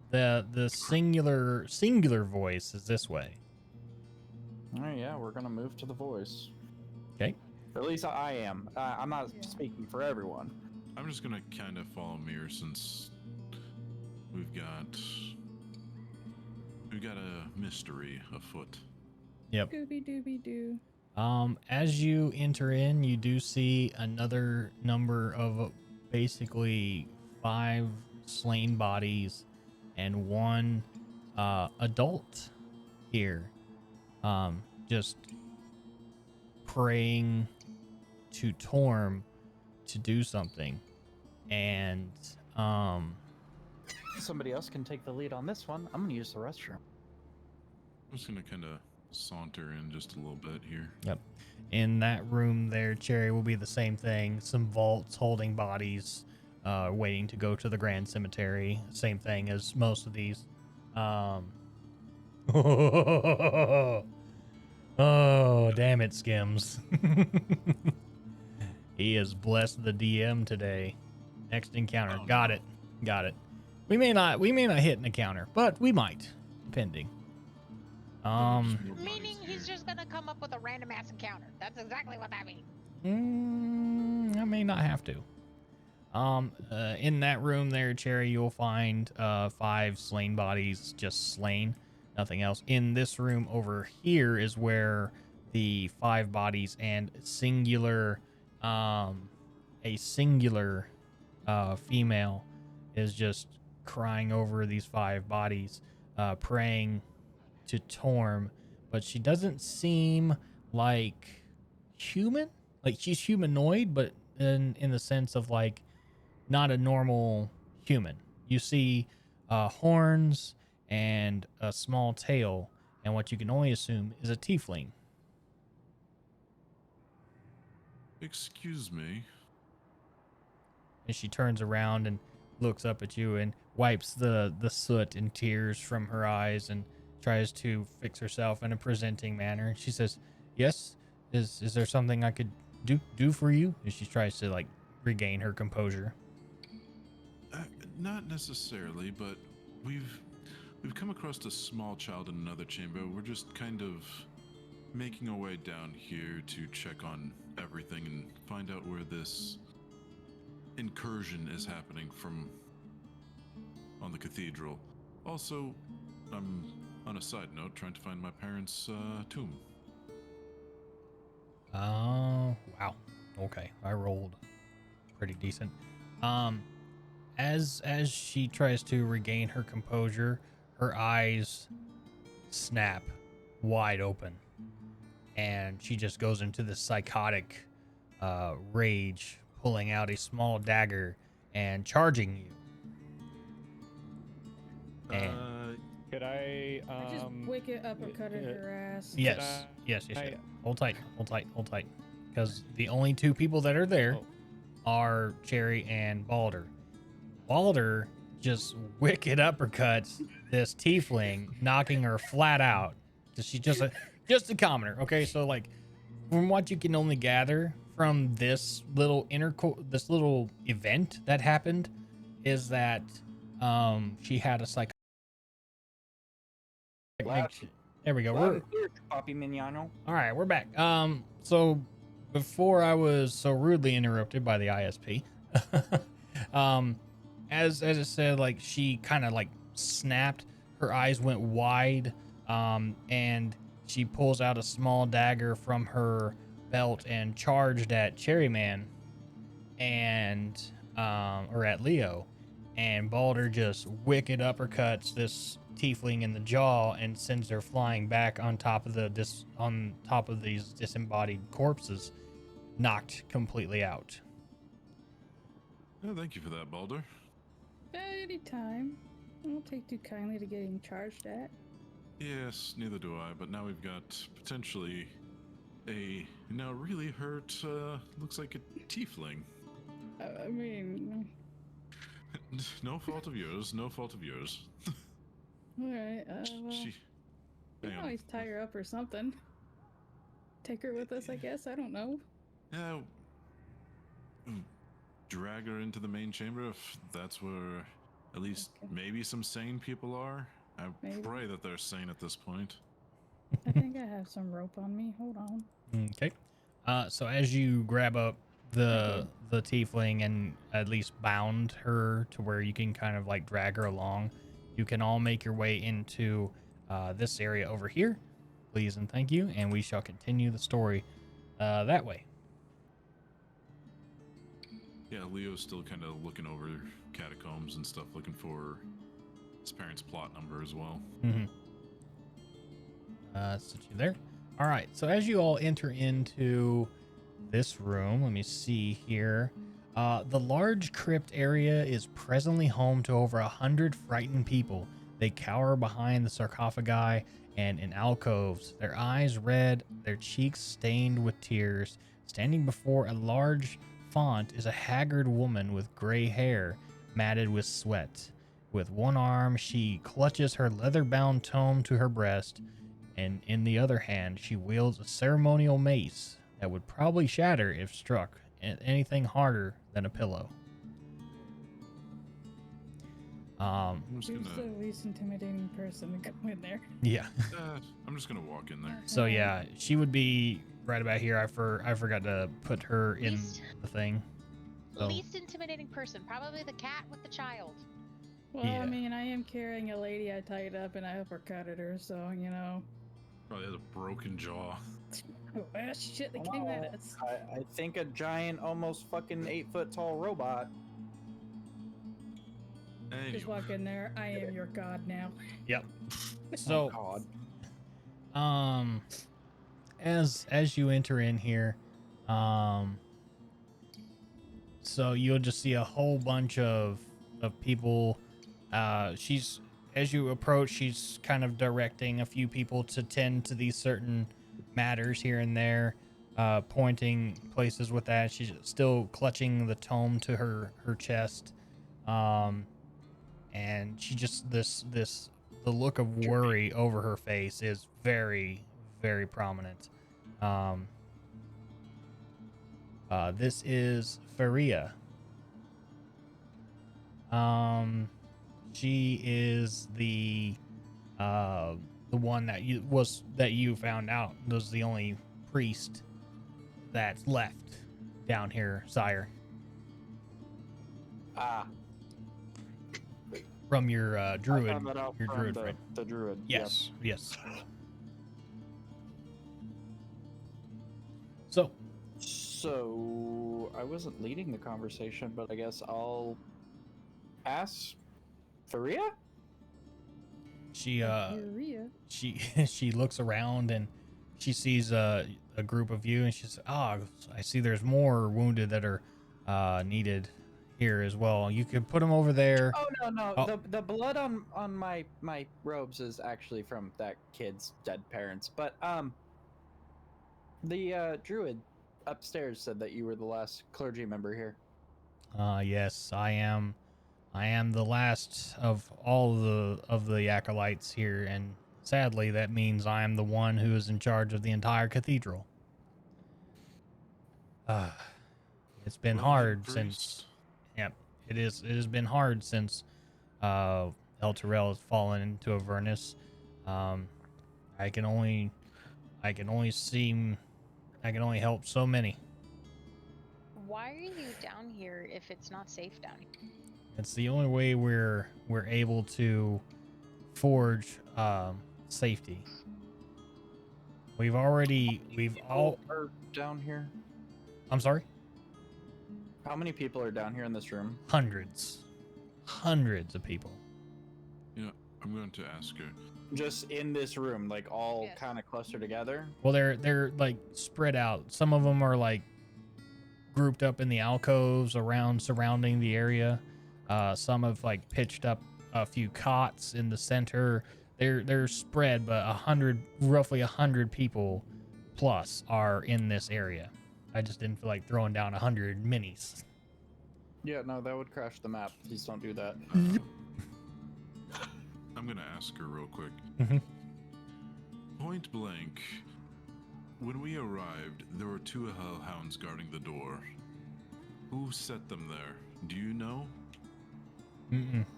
The singular voice is this way. Oh yeah, we're gonna move to the voice. Okay. At least I am. I'm not speaking for everyone. I'm just gonna kind of follow Mir since we've got a mystery afoot. Yep. Dooby dooby doo. As you enter in, you do see another number of basically 5 slain bodies and 1 adult here. Just praying to Torm to do something. And Somebody else can take the lead on this one. I'm gonna use the restroom. I'm just gonna kind of saunter in just a little bit here. Yep. In that room there, Cherry, will be the same thing. Some vaults holding bodies, waiting to go to the Grand Cemetery. Same thing as most of these. Oh, damn it, Skims. He has blessed the DM today. Next encounter. Oh, Got no. it. Got it. We may not hit an encounter, but we might, depending. Just more bodies Meaning he's here. just gonna come up with a random ass encounter. That's exactly what that means. I may not have to. In that room there, Cherry, you'll find 5 slain bodies, just slain, nothing else. In this room over here is where the 5 bodies and a singular female is just crying over these 5 bodies, praying to Torm, but she doesn't seem like human like she's humanoid, but in the sense of like not a normal human. You see horns and a small tail, and what you can only assume is a tiefling. Excuse me. And she turns around and looks up at you and wipes the soot and tears from her eyes and tries to fix herself in a presenting manner. And she says, "Yes, is there something I could do for you?" And she tries to like regain her composure. Not necessarily, but we've come across a small child in another chamber. We're just kind of making our way down here to check on everything and find out where this incursion is happening from on the cathedral. Also, I'm on a side note trying to find my parents' tomb. Oh, wow. Okay, I rolled pretty decent. As she tries to regain her composure, her eyes snap wide open, and she just goes into this psychotic rage, pulling out a small dagger and charging you. And Could I I just wicked uppercut at her ass. yes. Hold tight, because the only two people that are there are Cherry and Balder. Balder just wicked uppercuts this tiefling, knocking her flat out. She's just a commoner. Okay, so like from what you can only gather from this little this little event that happened is that she had a psych. There we go. Poppy Mignano. All right, we're back. So before I was so rudely interrupted by the ISP, as it said, like she kind of like snapped, her eyes went wide, and she pulls out a small dagger from her belt and charged at Cherryman and or at Leo, and Balder just wicked uppercuts this tiefling in the jaw and sends her flying back on top of these disembodied corpses, knocked completely out. Oh, thank you for that, Balder. Anytime. I don't take too kindly to getting charged at. Yes, neither do I, but now we've got potentially a now really hurt, looks like a tiefling. I mean... No fault of yours, no fault of yours. Alright, well... We can always tie her up or something. Take her with us, I guess? I don't know. Yeah. Drag her into the main chamber if that's where at least maybe some sane people are. I pray that they're sane at this point. I think I have some rope on me. Hold on. Okay. So as you grab up the tiefling and at least bound her to where you can kind of like drag her along, you can all make your way into this area over here. Please and thank you, and we shall continue the story that way. Yeah, Leo's still kind of looking over catacombs and stuff, looking for his parents' plot number as well. Mm-hmm. So you there. All right. So as you all enter into this room, let me see here. The large crypt area is presently home to over 100 frightened people. They cower behind the sarcophagi and in alcoves, their eyes red, their cheeks stained with tears. Standing before a large font is a haggard woman with gray hair, matted with sweat. With one arm, she clutches her leather-bound tome to her breast, and in the other hand, she wields a ceremonial mace that would probably shatter if struck at anything harder than a pillow. Who's the least intimidating person to go in there? Yeah. I'm just gonna walk in there. So yeah, she would be right about here. I forgot to put her in the thing. So. Least intimidating person, probably the cat with the child. Well, yeah. I mean, I am carrying a lady I tied up and I uppercutted her, so, you know. Probably has a broken jaw. Oh, shit, they came at us. I think a giant, almost fucking 8-foot tall robot. Anyway. Just walk in there. I am your god now. Yep. So, God. as you enter in here, Um, so you'll just see a whole bunch of people. She's as you approach, she's kind of directing a few people to tend to these certain matters here and there, pointing places with that. She's still clutching the tome to her chest, and she just the look of worry over her face is very, very prominent. This is Faria. She is the one that you found out was the only priest that's left down here, sire. Ah, From your druid, I found that out your from druid friend. the druid. Yes, yes. So I wasn't leading the conversation, but I guess I'll ask Faria. She Urea. she looks around and she sees a group of you, and she says, "Ah, I see there's more wounded that are needed here as well. You could put them over there." Oh no. Oh. The blood on my robes is actually from that kid's dead parents. But the druid upstairs said that you were the last clergy member here. Yes, I am. I am the last of all of the acolytes here, and sadly, that means I am the one who is in charge of the entire cathedral. It's been Well, hard then, since. Yep, it is. It has been hard since El Terrell has fallen into Avernus. I can only help so many. Why are you down here if it's not safe down here? It's the only way we're able to forge safety. We've all are down here. I'm sorry? How many people are down here in this room? Hundreds of people. You know, I'm going to ask her. Just in this room, like all Yes. kind of clustered together. Well, they're like spread out. Some of them are like grouped up in the alcoves surrounding the area. Some have like pitched up a few cots in the center. They're spread, but roughly 100 people plus are in this area. I just didn't feel like throwing down 100 minis. Yeah, no, that would crash the map. Please don't do that. I'm going to ask her real quick. Mhm. Point blank, when we arrived, there were 2 hellhounds guarding the door. Who set them there? Do you know?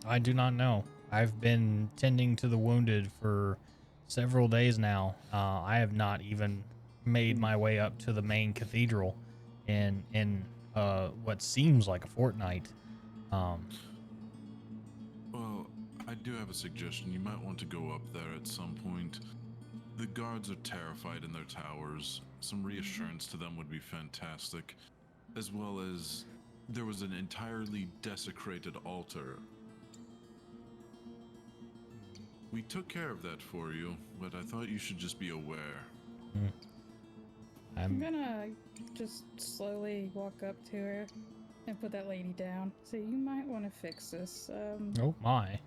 I do not know. I've been tending to the wounded for several days now. I have not even made my way up to the main cathedral in what seems like a fortnight. Well, I do have a suggestion. You might want to go up there at some point. The guards are terrified in their towers. Some reassurance to them would be fantastic. As well as there was an entirely desecrated altar. We took care of that for you, but I thought you should just be aware. I'm gonna just slowly walk up to her and put that lady down. So you might want to fix this. Oh my.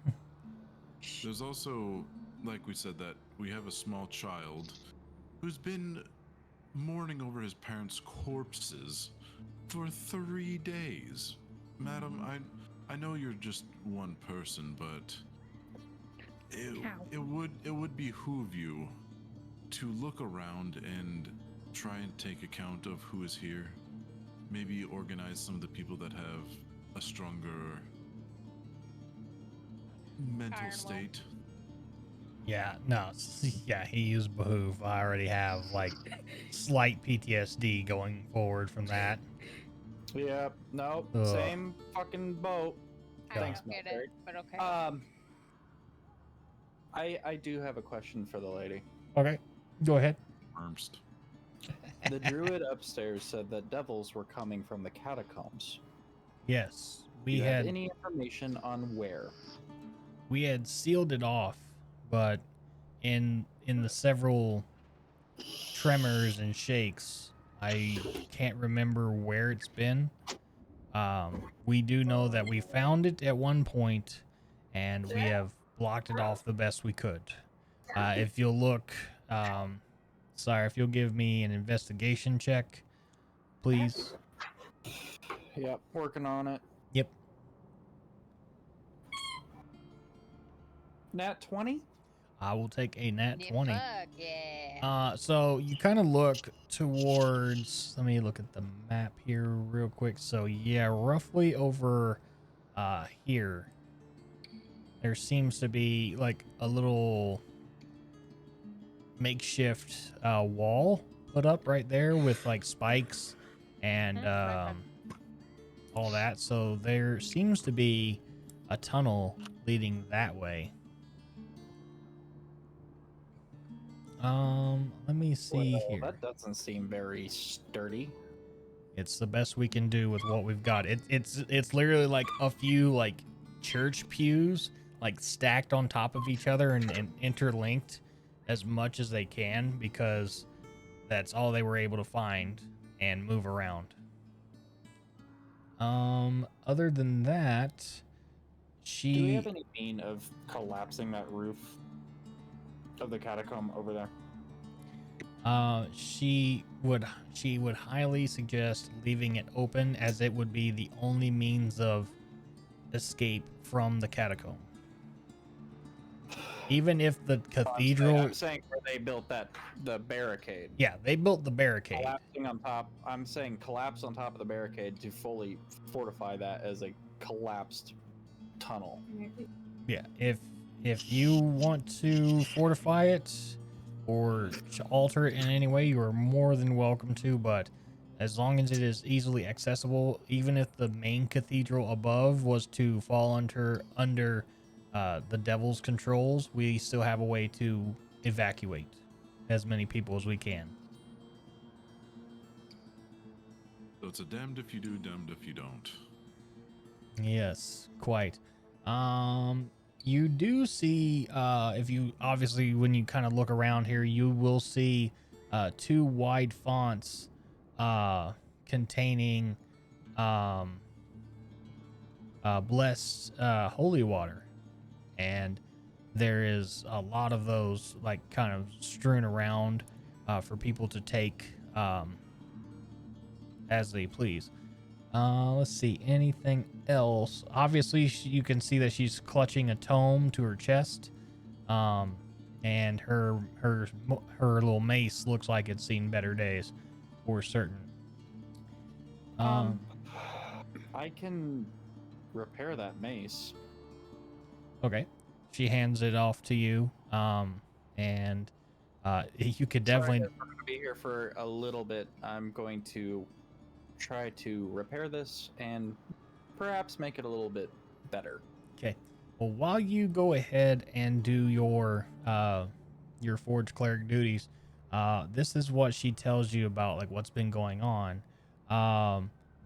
There's also, like we said, that we have a small child who's been mourning over his parents' corpses for 3 days. Madam, I know you're just one person, but it would behoove you to look around and try and take account of who is here. Maybe organize some of the people that have a stronger mental Iron Will. state. Yeah, no, yeah, he used behoove. I already have like slight PTSD going forward from that. Yeah, no, Ugh. same fucking boat. I Thanks, don't get Maverick. it, but okay. I do have a question for the lady. Okay, go ahead. Ernst. The druid upstairs said that devils were coming from the catacombs. Yes, Do you have any information on where? we had sealed it off, but in the several tremors and shakes I can't remember where it's been. We do know that we found it at one point, and we have blocked it off the best we could. If you'll look, sorry, if you'll give me an investigation check, please. Yep, working on it. Yep. Nat 20? I will take a nat Yeah, 20. fuck yeah. So you kind of look towards, let me look at the map here real quick. So yeah, roughly over here, there seems to be like a little makeshift wall put up right there with like spikes and all that. So there seems to be a tunnel leading that way. Let me see Well, here. that doesn't seem very sturdy. It's the best we can do with what we've got. It's literally like a few like church pews like stacked on top of each other and interlinked as much as they can, because that's all they were able to find and move around. Other than that, Do we she have any mean of collapsing that roof of the catacomb over there? she would highly suggest leaving it open, as it would be the only means of escape from the catacomb. Even if the cathedral, I'm saying where they built the barricade. yeah, they built the barricade. Collapsing on top. I'm saying collapse on top of the barricade to fully fortify that as a collapsed tunnel. Yeah, if you want to fortify it or alter it in any way, you are more than welcome to, but as long as it is easily accessible, even if the main cathedral above was to fall under the devil's controls, we still have a way to evacuate as many people as we can. So it's a damned if you do, damned if you don't. Yes, quite. You do see, if you obviously, when you kind of look around here, you will see two wide fonts containing blessed holy water, and there is a lot of those like kind of strewn around for people to take as they please. Let's see, anything else? Obviously, you can see that she's clutching a tome to her chest, and her little mace looks like it's seen better days, for certain. I can repair that mace. Okay, she hands it off to you, and you could definitely. Sorry, we're going to be here for a little bit. I'm going to try to repair this and perhaps make it a little bit better. Okay. Well, while you go ahead and do your Forge Cleric duties, this is what she tells you about like what's been going on.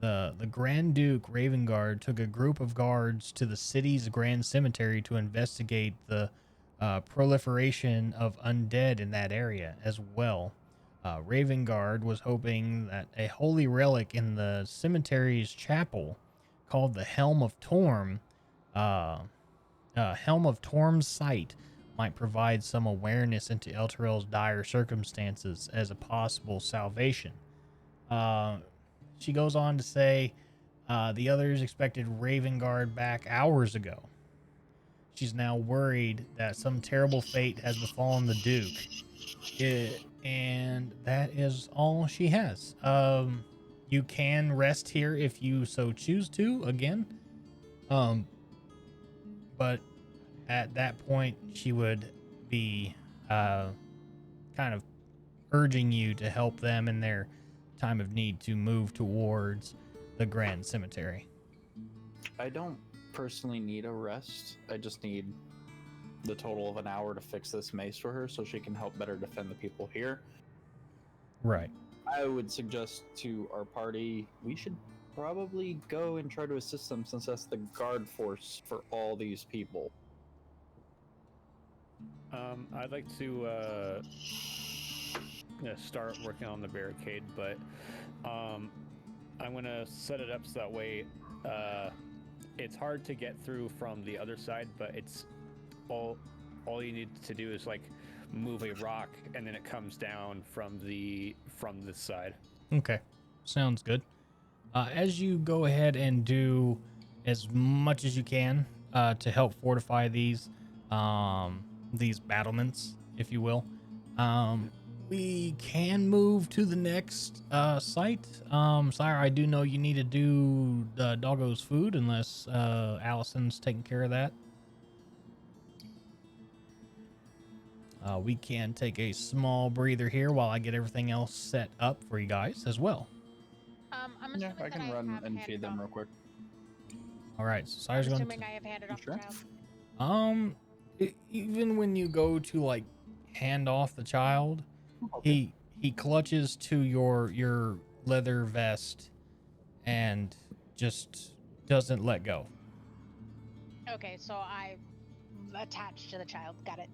The Grand Duke Ravengard took a group of guards to the city's Grand Cemetery to investigate the proliferation of undead in that area as well. Ravengard was hoping that a holy relic in the cemetery's chapel, called the Helm of Torm, Helm of Torm's site, might provide some awareness into Elturel's dire circumstances as a possible salvation. She goes on to say the others expected Ravengard back hours ago. She's now worried that some terrible fate has befallen the Duke. And that is all she has. You can rest here if you so choose to, again. But at that point, she would be kind of urging you to help them in their time of need to move towards the Grand Cemetery. I don't personally need a rest. I just need the total of an hour to fix this mace for her so she can help better defend the people here. Right. I would suggest to our party we should probably go and try to assist them, since that's the guard force for all these people. I'd like to start working on the barricade, but I'm gonna set it up so that way it's hard to get through from the other side, but it's all you need to do is like move a rock and then it comes down from this side. Okay, sounds good. As you go ahead and do as much as you can to help fortify these battlements, if you will, we can move to the next site. Sire, I do know you need to do the doggo's food unless Allison's taking care of that. We can take a small breather here while I get everything else set up for you guys as well. I'm Yeah, assuming I that can run have and handed feed them off- real quick. All right, so I'm Sire's going assuming to... I have handed off Sure. the child. Even when you go to like hand off the child, he clutches to your leather vest and just doesn't let go. Okay, so I attached to the child. Got it.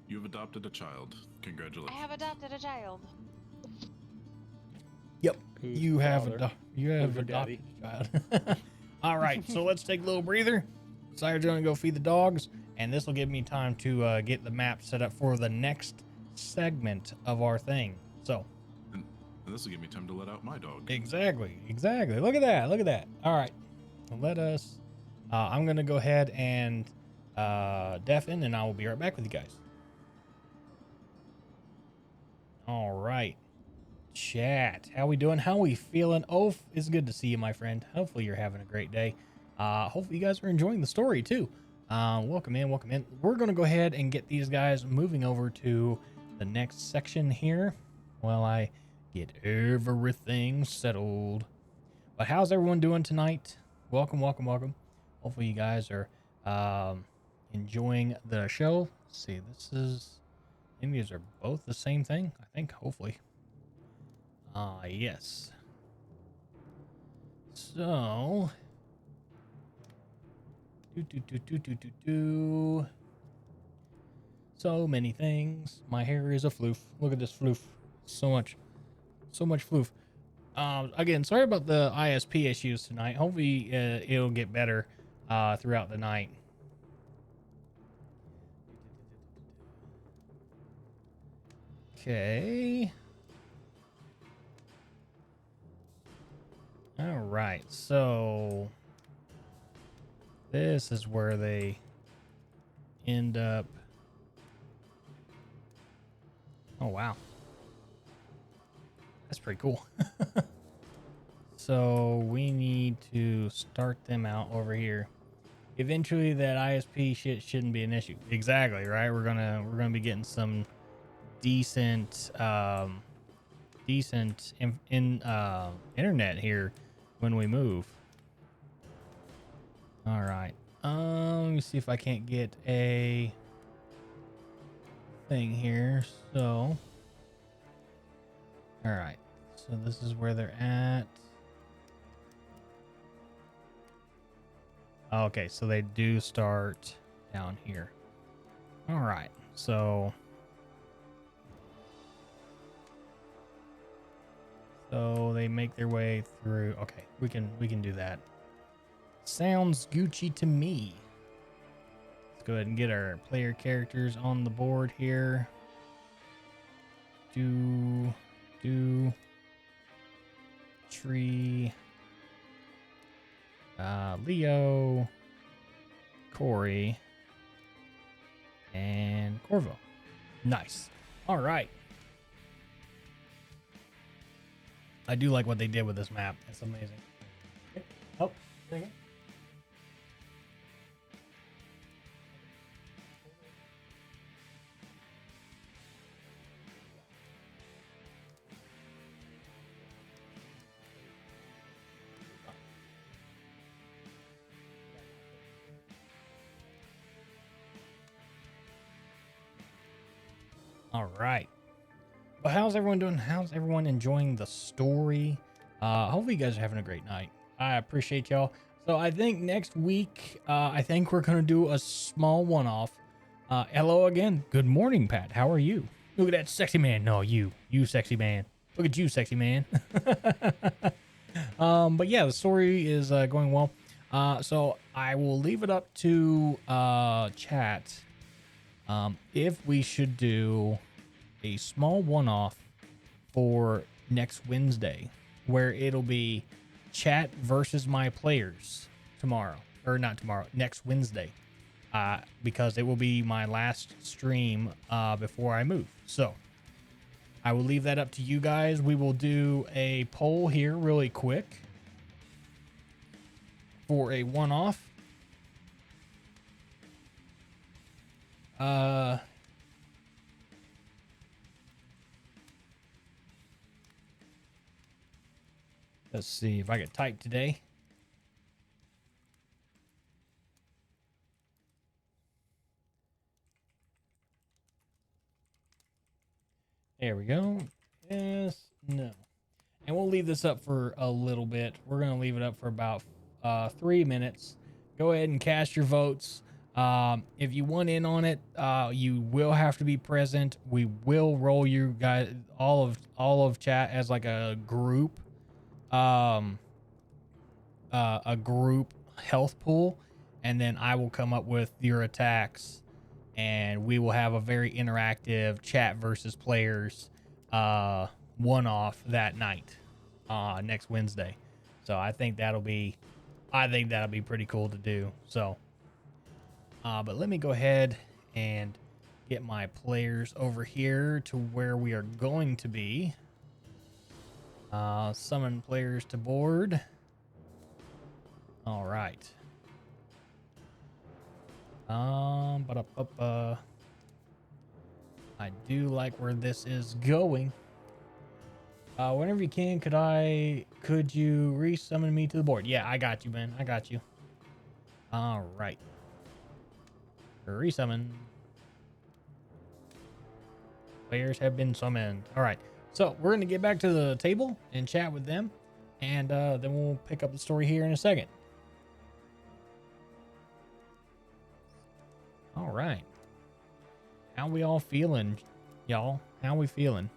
You've adopted a child. Congratulations. I have adopted a child. Yep, Who's you have father? you have Who's your adopted daddy? a child. All right, so let's take a little breather. Sire's gonna go feed the dogs, and this will give me time to get the map set up for the next segment of our thing. So And this will give me time to let out my dog. exactly. Look at that. All right, let us. I'm gonna go ahead and deafen, and I will be right back with you guys. All right. Chat, how we doing? How we feeling? Oaf, it's good to see you, my friend. Hopefully you're having a great day. Hopefully you guys are enjoying the story too. Welcome in. We're gonna go ahead and get these guys moving over to the next section here while I get everything settled. But how's everyone doing tonight? Welcome. Hopefully you guys are enjoying the show. Let's see, maybe these are both the same thing. I think, hopefully. Yes. So, so many things. My hair is a floof. Look at this floof. So much floof. Again, sorry about the ISP issues tonight. Hopefully, it'll get better throughout the night. Okay. All right, so this is where they end up. Oh, wow. That's pretty cool. So we need to start them out over here. Eventually that ISP shit shouldn't be an issue. Exactly, right? We're gonna be getting some decent internet here when we move. All right. Let me see if I can't get a thing here. So, all right. So this is where they're at. Okay, so they do start down here. All right. So they make their way through. Okay, we can do that. Sounds Gucci to me. Let's go ahead and get our player characters on the board here. Do Tree, Leo, Corey, and Corvo. Nice. All right. I do like what they did with this map. It's amazing. Oh, there you go. All right. Well, how's everyone doing? How's everyone enjoying the story? Hopefully you guys are having a great night. I appreciate y'all. So I think next week, I think we're going to do a small one-off. Hello again. Good morning, Pat. How are you? Look at that sexy man. No, you sexy man. Look at you, sexy man. But yeah, the story is going well. So I will leave it up to chat if we should do a small one-off for next Wednesday, where it'll be chat versus my players tomorrow, or not tomorrow, next Wednesday, because it will be my last stream before I move. So I will leave that up to you guys. We will do a poll here really quick for a one-off. Let's see if I can type today. There we go. Yes, no. And we'll leave this up for a little bit. We're going to leave it up for about 3 minutes. Go ahead and cast your votes. If you want in on it, you will have to be present. We will roll you guys, all of chat as like a group health pool, and then I will come up with your attacks, and we will have a very interactive chat versus players one-off that night next Wednesday. So I think that'll be pretty cool to do. So but let me go ahead and get my players over here to where we are going to be. Summon players to board. All right. I do like where this is going. Whenever you can, could you resummon me to the board? Yeah, I got you, man. I got you. All right. Resummon. Players have been summoned. All right. So we're going to get back to the table and chat with them, and then we'll pick up the story here in a second. All right. How we all feeling, y'all? How we feeling?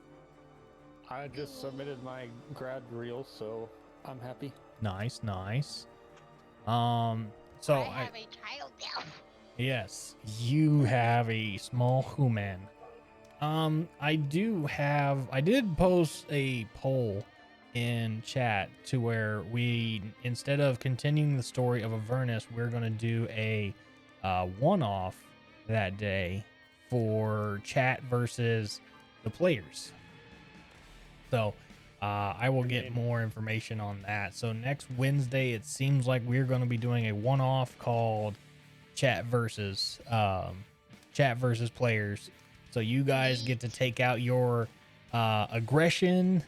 I just submitted my grad reel, so I'm happy. Nice, nice. So I have a child now. yes, you have a small human. I did post a poll in chat to where we, instead of continuing the story of Avernus, we're going to do a one-off that day for chat versus the players. So I will get more information on that. So next Wednesday, it seems like we're going to be doing a one-off called chat versus players. So you guys get to take out your aggression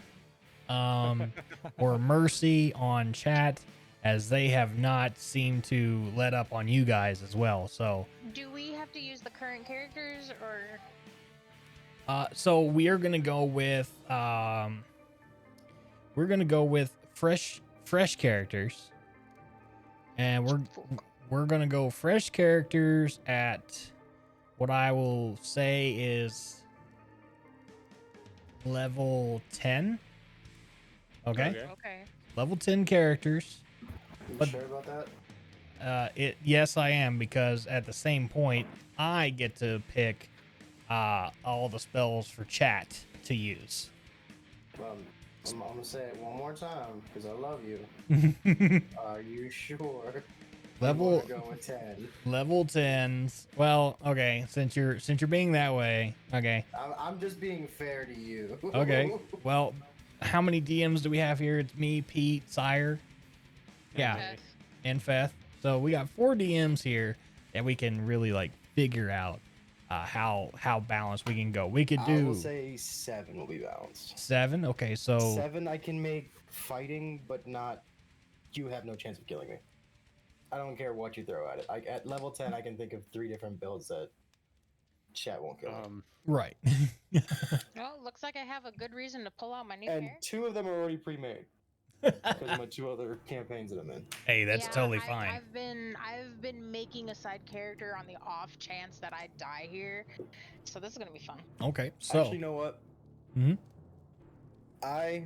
or mercy on chat, as they have not seemed to let up on you guys as well. So Do we have to use the current characters, or? so we are gonna go with fresh characters, and we're gonna go fresh characters at what I will say is level 10. Okay. Level 10 characters. You sure about that? Yes, I am, because at the same point, I get to pick all the spells for chat to use. I'm gonna say it one more time because I love you. Are you sure? Level Go with 10. Level 10s. Well, okay, since you're being that way, okay. I'm just being fair to you. Okay. Well, how many DMs do we have here? It's me, Pete, Sire. Yeah. And Feth. So we got 4 DMs here that we can really like figure out how balanced we can go. We could do. I will say 7 will be balanced. 7. Okay, so 7 I can make fighting, but not. You have no chance of killing me. I don't care what you throw at it. At level 10, I can think of 3 different builds that chat won't kill me. Right. Well, looks like I have a good reason to pull out my new And character. 2 of them are already pre-made. because of my 2 other campaigns that I'm in. Hey, that's totally I- fine. I've been making a side character on the off chance that I die here, so this is gonna be fun. Okay, so Actually, you know what? Mhm. I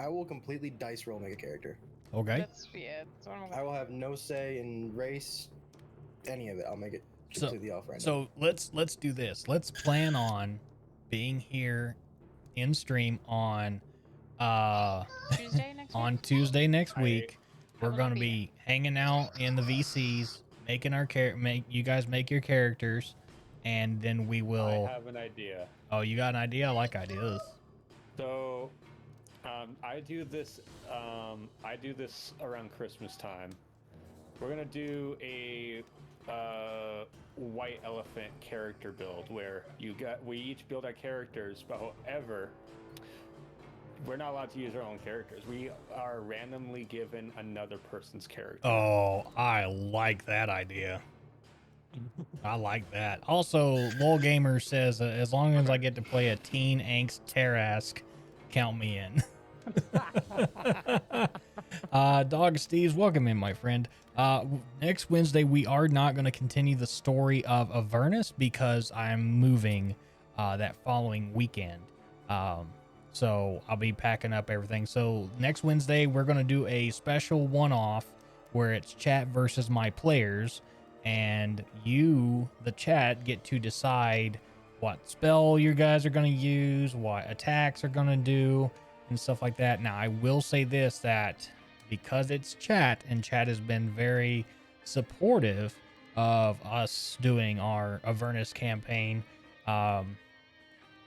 will completely dice roll make a character. okay. That's what I'm I gonna. will have no say in race, any of it. I'll make it So- completely off random. So let's do this. Let's plan on being here in stream on Tuesday next on week? Tuesday next I- week. I We're will gonna not be be hanging out in the VCs, making our you guys make your characters, and then we will. I have an idea. Oh, you got an idea? I like ideas. So, I do this. I do this around Christmas time. We're gonna do a white elephant character build where we each build our characters, but however, we're not allowed to use our own characters. We are randomly given another person's character. Oh, I like that idea. I like that. Also, Lol Gamer says as long as I get to play a teen angst Tarask, count me in. Dog Steve's, welcome in, my friend. Next Wednesday, we are not going to continue the story of Avernus because I'm moving that following weekend. So I'll be packing up everything. So next Wednesday, we're going to do a special one-off where it's chat versus my players. And you, the chat, get to decide what spell you guys are going to use, what attacks are going to do, and stuff like that. Now, I will say this, that because it's chat, and chat has been very supportive of us doing our Avernus campaign,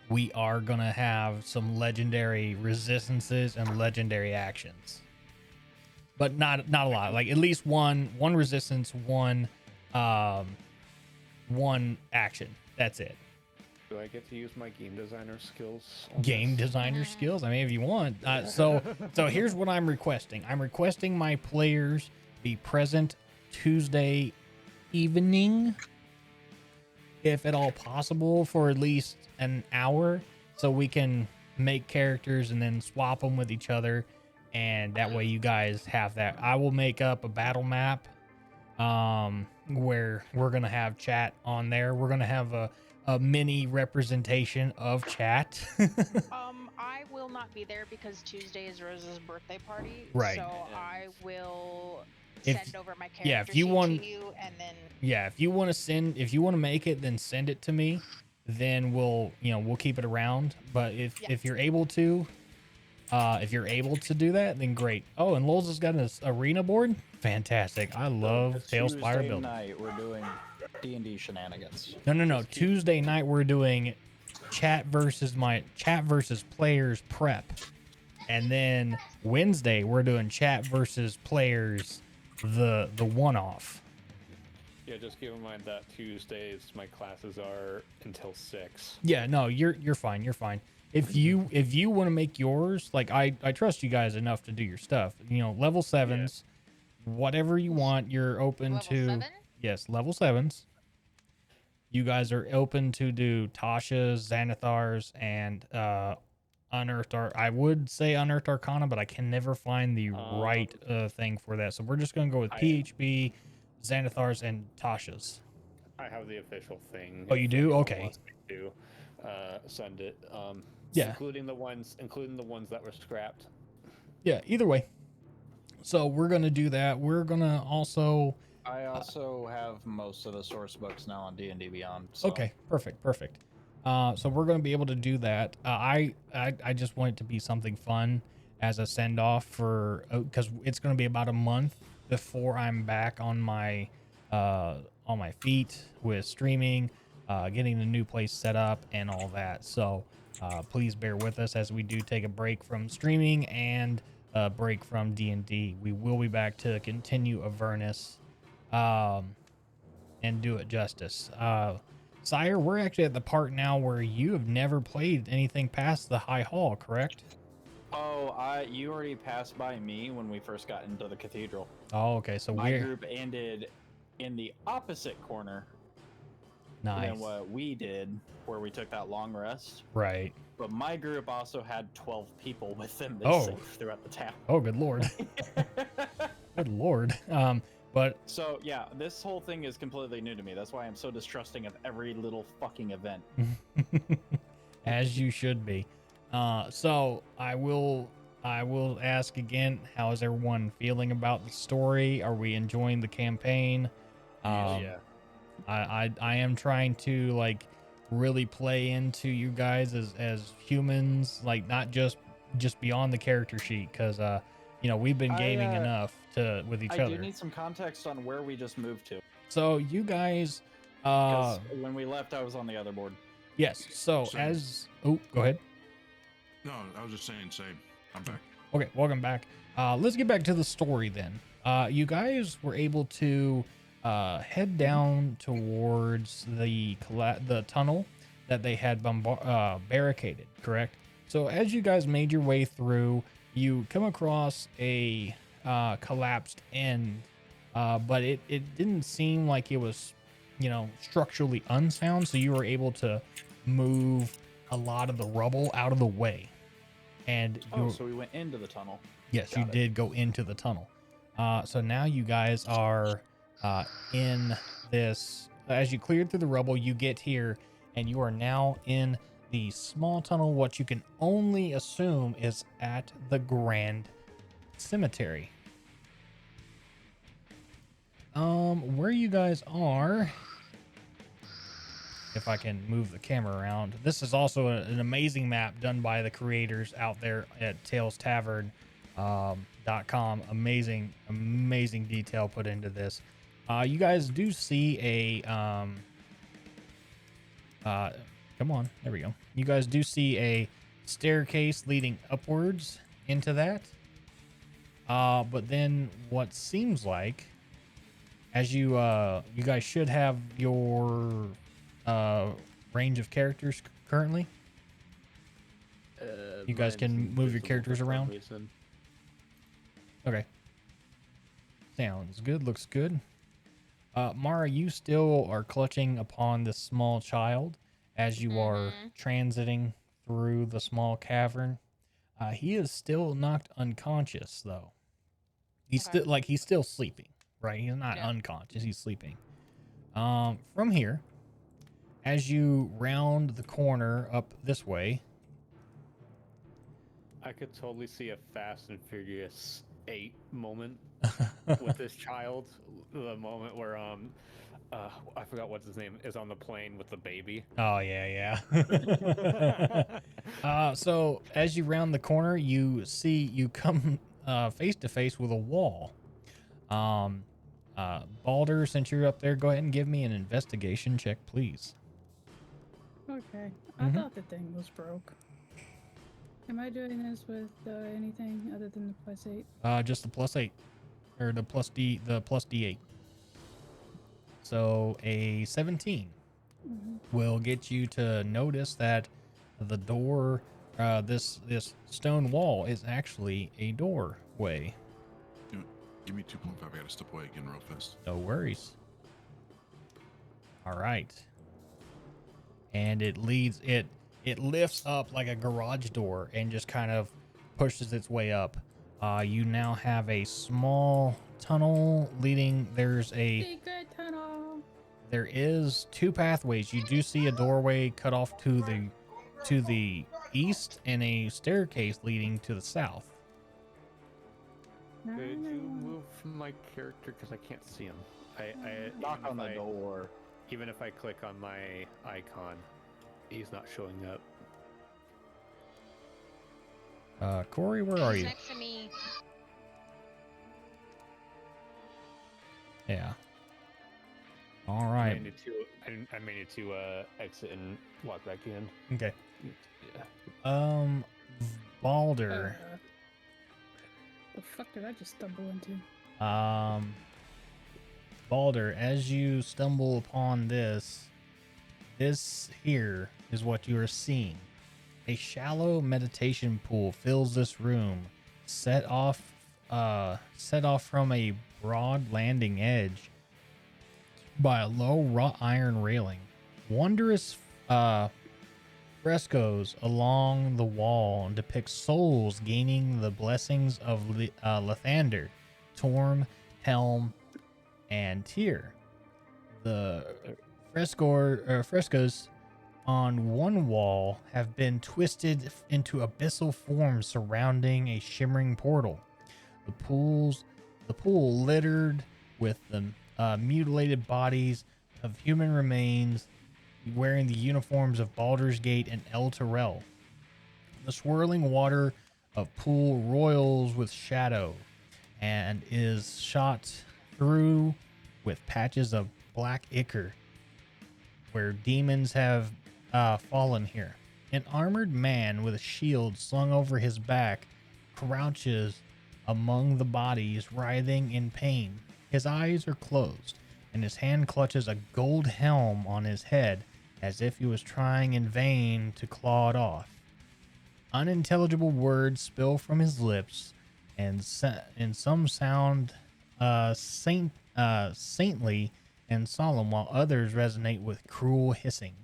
we are going to have some legendary resistances and legendary actions. But not a lot. Like, at least one resistance, one action. That's it. Do I get to use my game designer skills? on Game this? designer skills. I mean, if you want. So here's what I'm requesting. I'm requesting my players be present Tuesday evening, if at all possible, for at least an hour, so we can make characters and then swap them with each other, and that way you guys have that. I will make up a battle map where we're gonna have chat on there. We're gonna have a mini representation of chat. I will not be there because Tuesday is Rose's birthday party. Right. So I will If- send over my character yeah, if you sheet want- to you, and then Yeah, if you want to make it, then send it to me. Then we'll keep it around. But if you're able to, do that, then great. Oh, and Lols has got an arena board. Fantastic. I love Tales Fire Tuesday building. night we're doing D&D shenanigans. No. Tuesday night we're doing chat versus players prep, and then Wednesday we're doing chat versus players the one-off. Yeah, just keep in mind that Tuesdays my classes are until 6. Yeah, no, you're fine. You're fine. If you want to make yours, like I trust you guys enough to do your stuff. Level 7s, whatever you want, you're open level to. 7? Yes, level 7s. You guys are open to do Tasha's, Xanathar's, and Unearthed I would say Unearthed Arcana, but I can never find the right thing for that. So we're just gonna go with PHB, Xanathar's, and Tasha's. I have the official thing. Oh, you if do? anyone Okay. wants me to send it. Yeah. Including the ones that were scrapped. Yeah, either way. So we're gonna do that. We're gonna also. I also have most of the source books now on D&D Beyond. So. Okay, perfect. So we're going to be able to do that. I just want it to be something fun as a send off because it's going to be about a month before I'm back on my feet with streaming, getting the new place set up and all that. So please bear with us as we do take a break from streaming and a break from D&D. We will be back to continue Avernus and do it justice. Sire, we're actually at the part now where you have never played anything past the High Hall, correct? Oh, you already passed by me when we first got into the cathedral. Oh, okay. So My group ended in the opposite corner Nice. than what we did, where we took that long rest. Right. But my group also had 12 people with them they Oh. saved throughout the town. Oh, good lord. Good lord. But So yeah, this whole thing is completely new to me. That's why I'm so distrusting of every little fucking event. as you should be. So I will ask again, how is everyone feeling about the story? Are we enjoying the campaign? Yeah. I am trying to like really play into you guys as humans, like not just beyond the character sheet, because we've been gaming enough with each I other. do need some context on where we just moved to. So you guys, Because when we left, I was on the other board. yes. So Same. Go ahead. No, I was just saying, same. I'm back. Okay, welcome back. Let's get back to the story then. You guys were able to head down towards the tunnel that they had barricaded, correct? So as you guys made your way through, you come across a collapsed end, but it didn't seem like it was, structurally unsound, so you were able to move a lot of the rubble out of the way. And So we went into the tunnel. yes, Got you it. did go into the tunnel. So now you guys are in this. As you cleared through the rubble, you get here, and you are now in the small tunnel. What you can only assume is at the Grand Cemetery. Where you guys are, if I can move the camera around. This is also an amazing map done by the creators out there at TalesTavern.com. Amazing detail put into this. You guys do see a come on, there we go. You guys do see a staircase leading upwards into that. But then what seems like, as you guys should have your range of characters currently. You guys can move your characters around. Okay. Sounds good. Looks good. Mara, you still are clutching upon this small child as you are transiting through the small cavern. He is still knocked unconscious, though. He's still sleeping, right? He's not unconscious. He's sleeping. From here, as you round the corner up this way, I could totally see a Fast and Furious 8 moment with this child. The moment where I forgot what's his name is on the plane with the baby. Oh yeah. So as you round the corner, you come face to face with a wall. Balder, since you're up there, go ahead and give me an investigation check, please. Okay. I thought the thing was broke. Am I doing this with anything other than the +8? Just the +8, or the +D8. So a 17 will get you to notice that the door, this stone wall, is actually a doorway. Give me 2.5. I gotta step away again real fast. No worries. All right. And it lifts up like a garage door and just kind of pushes its way up. You now have a small tunnel leading. Secret tunnel. There is 2 pathways. You do see a doorway cut off to the east and a staircase leading to the south. Could you move from my character because I can't see him? I Knock on the door. Even if I click on my icon, he's not showing up. Corey, where are you? Next to me. Yeah. All right. I may need to exit and walk back in. Okay. Yeah. Balder. The fuck did I just stumble into? Balder, as you stumble upon this here is what you are seeing. A shallow meditation pool fills this room, set off from a broad landing edge by a low wrought iron railing. Wondrous frescoes along the wall depict souls gaining the blessings of Lathander, Torm, Helm, and Tyr. The frescoes on one wall have been twisted into abyssal forms surrounding a shimmering portal. The pool littered with the mutilated bodies of human remains wearing the uniforms of Baldur's Gate and El Terrell. The swirling water of pool roils with shadow and is shot through with patches of black ichor where demons have fallen here. An armored man with a shield slung over his back crouches among the bodies, writhing in pain. His eyes are closed, and his hand clutches a gold helm on his head as if he was trying in vain to claw it off. Unintelligible words spill from his lips, and some sound saintly and solemn, while others resonate with cruel hissing.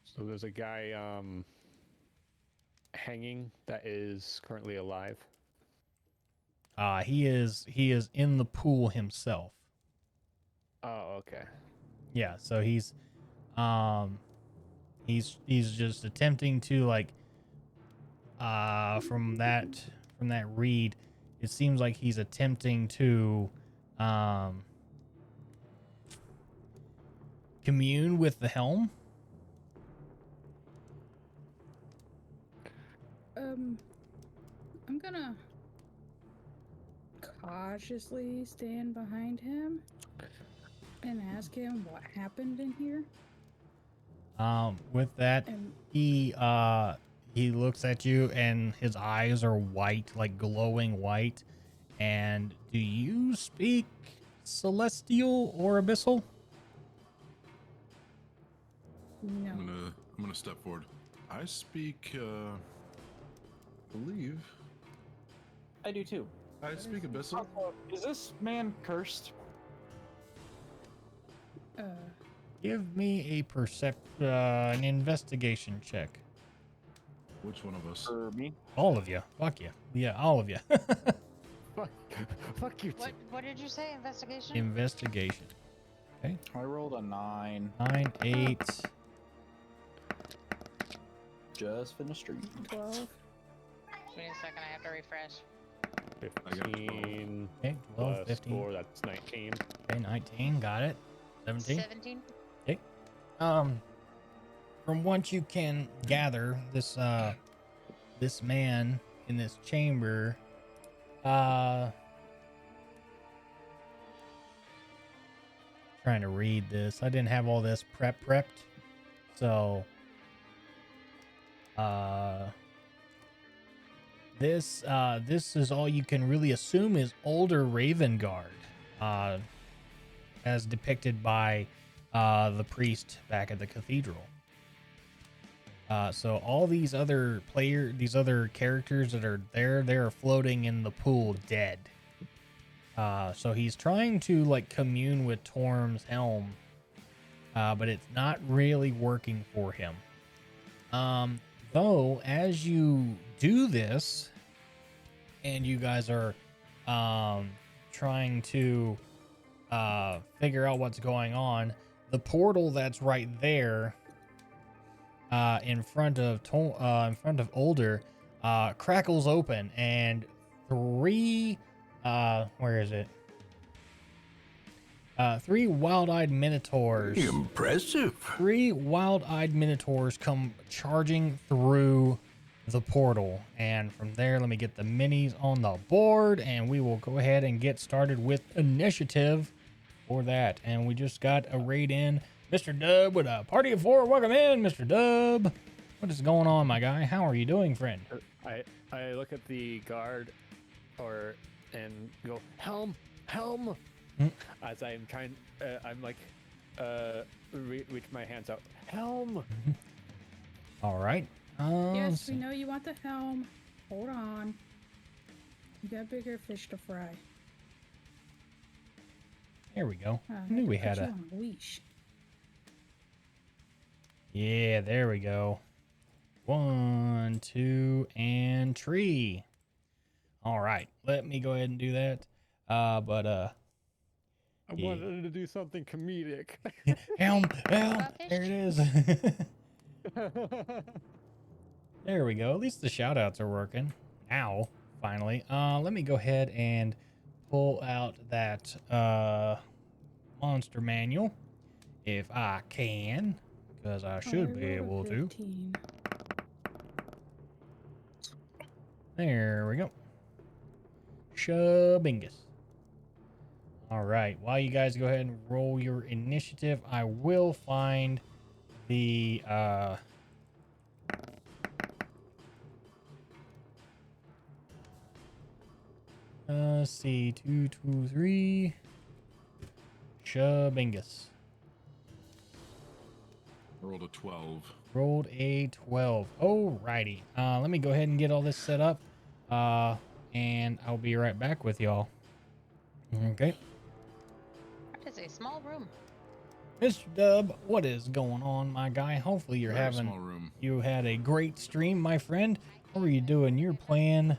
So there's a guy hanging that is currently alive. He is in the pool himself. Oh, okay. Yeah, so he's just attempting to, like, from that read, it seems like he's attempting to commune with the helm. I'm gonna cautiously stand behind him and ask him what happened in here. With that, And he looks at you and his eyes are white, like glowing white. And do you speak Celestial or Abyssal? no. I'm gonna step forward. I speak believe I do too. I speak Abyssal. Is this man cursed? Give me an investigation check. Which one of us? For me? All of you. Fuck you. Yeah, all of you. Fuck you. What did you say? Investigation? Investigation. Okay. I rolled a 9. 9, 8. Just finished reading. 12. Give me a second, I have to refresh. 15 Okay, 12, plus 15. 4, that's 19. Okay, 19. Got it. 17. 17? Okay. From what you can gather, this man in this chamber, trying to read this. I didn't have all this prepped. So, this is all you can really assume is older Ravengard, as depicted by the priest back at the cathedral. So all these other characters that are there, they're floating in the pool dead. So he's trying to, like, commune with Torm's helm, but it's not really working for him. Though, as you do this, and you guys are trying to figure out what's going on, the portal that's right there, in front of Older, crackles open, and three wild-eyed minotaurs. Impressive. 3 wild-eyed minotaurs come charging through the portal, and from there, let me get the minis on the board, and we will go ahead and get started with initiative for that. And we just got a raid in. Mr. Dub with a party of 4. Welcome in, Mr. Dub. What is going on, my guy? How are you doing, friend? I look at the guard, and go, helm. As I'm trying, I'm like, reach my hands out, helm. All right. Yes, we know you want the helm. Hold on. You got bigger fish to fry. There we go. I I knew we put had you a. on a leash. Yeah, there we go. 1, 2, and tree. All right, let me go ahead and do that. I Yeah. wanted to do something comedic. Elm, about there it is. There we go. At least the shout outs are working. Now, finally. Let me go ahead and pull out that monster manual if I can, because I should be able to. 15. There we go. Shubingus. All right. While you guys go ahead and roll your initiative, I will find the let's see, 2, 2, 3. Shubingus. Rolled a 12. Rolled a 12. Alrighty. Let me go ahead and get all this set up. And I'll be right back with y'all. Okay. That is a small room. Mr. Dub, what is going on, my guy? Hopefully you're Very having small room. you had a great stream, my friend. What were you doing? You're playing.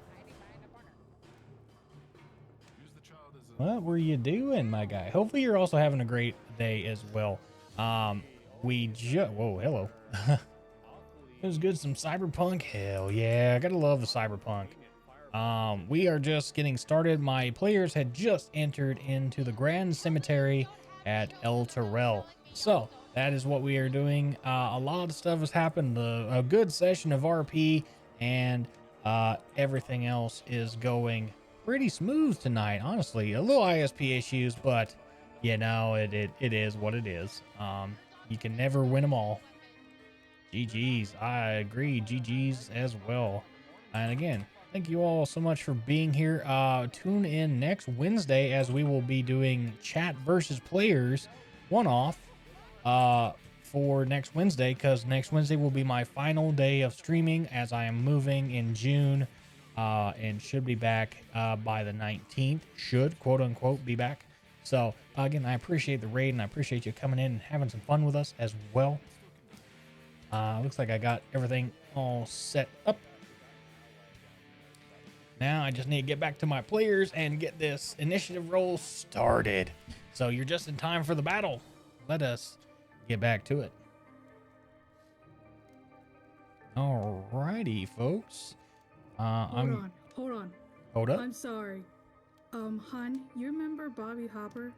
Use the child as a What were you doing, my guy? Hopefully you're also having a great day as well. Whoa, hello. It was good. Some cyberpunk. Hell yeah. I gotta love the cyberpunk. We are just getting started. My players had just entered into the Grand Cemetery at El Terrell. So that is what we are doing. A lot of stuff has happened. A good session of RP, and everything else is going pretty smooth tonight. Honestly, a little ISP issues, but you know, it is what it is. You can never win them all. GG's. I agree. GG's as well. And again, thank you all so much for being here. Tune in next Wednesday as we will be doing chat versus players one-off for next Wednesday, because next Wednesday will be my final day of streaming as I am moving in June and should be back by the 19th. Should, quote unquote, be back. So again, I appreciate the raid and I appreciate you coming in and having some fun with us as well. Looks like I got everything all set up. Now I just need to get back to my players and get this initiative roll started. So you're just in time for the battle. Let us get back to it. Alrighty, folks. Hold on. Hold up. I'm sorry. Hun, you remember Bobby Hopper?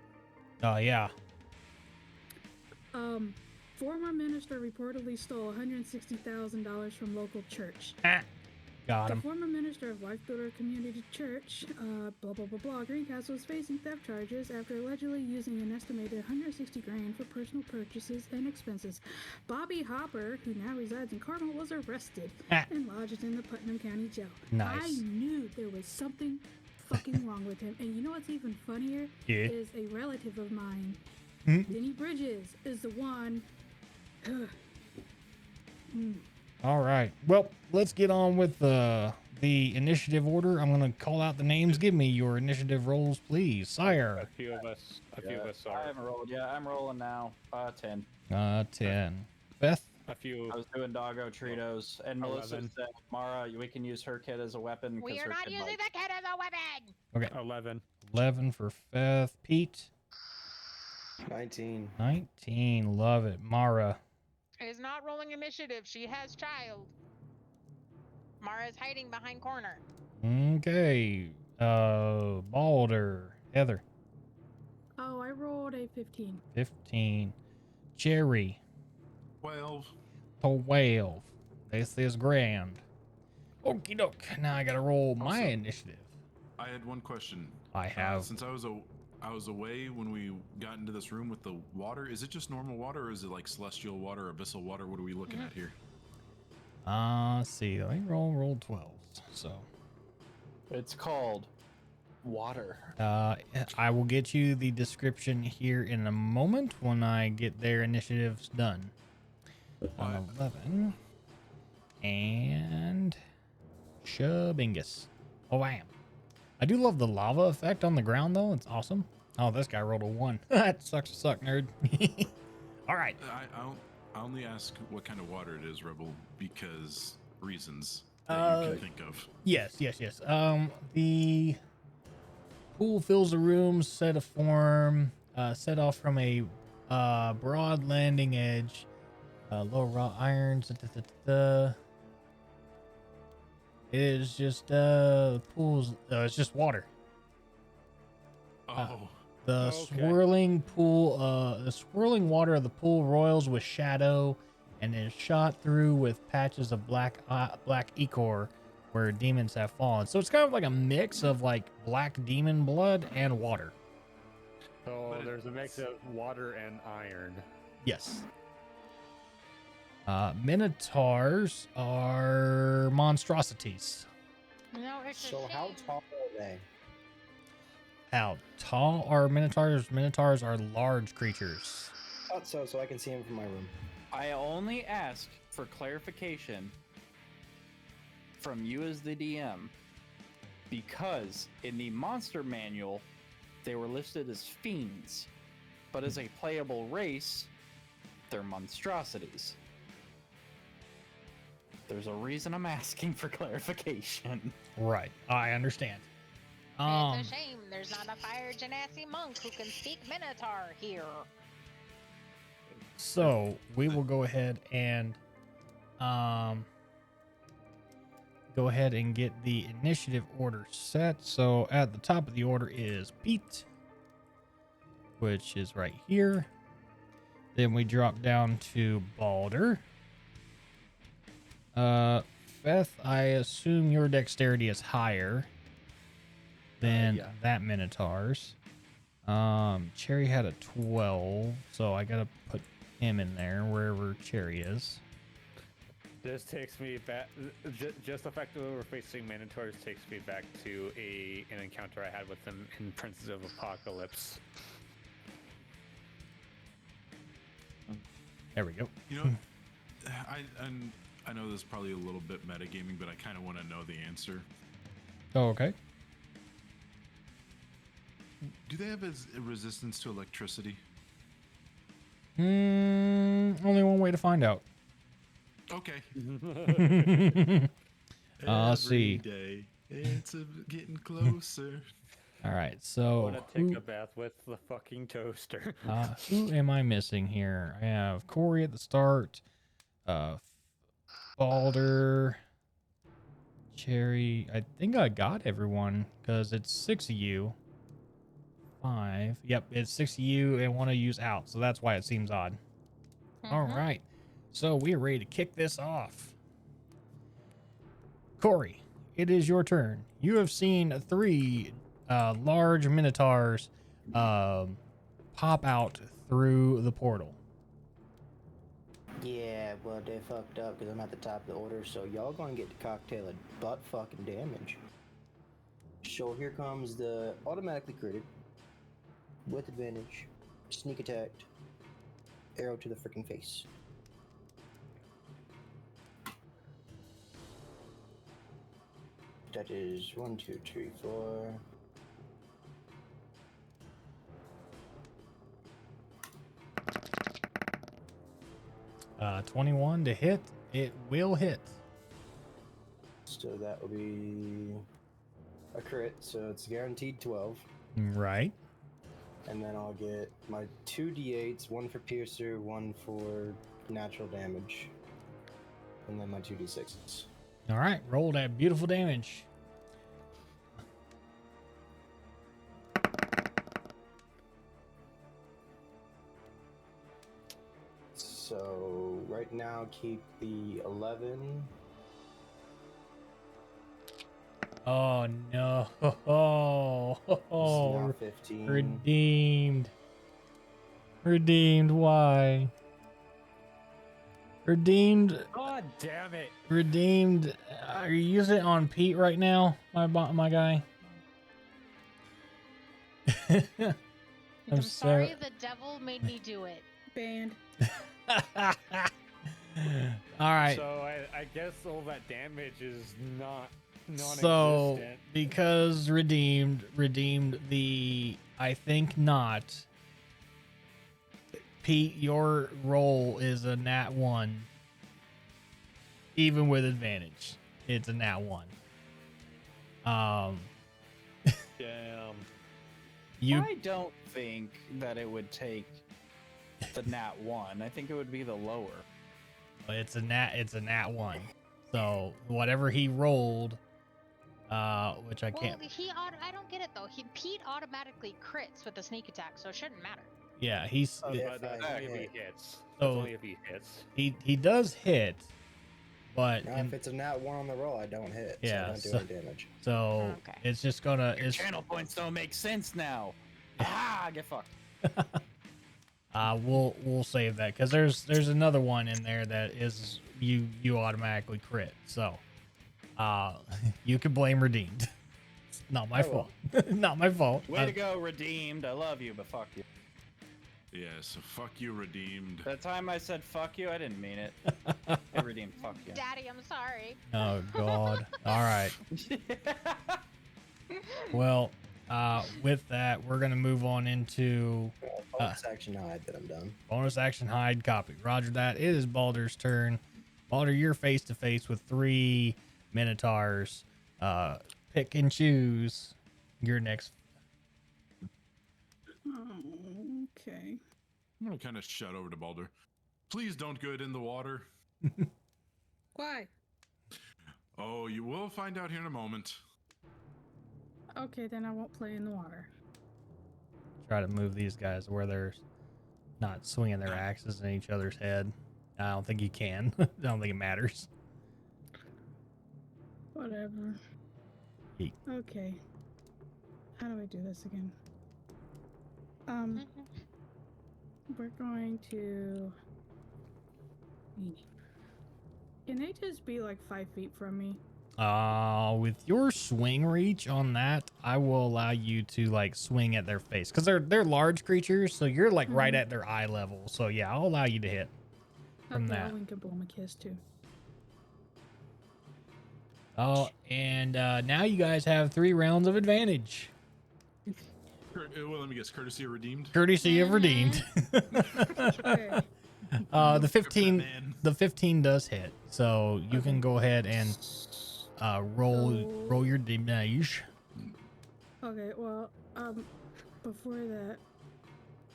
Yeah. Former minister reportedly stole $160,000 from local church. Got The him. former minister of Life Builder Community Church, Greencastle is facing theft charges after allegedly using an estimated $160,000 for personal purchases and expenses. Bobby Hopper, who now resides in Carmel, was arrested and lodged in the Putnam County Jail. Nice. I knew there was something fucking wrong with him. And you know what's even funnier? Yeah. Is a relative of mine, Denny Bridges, is the one. All right. Well, let's get on with the initiative order. I'm going to call out the names. Give me your initiative rolls, please. Sire. A few of us I are. haven't rolled yet. I'm rolling now. 10. 10. Beth. A few. I was doing doggo Tritos, and Melissa 11. said, Mara, we can use her kit as a weapon. We 'cause are her not kid using bites. the kid as a weapon. Okay. 11. 11 for Beth. Pete. 19. 19. Love it. Mara. Is not rolling initiative. She has child. Mara's hiding behind corner. Okay. Balder. Heather. Oh, I rolled a 15. 15. Jerry. 12. 12. This is grand. Okie doke. Now I got to roll my Also- initiative. I had one question. I have. Since I was away when we got into this room with the water. Is it just normal water, or is it like celestial water, abyssal water? What are we looking at here? Let's see. Let me roll 12. So, It's called water. I will get you the description here in a moment when I get their initiatives done. 11. And Shubingus. Oh, bam. I do love the lava effect on the ground, though. It's awesome. Oh, this guy rolled a 1. That sucks to suck, nerd. All right. I only ask what kind of water it is, Rebel, because reasons that you can think of. Yes. The pool fills the room, set off from a broad landing edge. Low raw irons. It is just the pool's. It's just water. Oh, The Okay. swirling pool. The swirling water of the pool roils with shadow, and is shot through with patches of black ichor where demons have fallen. So it's kind of like a mix of like black demon blood and water. So But there's a mix of water and iron. Yes. Minotaurs are monstrosities. No, it's a So how shame. tall are they? How tall are minotaurs? Minotaurs are large creatures. Oh, so I can see him from my room. I only ask for clarification from you as the DM because in the monster manual they were listed as fiends, but as a playable race, they're monstrosities. There's a reason I'm asking for clarification. Right. I understand. It's a shame there's not a fire genasi monk who can speak Minotaur here. So we will go ahead and get the initiative order set. So at the top of the order is Pete, which is right here. Then we drop down to Balder. Beth, I assume your dexterity is higher than Yeah. that Minotaur's. Cherry had a 12, so I gotta put him in there wherever Cherry is. This takes me back. Just the fact that we're facing Minotaurs takes me back to an encounter I had with them in Princes of Apocalypse. There we go. You know, I know this is probably a little bit metagaming, but I kind of want to know the answer. Oh, okay. Do they have a resistance to electricity? Only one way to find out. Okay. Let's see. Day, it's getting closer. All right, I so want to take a bath with the fucking toaster. who am I missing here? I have Corey at the start, Balder, Cherry. I think I got everyone because it's 6 of you. 5. Yep, it's 6 of you and 1 of you's out, so that's why it seems odd. All right, so we are ready to kick this off. Corey, it is your turn. You have seen 3 large minotaurs pop out through the portal. Yeah, well, they fucked up because I'm at the top of the order, so y'all gonna get the cocktail of butt fucking damage. So here comes the automatically critted, with advantage, sneak attacked, arrow to the freaking face. That is 1, 2, 3, 4. 21 to hit. It will hit. So that will be a crit, so it's guaranteed 12. Right. And then I'll get my 2 d8s, 1 for piercer, 1 for natural damage. And then my 2 d6s. All right. Roll that beautiful damage. So right now keep the 11. Oh no. This is Oh, now 15. redeemed. Redeemed. Why? Redeemed. God damn it! Redeemed. Are you using it on Pete right now, my guy? I'm sorry, the devil made me do it. Banned. All right. So I guess all that damage is not non-existent. So because redeemed the I think not. Pete, your roll is a nat 1. Even with advantage, it's a nat 1. Damn. I don't think that it would take the nat 1. I think it would be the lower. It's a nat 1. So whatever he rolled, which I can't. Well, I don't get it though. Pete automatically crits with the sneak attack, so it shouldn't matter. Yeah, he's But that's only if he hits. So- That's only if he hits. he does hit, but Now, if it's a nat 1 on the roll, I don't hit. Yeah, So I don't do any damage. so Okay. it's just gonna Your it's channel points don't make sense now. Get fucked. we'll save that because there's another one in there that is you automatically crit. So you can blame redeemed. It's not my fault. Not my fault. Way to go, redeemed. I love you, but fuck you. Yeah, so fuck you, redeemed. The time I said fuck you, I didn't mean it. Hey, redeemed, fuck you. Daddy, I'm sorry. Oh God. All right. Well, with that, we're gonna move on into Bonus action hide that I'm done. bonus action hide copy. Roger that. It is Balder's turn. Balder, you're face to face with 3 minotaurs. Pick and choose your next. Okay. I'm gonna kind of shout over to Balder. Please don't get in the water. Why? Oh, you will find out here in a moment. Okay, then I won't play in the water. Try to move these guys where they're not swinging their axes in each other's head. I don't think you can. I don't think it matters. Whatever. Yeet. Okay. How do I do this again? We're going to. Can they just be like 5 feet from me? With your swing reach on that, I will allow you to like swing at their face because they're large creatures, so you're like right at their eye level. So yeah, I'll allow you to hit from Okay, that. I'll wink and blow my kiss too. Oh, and now you guys have 3 rounds of advantage. Well, let me guess. Courtesy of redeemed. Courtesy of redeemed. Okay. The 15 does hit, so you can go ahead and roll your damage. Okay, well, before that,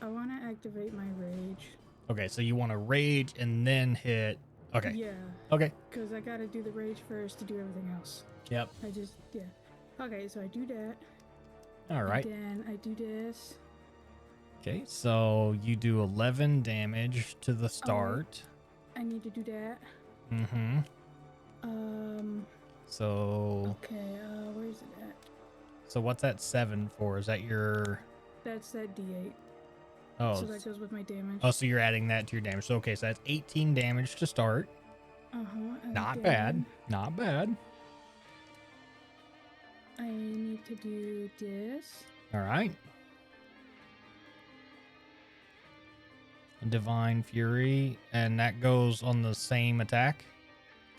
I want to activate my rage. Okay, so you want to rage and then hit. Okay. Yeah. Okay. Because I got to do the rage first to do everything else. Yep. Yeah. Okay, so I do that. All right. And then I do this. Okay, so you do 11 damage to the start. I need to do that. Mm-hmm. So. Okay, where's it at? So what's that 7 for? Is that your? That's that D8. Oh. So that goes with my damage. Oh, so you're adding that to your damage. So okay, so that's 18 damage to start. Not bad. Not bad. I need to do this. All right. Divine Fury, and that goes on the same attack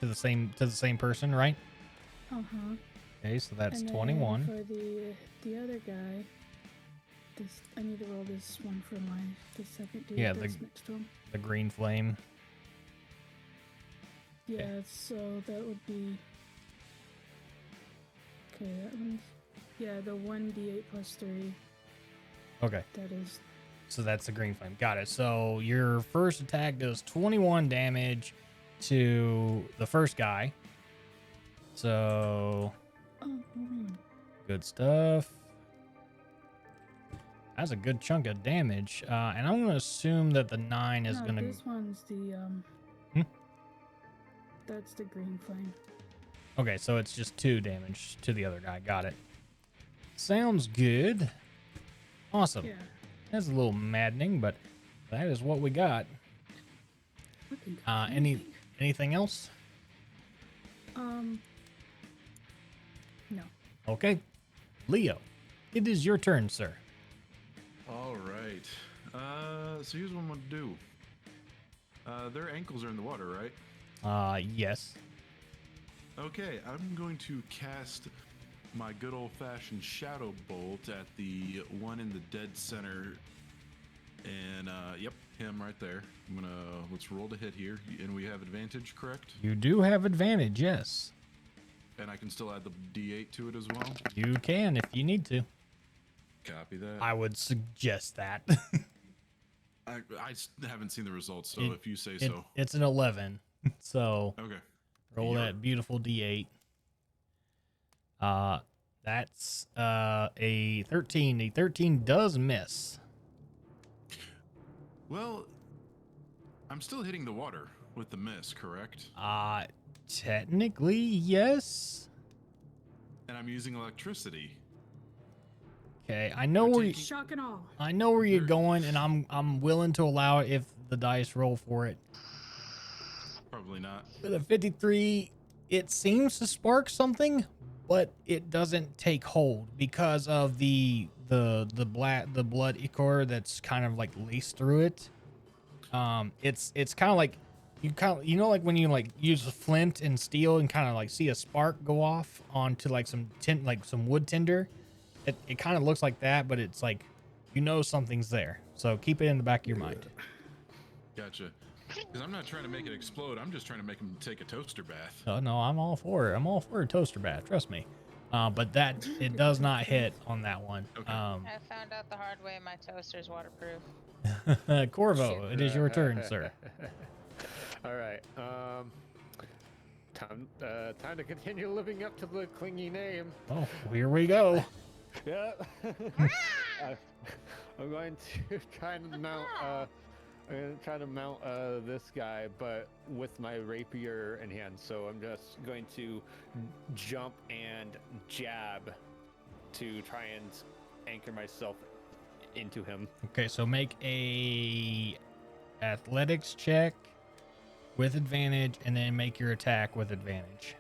to the same person, right? Okay, so that's and then 21. For the other guy, this I need to roll this one for the second dude. Yeah, that's next to him. The green flame. Yeah, so that would be. Okay, that one's. Yeah, the 1d8 plus 3. Okay. That is. So that's the green flame. Got it. So your first attack does 21 damage to the first guy. So good stuff. That's a good chunk of damage. And I'm going to assume that the 9 is going to... This one's the... That's the green flame. Okay, so it's just 2 damage to the other guy. Got it. Sounds good. Awesome. Yeah. That's a little maddening, but that is what we got. Anything else? No. Okay. Leo, it is your turn, sir. All right. So here's what I'm gonna do. Their ankles are in the water, right? Yes. Okay, I'm going to cast my good old-fashioned Shadow Bolt at the one in the dead center. And, yep, him right there. Let's roll to hit here, and we have advantage, correct? You do have advantage, yes. And I can still add the D8 to it as well. You can if you need to. Copy that. I would suggest that. I haven't seen the results, so if you say so. It's an 11. So Okay. roll that beautiful D8. That's a 13. A 13 does miss. Well, I'm still hitting the water with the miss, correct? Technically, yes. And I'm using electricity. Okay, I know where Shock and awe. I know where you're going, and I'm willing to allow it if the dice roll for it. Probably not. With a 53, it seems to spark something, but it doesn't take hold because of the blood ichor that's kind of like laced through it. It's kind of like you know like when you like use a flint and steel and kind of like see a spark go off onto like some wood tinder. It kind of looks like that, but it's like something's there. So keep it in the back of your mind. Gotcha. Because I'm not trying to make it explode. I'm just trying to make him take a toaster bath. Oh no, I'm all for it. I'm all for a toaster bath. Trust me. But it does not hit on that one. Okay. I found out the hard way my toaster's waterproof. Corvo, it is your turn, sir. All right. Time to continue living up to the clingy name. Oh, here we go. Yeah. I'm going to try and mount. I'm gonna try to mount this guy, but with my rapier in hand. So I'm just going to jump and jab to try and anchor myself into him. Okay, so make a athletics check with advantage, and then make your attack with advantage.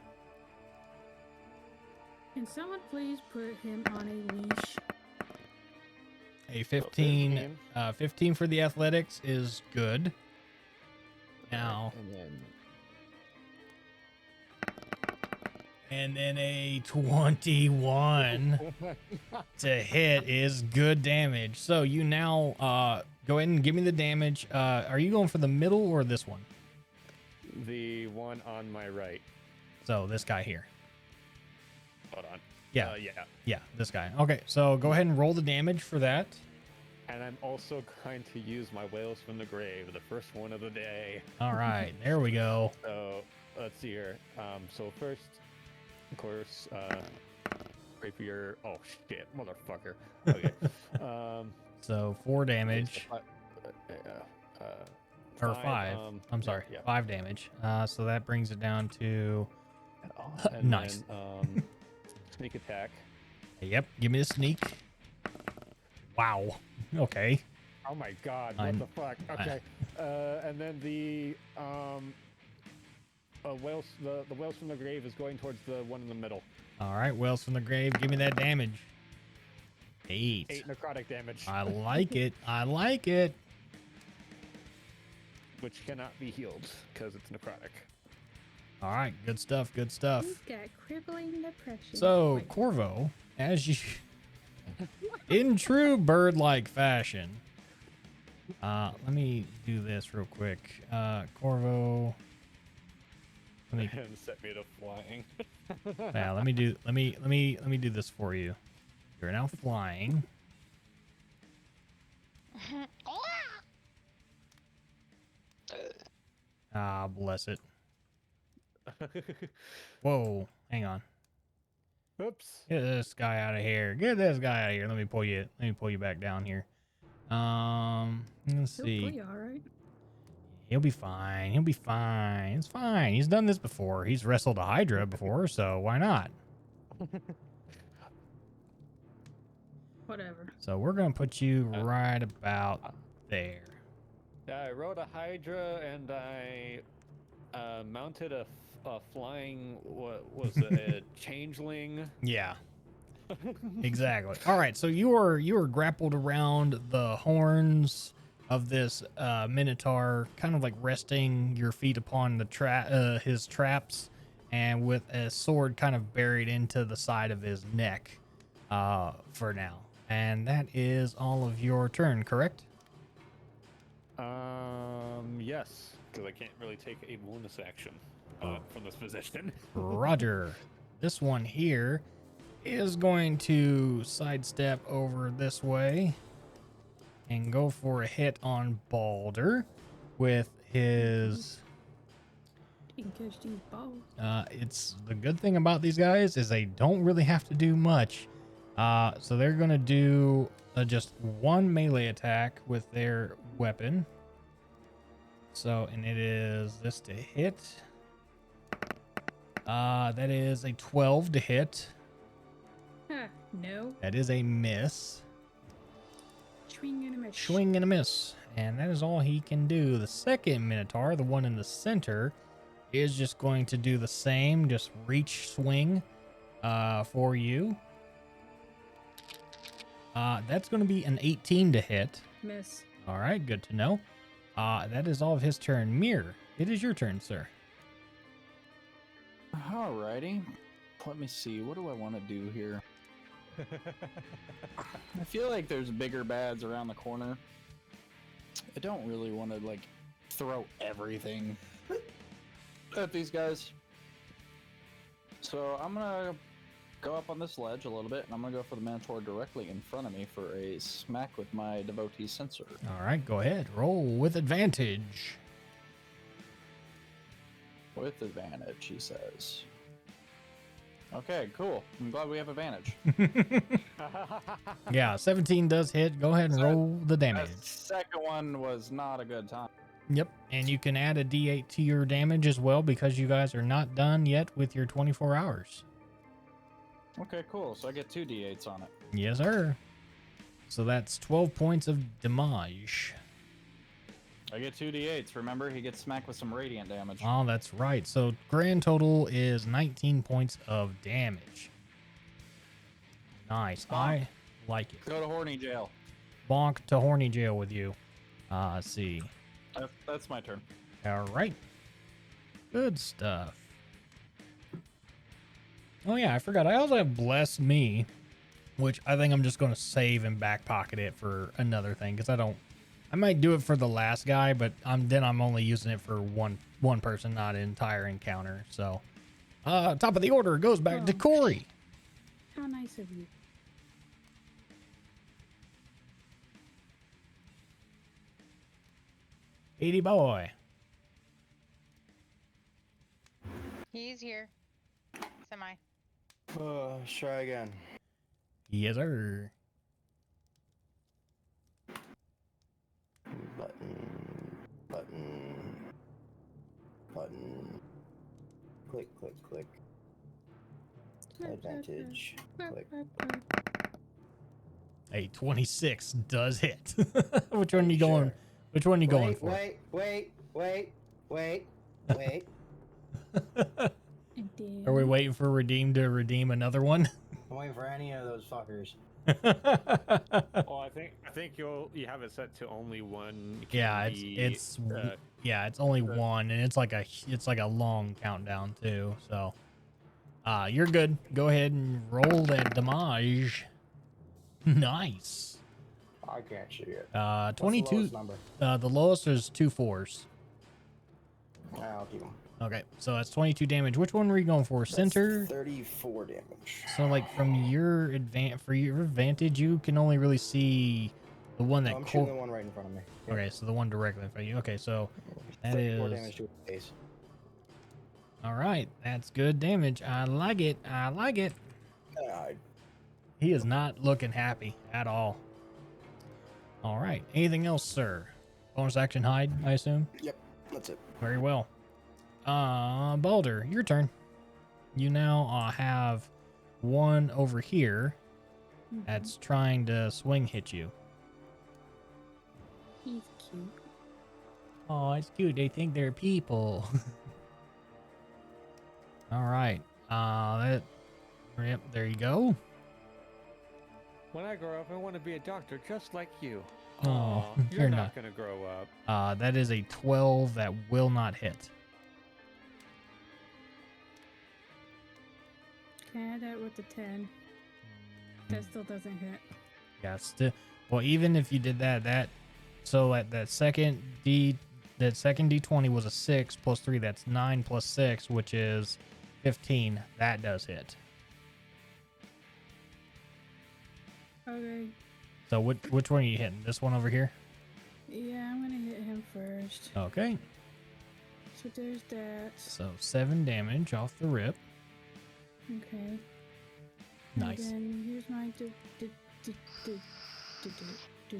Can someone please put him on a leash? A 15, 15 for the athletics is good. Now, and then a 21 to hit is good damage. So you now go ahead and give me the damage. Are you going for the middle or this one? The one on my right. So this guy here. Hold on. Yeah. Yeah. Yeah, this guy. Okay, so go ahead and roll the damage for that. And I'm also going to use my Whales from the Grave, the first one of the day. All right, there we go. So let's see here. So first, of course, rapier. Oh shit, motherfucker. Okay. So 4 damage. Or 5. I'm sorry, yeah. 5 damage. So that brings it down to And nice. Then, sneak attack. Yep, give me the sneak. Wow. Okay. Oh my god, what the fuck? Okay. And then the whales the Whales from the Grave is going towards the one in the middle. All right, Whales from the Grave, give me that damage. 8. 8 necrotic damage. I like it. I like it. Which cannot be healed because it's necrotic. All right, good stuff. Good stuff. He's got crippling depression. So, Corvo, as you in true bird-like fashion. Let me do this real quick. Corvo. Let me And set me to flying. yeah, let me do this for you. You're now flying. Ah, bless it. Whoa, hang on. Oops. Get this guy out of here. Get this guy out of here. Let me pull you back down here. Let's He'll see. be all right. He'll be fine. He'll be fine. It's fine. He's done this before. He's wrestled a Hydra before, so why not? Whatever. So we're gonna put you right about there. I rode a Hydra and I mounted a flying, what was it, a changeling? Yeah. Exactly. All right, so you are grappled around the horns of this minotaur, kind of like resting your feet upon the his traps, and with a sword kind of buried into the side of his neck for now. And that is all of your turn, correct? Yes, because I can't really take a bonus action from this position. Roger. This one here is going to sidestep over this way and go for a hit on Balder with his. You can catch these balls. It's the good thing about these guys is they don't really have to do much. So they're gonna do just one melee attack with their weapon. So, and it is this to hit. That is a 12 to hit. No. That is a miss. Swing and a miss. Swing and a miss. And that is all he can do. The second Minotaur, the one in the center, is just going to do the same. Just reach swing for you. That's going to be an 18 to hit. Miss. All right, good to know. That is all of his turn. Mir, it is your turn, sir. Alrighty. Let me see. What do I want to do here? I feel like there's bigger bads around the corner. I don't really want to, like, throw everything at these guys. So I'm going to go up on this ledge a little bit, and I'm going to go for the Minotaur directly in front of me for a smack with my Devotee Censer. All right, go ahead. Roll with advantage. With advantage, he says. Okay, cool. I'm glad we have advantage. Yeah, 17 does hit. Go ahead and roll the damage. That second one was not a good time. Yep, and you can add a D8 to your damage as well because you guys are not done yet with your 24 hours. Okay, cool. So I get 2 D8s on it. Yes, sir. So that's 12 points of damage. I get 2 D8s. Remember, he gets smacked with some radiant damage. Oh, that's right. So grand total is 19 points of damage. Nice. I like it. Go to horny jail. Bonk to horny jail with you. Let's see. That's my turn. All right. Good stuff. Oh, yeah, I forgot. I also have Bless Me, which I think I'm just going to save and back pocket it for another thing because I might do it for the last guy, but I'm only using it for one person, not an entire encounter. So, top of the order goes back to Corey. How nice of you. Edie boy. He's here. Semi. Let's try again. Yes, sir. Button. Click. Advantage. Click. Hey, 26 does hit. Which one are you going? Which one are you going for? Wait. Are we waiting for Redeem to redeem another one? I'm waiting for any of those fuckers. Oh, I think you have it set to only one. Yeah, it's only one, and it's like a long countdown too. So, you're good. Go ahead and roll that damage. Nice. I can't see it. 22. What's the lowest number? The lowest is 2 4s. I'll keep them. Okay, so that's 22 damage. Which one were you going for? Center? 34 damage. So, like, from your advantage, you can only really see the one that. I'm shooting the one right in front of me. Yeah. Okay, so the one directly in front of you. Okay, so that 34 is. damage to his face. All right, that's good damage. I like it. He is not looking happy at all. All right, anything else, sir? Bonus action hide, I assume. Yep, that's it. Very well. Balder, your turn. You now have one over here that's trying to swing hit you. He's cute. Oh, it's cute. They think they're people. All right. Yep, there you go. When I grow up, I want to be a doctor just like you. Oh, Aw, you're you're not. not going to grow up. That is a 12 that will not hit. Can I add that with the 10? That still doesn't hit. Yeah, well, even if you did that So at that second D20 was a 6 plus 3. That's 9 plus 6, which is 15. That does hit. Okay. So which one are you hitting? This one over here? Yeah, I'm gonna hit him first. Okay. So there's that. So 7 damage off the rip. Okay. Nice. And then here's my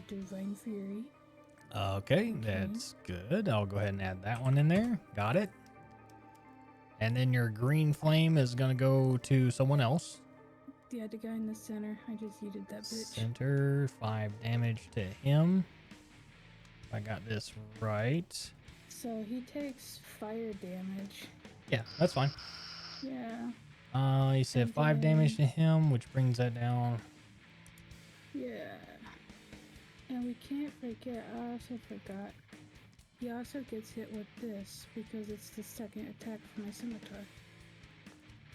Divine Fury. Okay, that's good. I'll go ahead and add that one in there. Got it. And then your green flame is going to go to someone else. Yeah, the guy in the center. I just yeeted that bitch. Center, 5 damage to him. If I got this right. So he takes fire damage. Yeah, that's fine. Yeah. You said And 5 damage to then- him, which brings that down. Yeah. And we can't forget, I also forgot. He also gets hit with this because it's the second attack from my scimitar.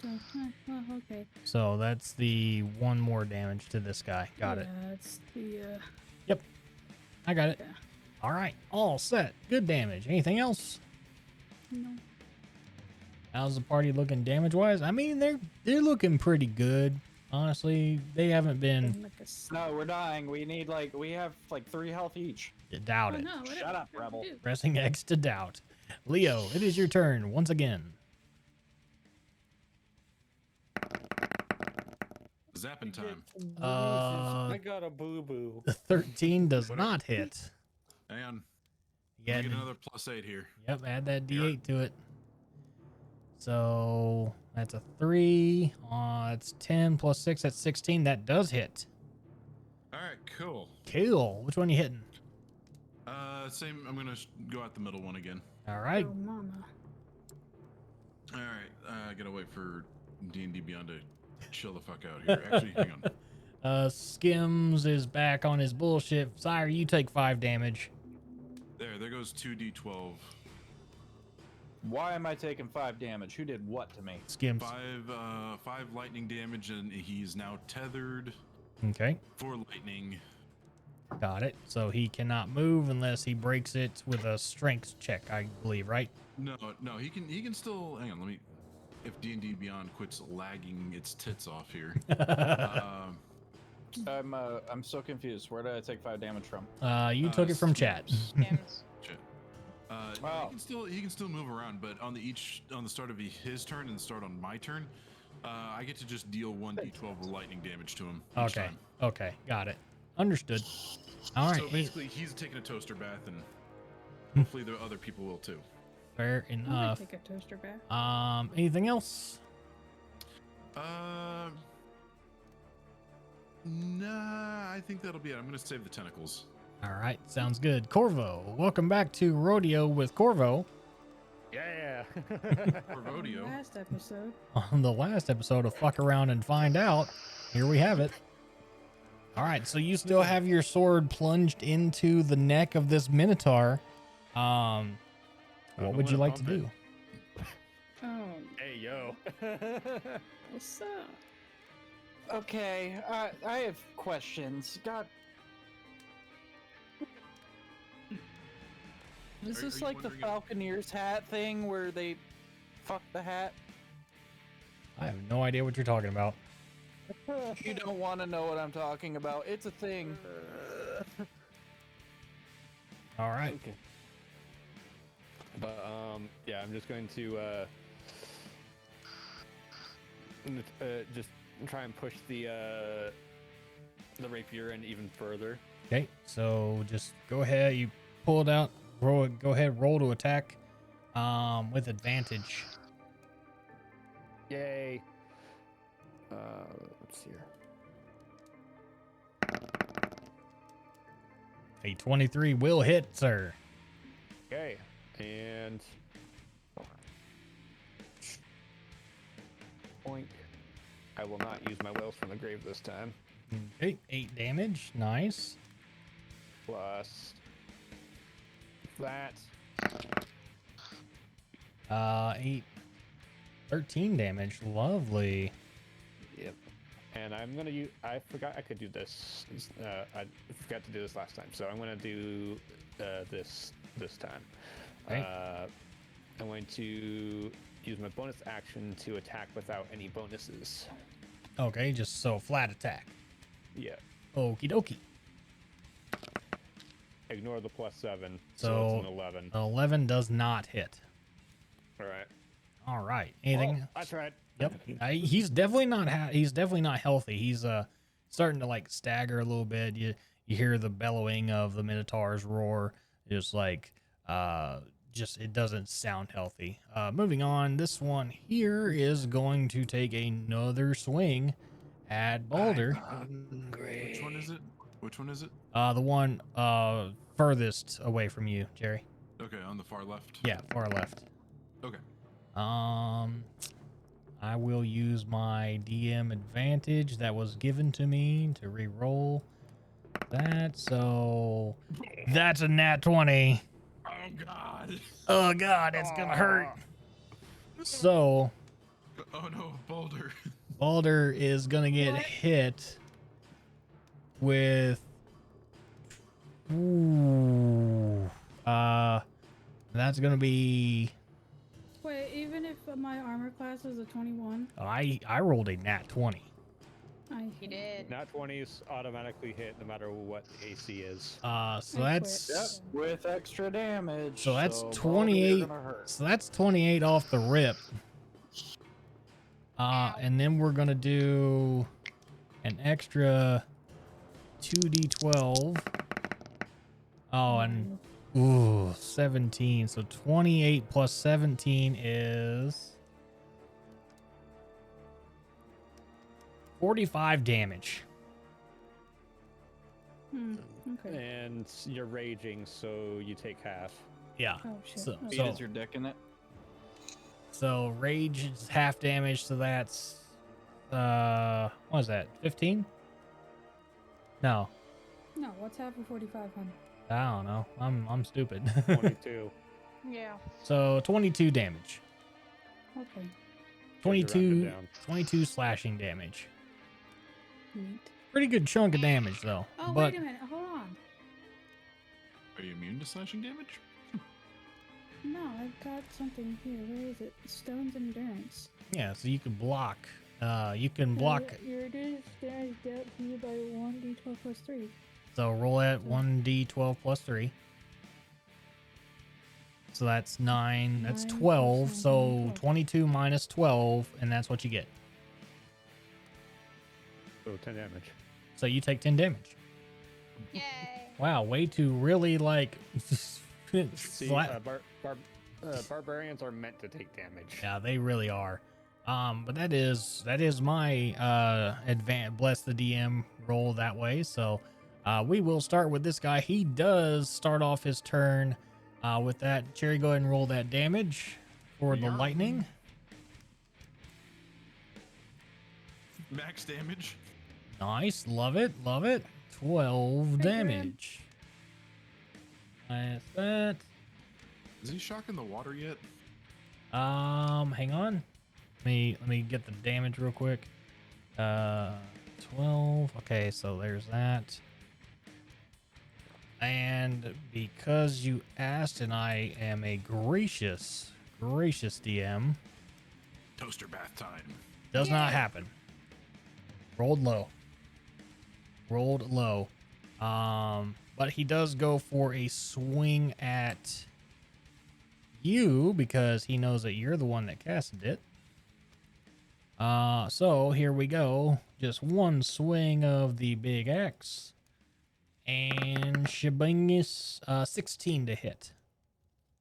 So, well, okay. So that's the 1 more damage to this guy. Got it. Yeah, it's the, Yep. I got it. yeah. All right. All set. Good damage. Anything else? No. How's the party looking damage-wise? I mean, they're looking pretty good. Honestly, they haven't been. Like a s- No, we're dying. We have like 3 health each. Doubt Oh, it. no, whatever. Shut up, Whatever Rebel. you do. Pressing X to doubt. Leo, it is your turn once again. Zapping time. I got a boo boo. The 13 does not hit. Hang on. Yeah. Get another +8 here. Yep, add that D8 to it. So that's a 3. It's 10 plus 6. That's 16. That does hit. All right, cool. Cool. Which one are you hitting? Same. I'm gonna go out the middle one again. All right. Oh, mama. All right. I gotta wait for D&D Beyond to chill the fuck out here. Actually, hang on. Skims is back on his bullshit. Sire, you take 5 damage. There goes 2d12. Why am I taking 5 damage? Who did what to me? Skims. 5 lightning damage, and he's now tethered Okay. for lightning. Got it. So he cannot move unless he breaks it with a strength check, I believe, right? No, he can still. Hang on, let me. If D&D Beyond quits lagging its tits off here. I'm so confused. Where did I take 5 damage from? You took it from chat. Skims. Shit. Wow. He can still move around, but on the start of his turn and the start on my turn, I get to just deal 1d12 of lightning damage to him each Okay. time. Okay. Got it. Understood. All right. So basically, he's taking a toaster bath, and hopefully the other people will too. Fair I might enough. take a toaster bath. Anything else? Nah, I think that'll be it. I'm gonna save the tentacles. All right. Sounds good. Corvo, welcome back to Rodeo with Corvo. Yeah. For rodeo. Last episode. On the last episode of Fuck Around and Find Out, here we have it. All right, so you still have your sword plunged into the neck of this minotaur. What would you like to do? Oh, Hey yo. what's up? Okay, I have questions. God. Is Are this you like the wondering Falconeer's hat thing where they fuck the hat? I have no idea what you're talking about. You don't want to know what I'm talking about. It's a thing. All right. Okay. But yeah, I'm just going to just try and push the rapier in even further. Okay, so just go ahead. You pull it out. Go ahead. Roll to attack with advantage. Yay. Let's see here. A 23 will hit, sir. Okay, and point. I will not use my Wells from the grave this time. Okay, 8 damage. Nice. Plus that. 13 damage. Lovely. Yep. And I'm gonna use. I forgot I could do this. I forgot to do this last time, so I'm gonna do this time. Okay. I'm going to use my bonus action to attack without any bonuses. Okay, just so flat attack. Yeah. Okie dokie. Ignore the +7, so So it's an 11. 11 does not hit. All right. All right. Anything? Oh, I tried. Yep. He's definitely not. He's definitely not healthy. He's starting to like stagger a little bit. You hear the bellowing of the Minotaur's roar. Just like just it doesn't sound healthy. Moving on. This one here is going to take another swing at Balder. Which one is it? Which one is it? The one furthest away from you, Jerry. Okay, on the far left. Yeah, far left. Okay. I will use my DM advantage that was given to me to re-roll that. So that's a nat 20. Oh God. Oh God, it's gonna hurt. So Oh no, Boulder. Balder is gonna get hit with that's gonna be Wait, even if my armor class is a 21, I rolled a nat 20. You did. Nat 20s automatically hit no matter what the AC is. So I that's Yep, with extra damage. so that's Baldur, 28. you're gonna hurt. So that's 28 off the rip. And then we're gonna do an extra 2d12. Oh, and ooh, 17. So 28 plus 17 is 45 damage. okay. And you're raging, so you take half. Yeah. Oh shit. So, Okay. Pete, is your dick in it? so rage is half damage, so that's what is that? 15? No. No, what's half of 45, hon? I don't know. I'm stupid. 22. Yeah. So 22 damage. Okay. 22 slashing damage. Neat. Pretty good chunk of damage though. Oh, but wait a minute. Hold on. Are you immune to slashing damage? No, I've got something here. Where is it? Stone's Endurance. yeah, so you can block. You can block. Your reduced damage dealt to you by 1d12 plus 3. So roll at 1d12 plus 3. So that's 9. That's 9 plus 12. 9, So 12. 22 minus 12, and that's what you get. So 10 damage. So you take 10 damage. Yay. Wow, way to really like. See, barbarians are meant to take damage. Yeah, they really are. But that is my bless the DM roll that way. So we will start with this guy. He does start off his turn with that. Cherry, go ahead and roll that damage for the lightning. Max damage. Nice, love it, love it. 12 damage. Minus that. Is he shocking the water yet? Hang on. Let me get the damage real quick. 12. Okay, so there's that. And because you asked, and I am a gracious DM, Toaster bath time. does not happen. Rolled low. But he does go for a swing at you because he knows that you're the one that casted it. So here we go. Just one swing of the big axe. And Shabingus, 16 to hit.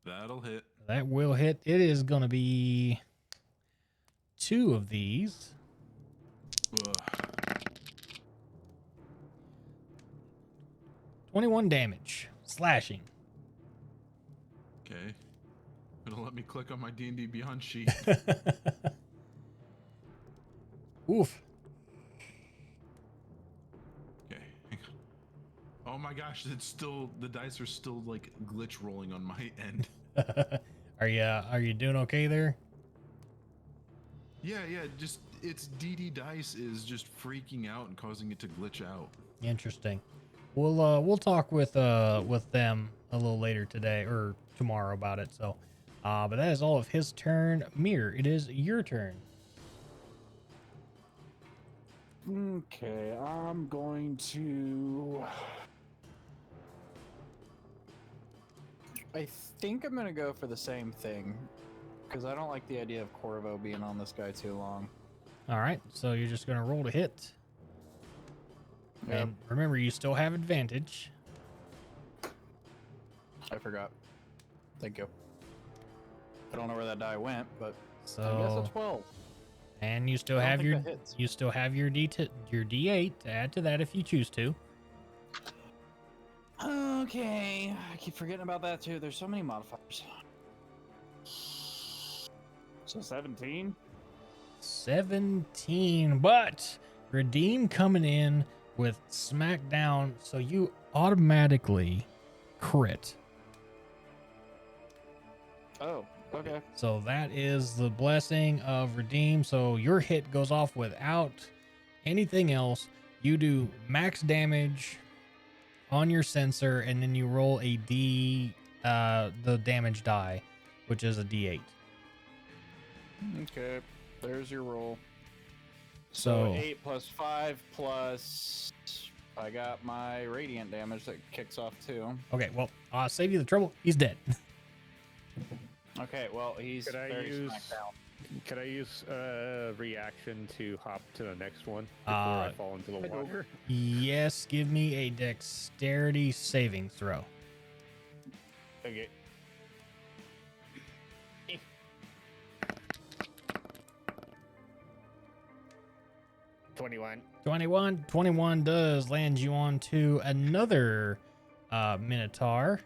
That'll hit. That will hit. It is going to be 2 of these. Ugh. 21 damage. Slashing. Okay. It'll let me click on my D&D Beyond sheet. Oof. Okay. Hang on. Oh my gosh, the dice are still like glitch rolling on my end. Are you doing okay there? Yeah, just its DD dice is just freaking out and causing it to glitch out. Interesting. We'll talk with them a little later today or tomorrow about it. So, but that is all of his turn. Mir, it is your turn. Okay, I'm going to. I think I'm gonna go for the same thing, because I don't like the idea of Corvo being on this guy too long. All right, so you're just gonna roll to hit. Yep. And remember, you still have advantage. I forgot. Thank you. I don't know where that die went, but So I guess a 12. and you still I don't have think your that hits. you still have your your D8 to add to that if you choose to. Okay, I keep forgetting about that too. There's so many modifiers. So 17. 17, but Redeem coming in with Smackdown, so you automatically crit. Oh, okay. So that is the blessing of Redeem. So your hit goes off without anything else. You do max damage on your sensor, and then you roll a the damage die, which is a D8. Okay, there's your roll. So 8 plus 5 plus. I got my radiant damage that kicks off too. okay, well, save you the trouble. He's dead. Okay, well he's Could I very use- smacked down. Can I use reaction to hop to the next one before I fall into the water? Yes, give me a dexterity saving throw. Okay. $21. 21 does land you onto another Minotaur.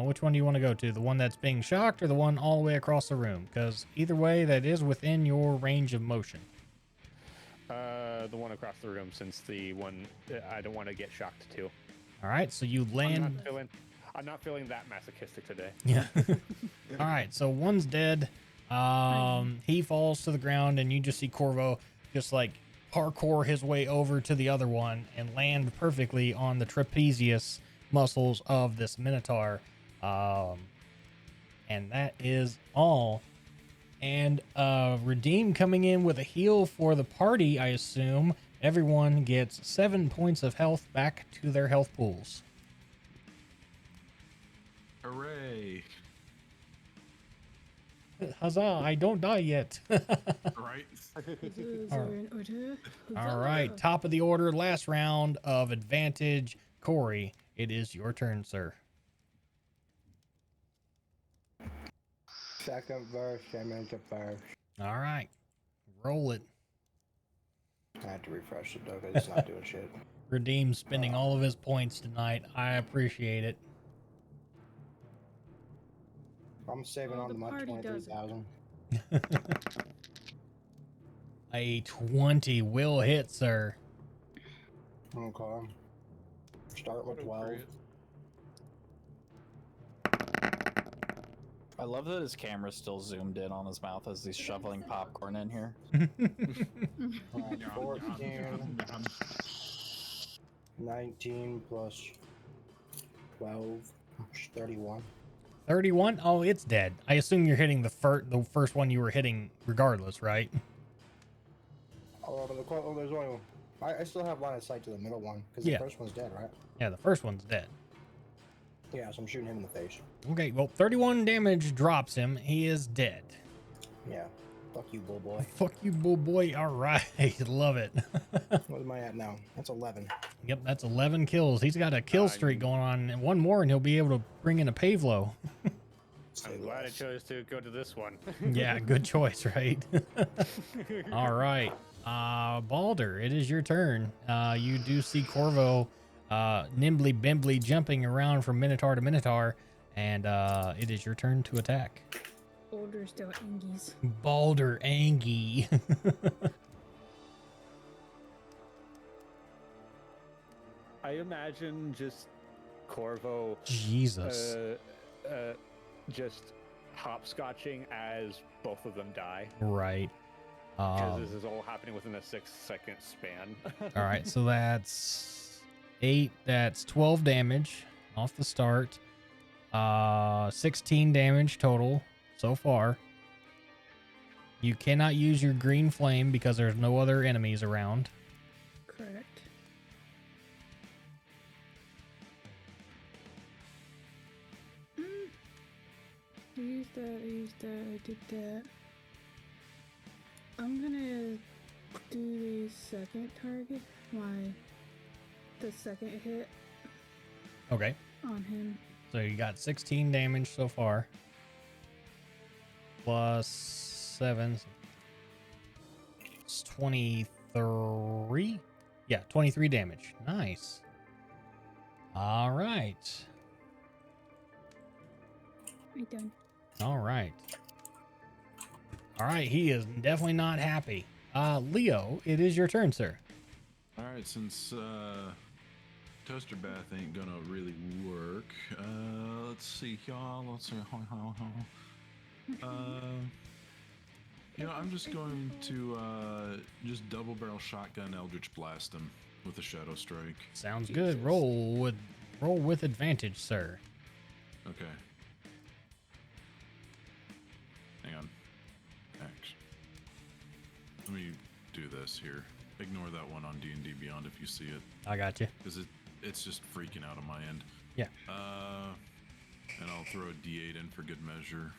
Which one do you want to go to? The one that's being shocked or the one all the way across the room? Because either way, that is within your range of motion. The one across the room, since the one I don't want to get shocked too. All right, so you land. I'm not feeling that masochistic today. Yeah. All right, so one's dead. He falls to the ground, and you just see Corvo just like parkour his way over to the other one and land perfectly on the trapezius muscles of this Minotaur. And that is all. And Redeem coming in with a heal for the party, I assume. Everyone gets 7 points of health back to their health pools. Hooray! Huzzah, I don't die yet. Right? All right, top of the order, last round of advantage. Corey, it is your turn, sir. Second verse, damage at first. All right, roll it. I had to refresh it though, because it's not doing shit. Redeem spending all of his points tonight. I appreciate it. I'm saving on to my party does it. 23,000. A 20 will hit, sir. Okay. Start with 12. I love that his camera's still zoomed in on his mouth as he's shoveling popcorn in here. 14. 19 plus 12. 31. 31? Oh, it's dead. I assume you're hitting the first one you were hitting regardless, right? Oh, there's only one. I still have line of sight to the middle one, because Yeah. the first one's dead, right? Yeah, the first one's dead. Yeah, so I'm shooting him in the face. Okay, well, 31 damage drops him. He is dead. Yeah. Fuck you, bull boy. Fuck you, bull boy. All right. Love it. What am I at now? That's 11. Yep, that's 11 kills. He's got a kill streak going on, and one more, and he'll be able to bring in a Pavlo. I'm glad I chose to go to this one. Yeah, good choice, right? All right. Balder, it is your turn. You do see Corvo nimbly bimbly jumping around from Minotaur to Minotaur, and it is your turn to attack. Older still Angies. Balder Angie. I imagine just Corvo Jesus. just hopscotching as both of them die. Right. Because this is all happening within a 6-second span. All right, so that's 8. That's 12 damage off the start. 16 damage total so far. You cannot use your green flame because there's no other enemies around. Correct. I used that, I did that. I'm gonna do the second target, the second hit Okay, on him. so you got 16 damage so far. Plus 7. It's 23? Yeah, 23 damage. Nice. All right. Right done. All right. All right, he is definitely not happy. Leo, it is your turn, sir. All right, since toaster bath ain't gonna really work, let's see, y'all. Let's see. I'm just going to just double barrel shotgun Eldritch Blast him with a Shadow Strike. Sounds good. Roll with advantage, sir. Okay. Hang on. Action. Let me do this here. Ignore that one on D&D Beyond if you see it. I got you. Because it's just freaking out on my end. Yeah. And I'll throw a D8 in for good measure.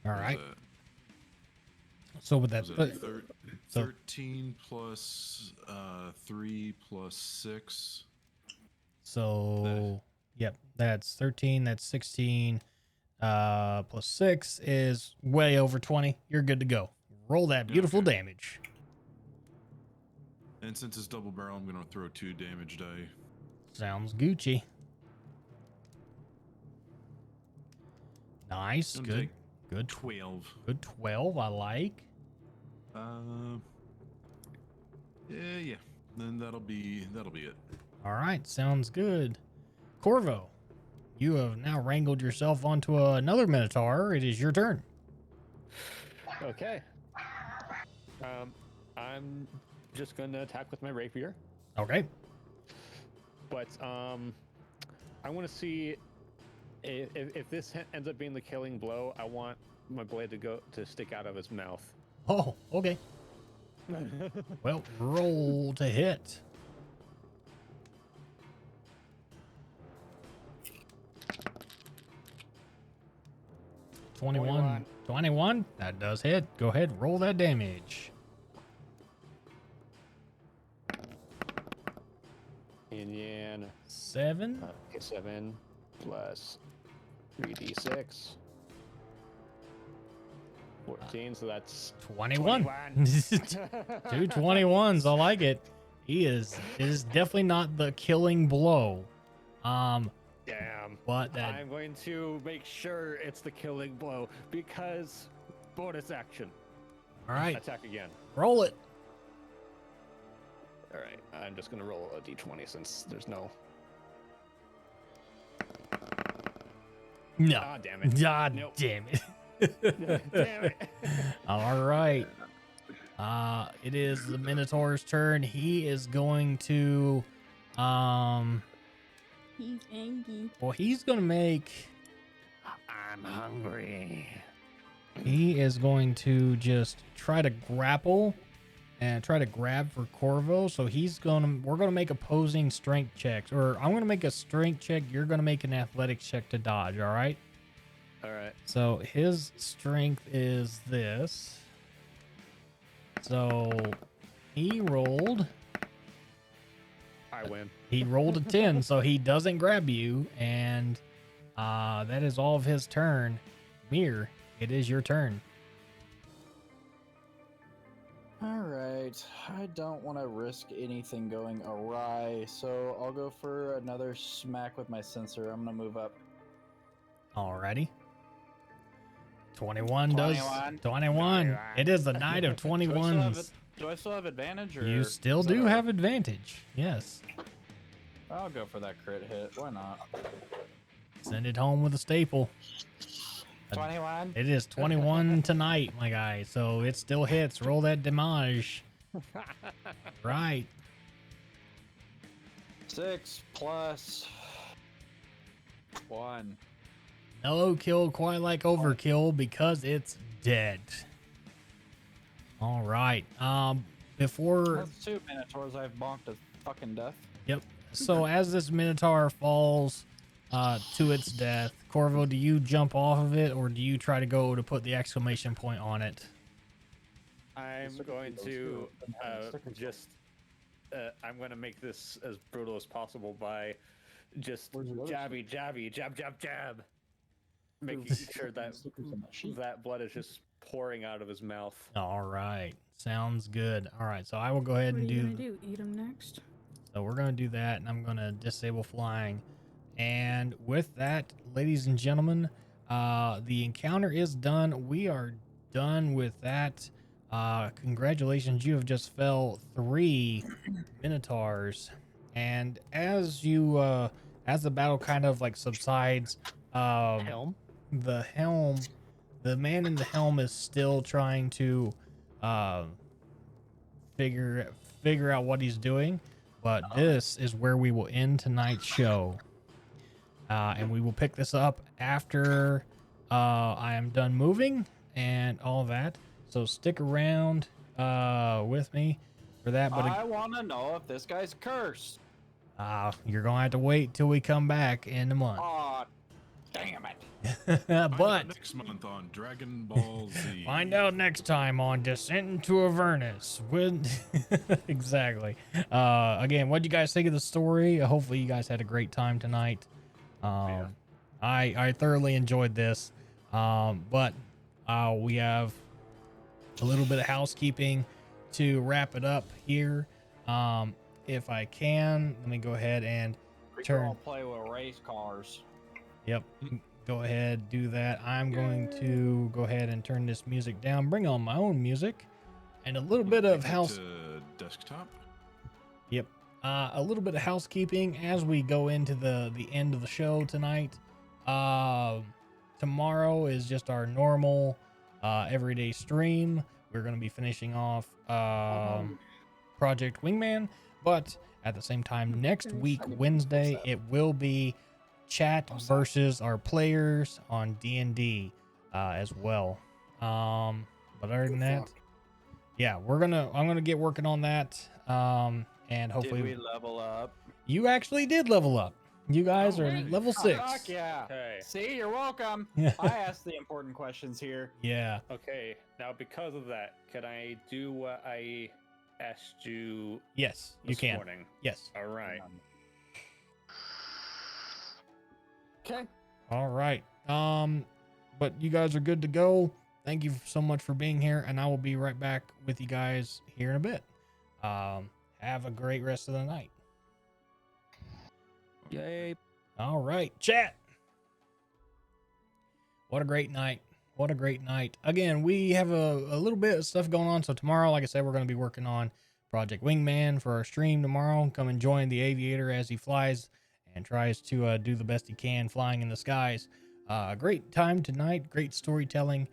All right. Was So with that, it 13 plus 3 plus 6? so yep, that's 13. That's 16. Plus 6 is way over 20. You're good to go. Roll that beautiful Okay. damage. And since it's double barrel, I'm going to throw 2 damage die. Sounds Gucci. Nice. Gonna Good. take Good. 12. Good 12. I like. Yeah. Then that'll be it. All right. Sounds good. Corvo, you have now wrangled yourself onto another Minotaur. It is your turn. Okay. I'm just gonna attack with my rapier, Okay. but I want to see if this ends up being the killing blow. I want my blade to stick out of his mouth. Oh, okay. Well, roll to hit. Twenty-one. 21. That does hit. Go ahead, roll that damage. And then 7. 7 plus 3d6. 14, so that's 21. 21. 2 21s. I like it. It is definitely not the killing blow. Damn. But that I'm going to make sure it's the killing blow because bonus action. all right. Attack again. Roll it. All right. I'm just going to roll a d20 since there's no. No. Ah, damn it. God Nope. damn it. Damn it. All right. It is the Minotaur's turn. He is going to He's angry. well, he's going to make I'm hungry. he is going to just try to grapple and try to grab for Corvo. So we're going to make opposing strength checks, or I'm going to make a strength check. You're going to make an athletics check to dodge. All right. All right. So his strength is this. So he rolled. I win. He rolled a 10, so he doesn't grab you, and that is all of his turn. Mir, it is your turn. All right. I don't want to risk anything going awry, so I'll go for another smack with my sensor. I'm going to move up. Alrighty. 21 does. 21. 21. It is the night of 21s. Do I still have advantage? Or You still is that do a- have advantage. Yes. I'll go for that crit hit. Why not? Send it home with a staple. 21. It is 21 tonight, my guy. So it still hits. Roll that damage. Right. 6 plus 1. No kill quite like overkill because it's dead. All right. Before. That's 2 minotaurs I've bonked to fucking death. Yep. So as this minotaur falls to its death, Corvo, do you jump off of it or do you try to go to put the exclamation point on it? I'm going to I'm going to make this as brutal as possible by just jabby, jab, jab, jab, making sure that that blood is just pouring out of his mouth. All right. Sounds good. All right. So I will go ahead What and are you do. gonna do? Eat them next? So we're going to do that, and I'm going to disable flying. And with that, ladies and gentlemen, the encounter is done. We are done with that. Congratulations, you have just fell 3 minotaurs. And as the battle kind of like subsides, the man in the helm is still trying to figure out what he's doing. But this is where we will end tonight's show. And we will pick this up after I am done moving and all that. So stick around with me for that. But I want to know if this guy's cursed. you're going to have to wait till we come back in a month. Aw, damn it. But next month on Dragon Ball Z. find out next time on Descent into Avernus. Exactly. Again, what do you guys think of the story? Hopefully you guys had a great time tonight. I thoroughly enjoyed this. But we have a little bit of housekeeping to wrap it up here. If I can, let me go ahead and turn. I'll play with race cars. Yep. Go ahead, do that. I'm going to go ahead and turn this music down, bring on my own music, and a little bit of house. Desktop. Yep. A little bit of housekeeping as we go into the end of the show tonight. Tomorrow is just our normal everyday stream. We're going to be finishing off Project Wingman, but at the same time, next week, Wednesday, it will be chat versus our players on D&D as well. But other than that, yeah, I'm gonna get working on that. And hopefully Did we level up? You actually did level up. You guys are level 6. Fuck yeah. Okay. See, you're welcome. I asked the important questions here. Yeah. Okay. Now, because of that, can I do what I asked you? Yes, you can. Morning? Yes. All right. Okay. All right. But you guys are good to go. Thank you so much for being here, and I will be right back with you guys here in a bit. Have a great rest of the night. Yay. All right, chat. What a great night. What a great night. Again, we have a little bit of stuff going on. So tomorrow, like I said, we're going to be working on Project Wingman for our stream tomorrow. Come and join the aviator as he flies and tries to do the best he can flying in the skies. Great time tonight. Great storytelling.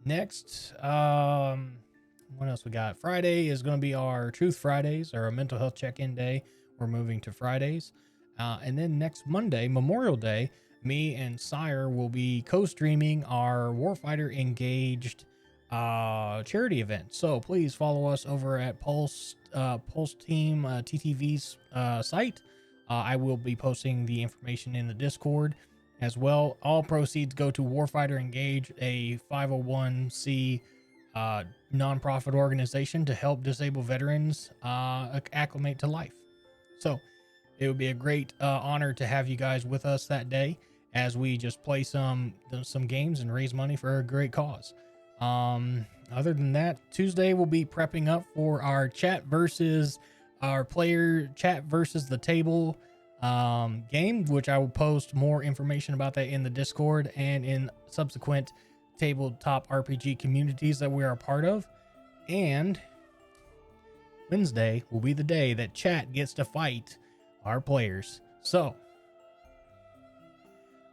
Next, what else we got? Friday is going to be our Truth Fridays, or a mental health check-in day. We're moving to Fridays. And then next Monday, Memorial Day, me and Sire will be co-streaming our Warfighter Engaged charity event. So please follow us over at Pulse Team TTV's site. I will be posting the information in the Discord as well. All proceeds go to Warfighter Engage, a 501c nonprofit organization to help disabled veterans acclimate to life. So it would be a great honor to have you guys with us that day as we just play some games and raise money for a great cause. Other than that, Tuesday we'll be prepping up for our chat versus the table game, which I will post more information about that in the Discord and in subsequent tabletop RPG communities that we are a part of. And Wednesday will be the day that chat gets to fight our players. So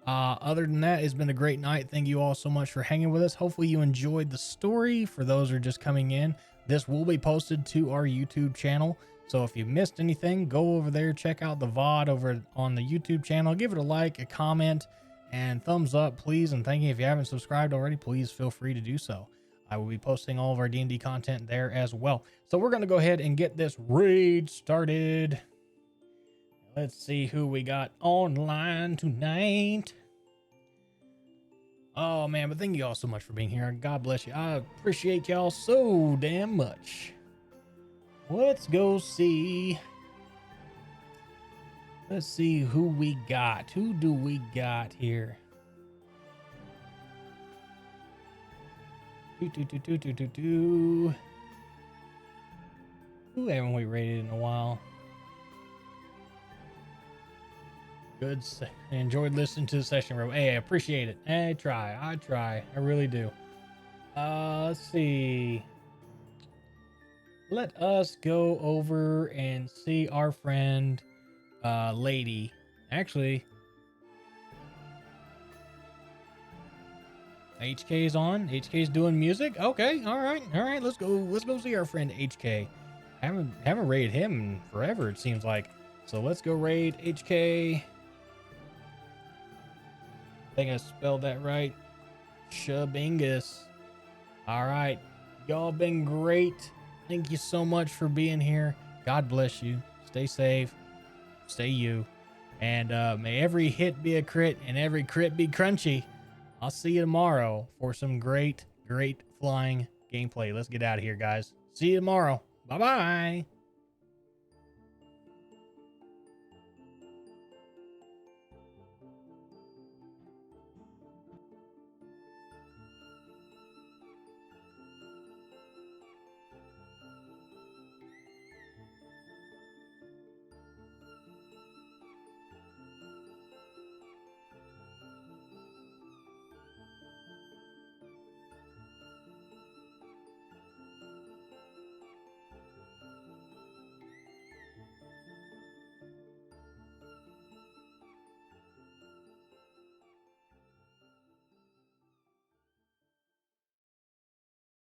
Other than that, it's been a great night. Thank you all so much for hanging with us. Hopefully you enjoyed the story. For those who are just coming in, this will be posted to our YouTube channel. So if you missed anything, go over there, check out the VOD over on the YouTube channel. Give it a like, a comment, and thumbs up, please. And thank you. If you haven't subscribed already, please feel free to do so. I will be posting all of our D&D content there as well. So we're going to go ahead and get this raid started. Let's see who we got online tonight. Oh, man, but thank you all so much for being here. God bless you. I appreciate y'all so damn much. Let's go see. Let's see who we got. Who do we got here? Who haven't we rated in a while? Good. I enjoyed listening to the session room. Hey, I appreciate it. I try. I really do. Let's see. Let us go over and see our friend, Lady. Actually, HK's on. HK's doing music. Okay. All right. Let's go. Let's go see our friend HK. Haven't raided him in forever, it seems like. So let's go raid HK. I think I spelled that right. Shabingus. All right. Y'all been great. Thank you so much for being here. God bless you. Stay safe. Stay you. And may every hit be a crit and every crit be crunchy. I'll see you tomorrow for some great flying gameplay. Let's get out of here, guys. See you tomorrow. Bye-bye.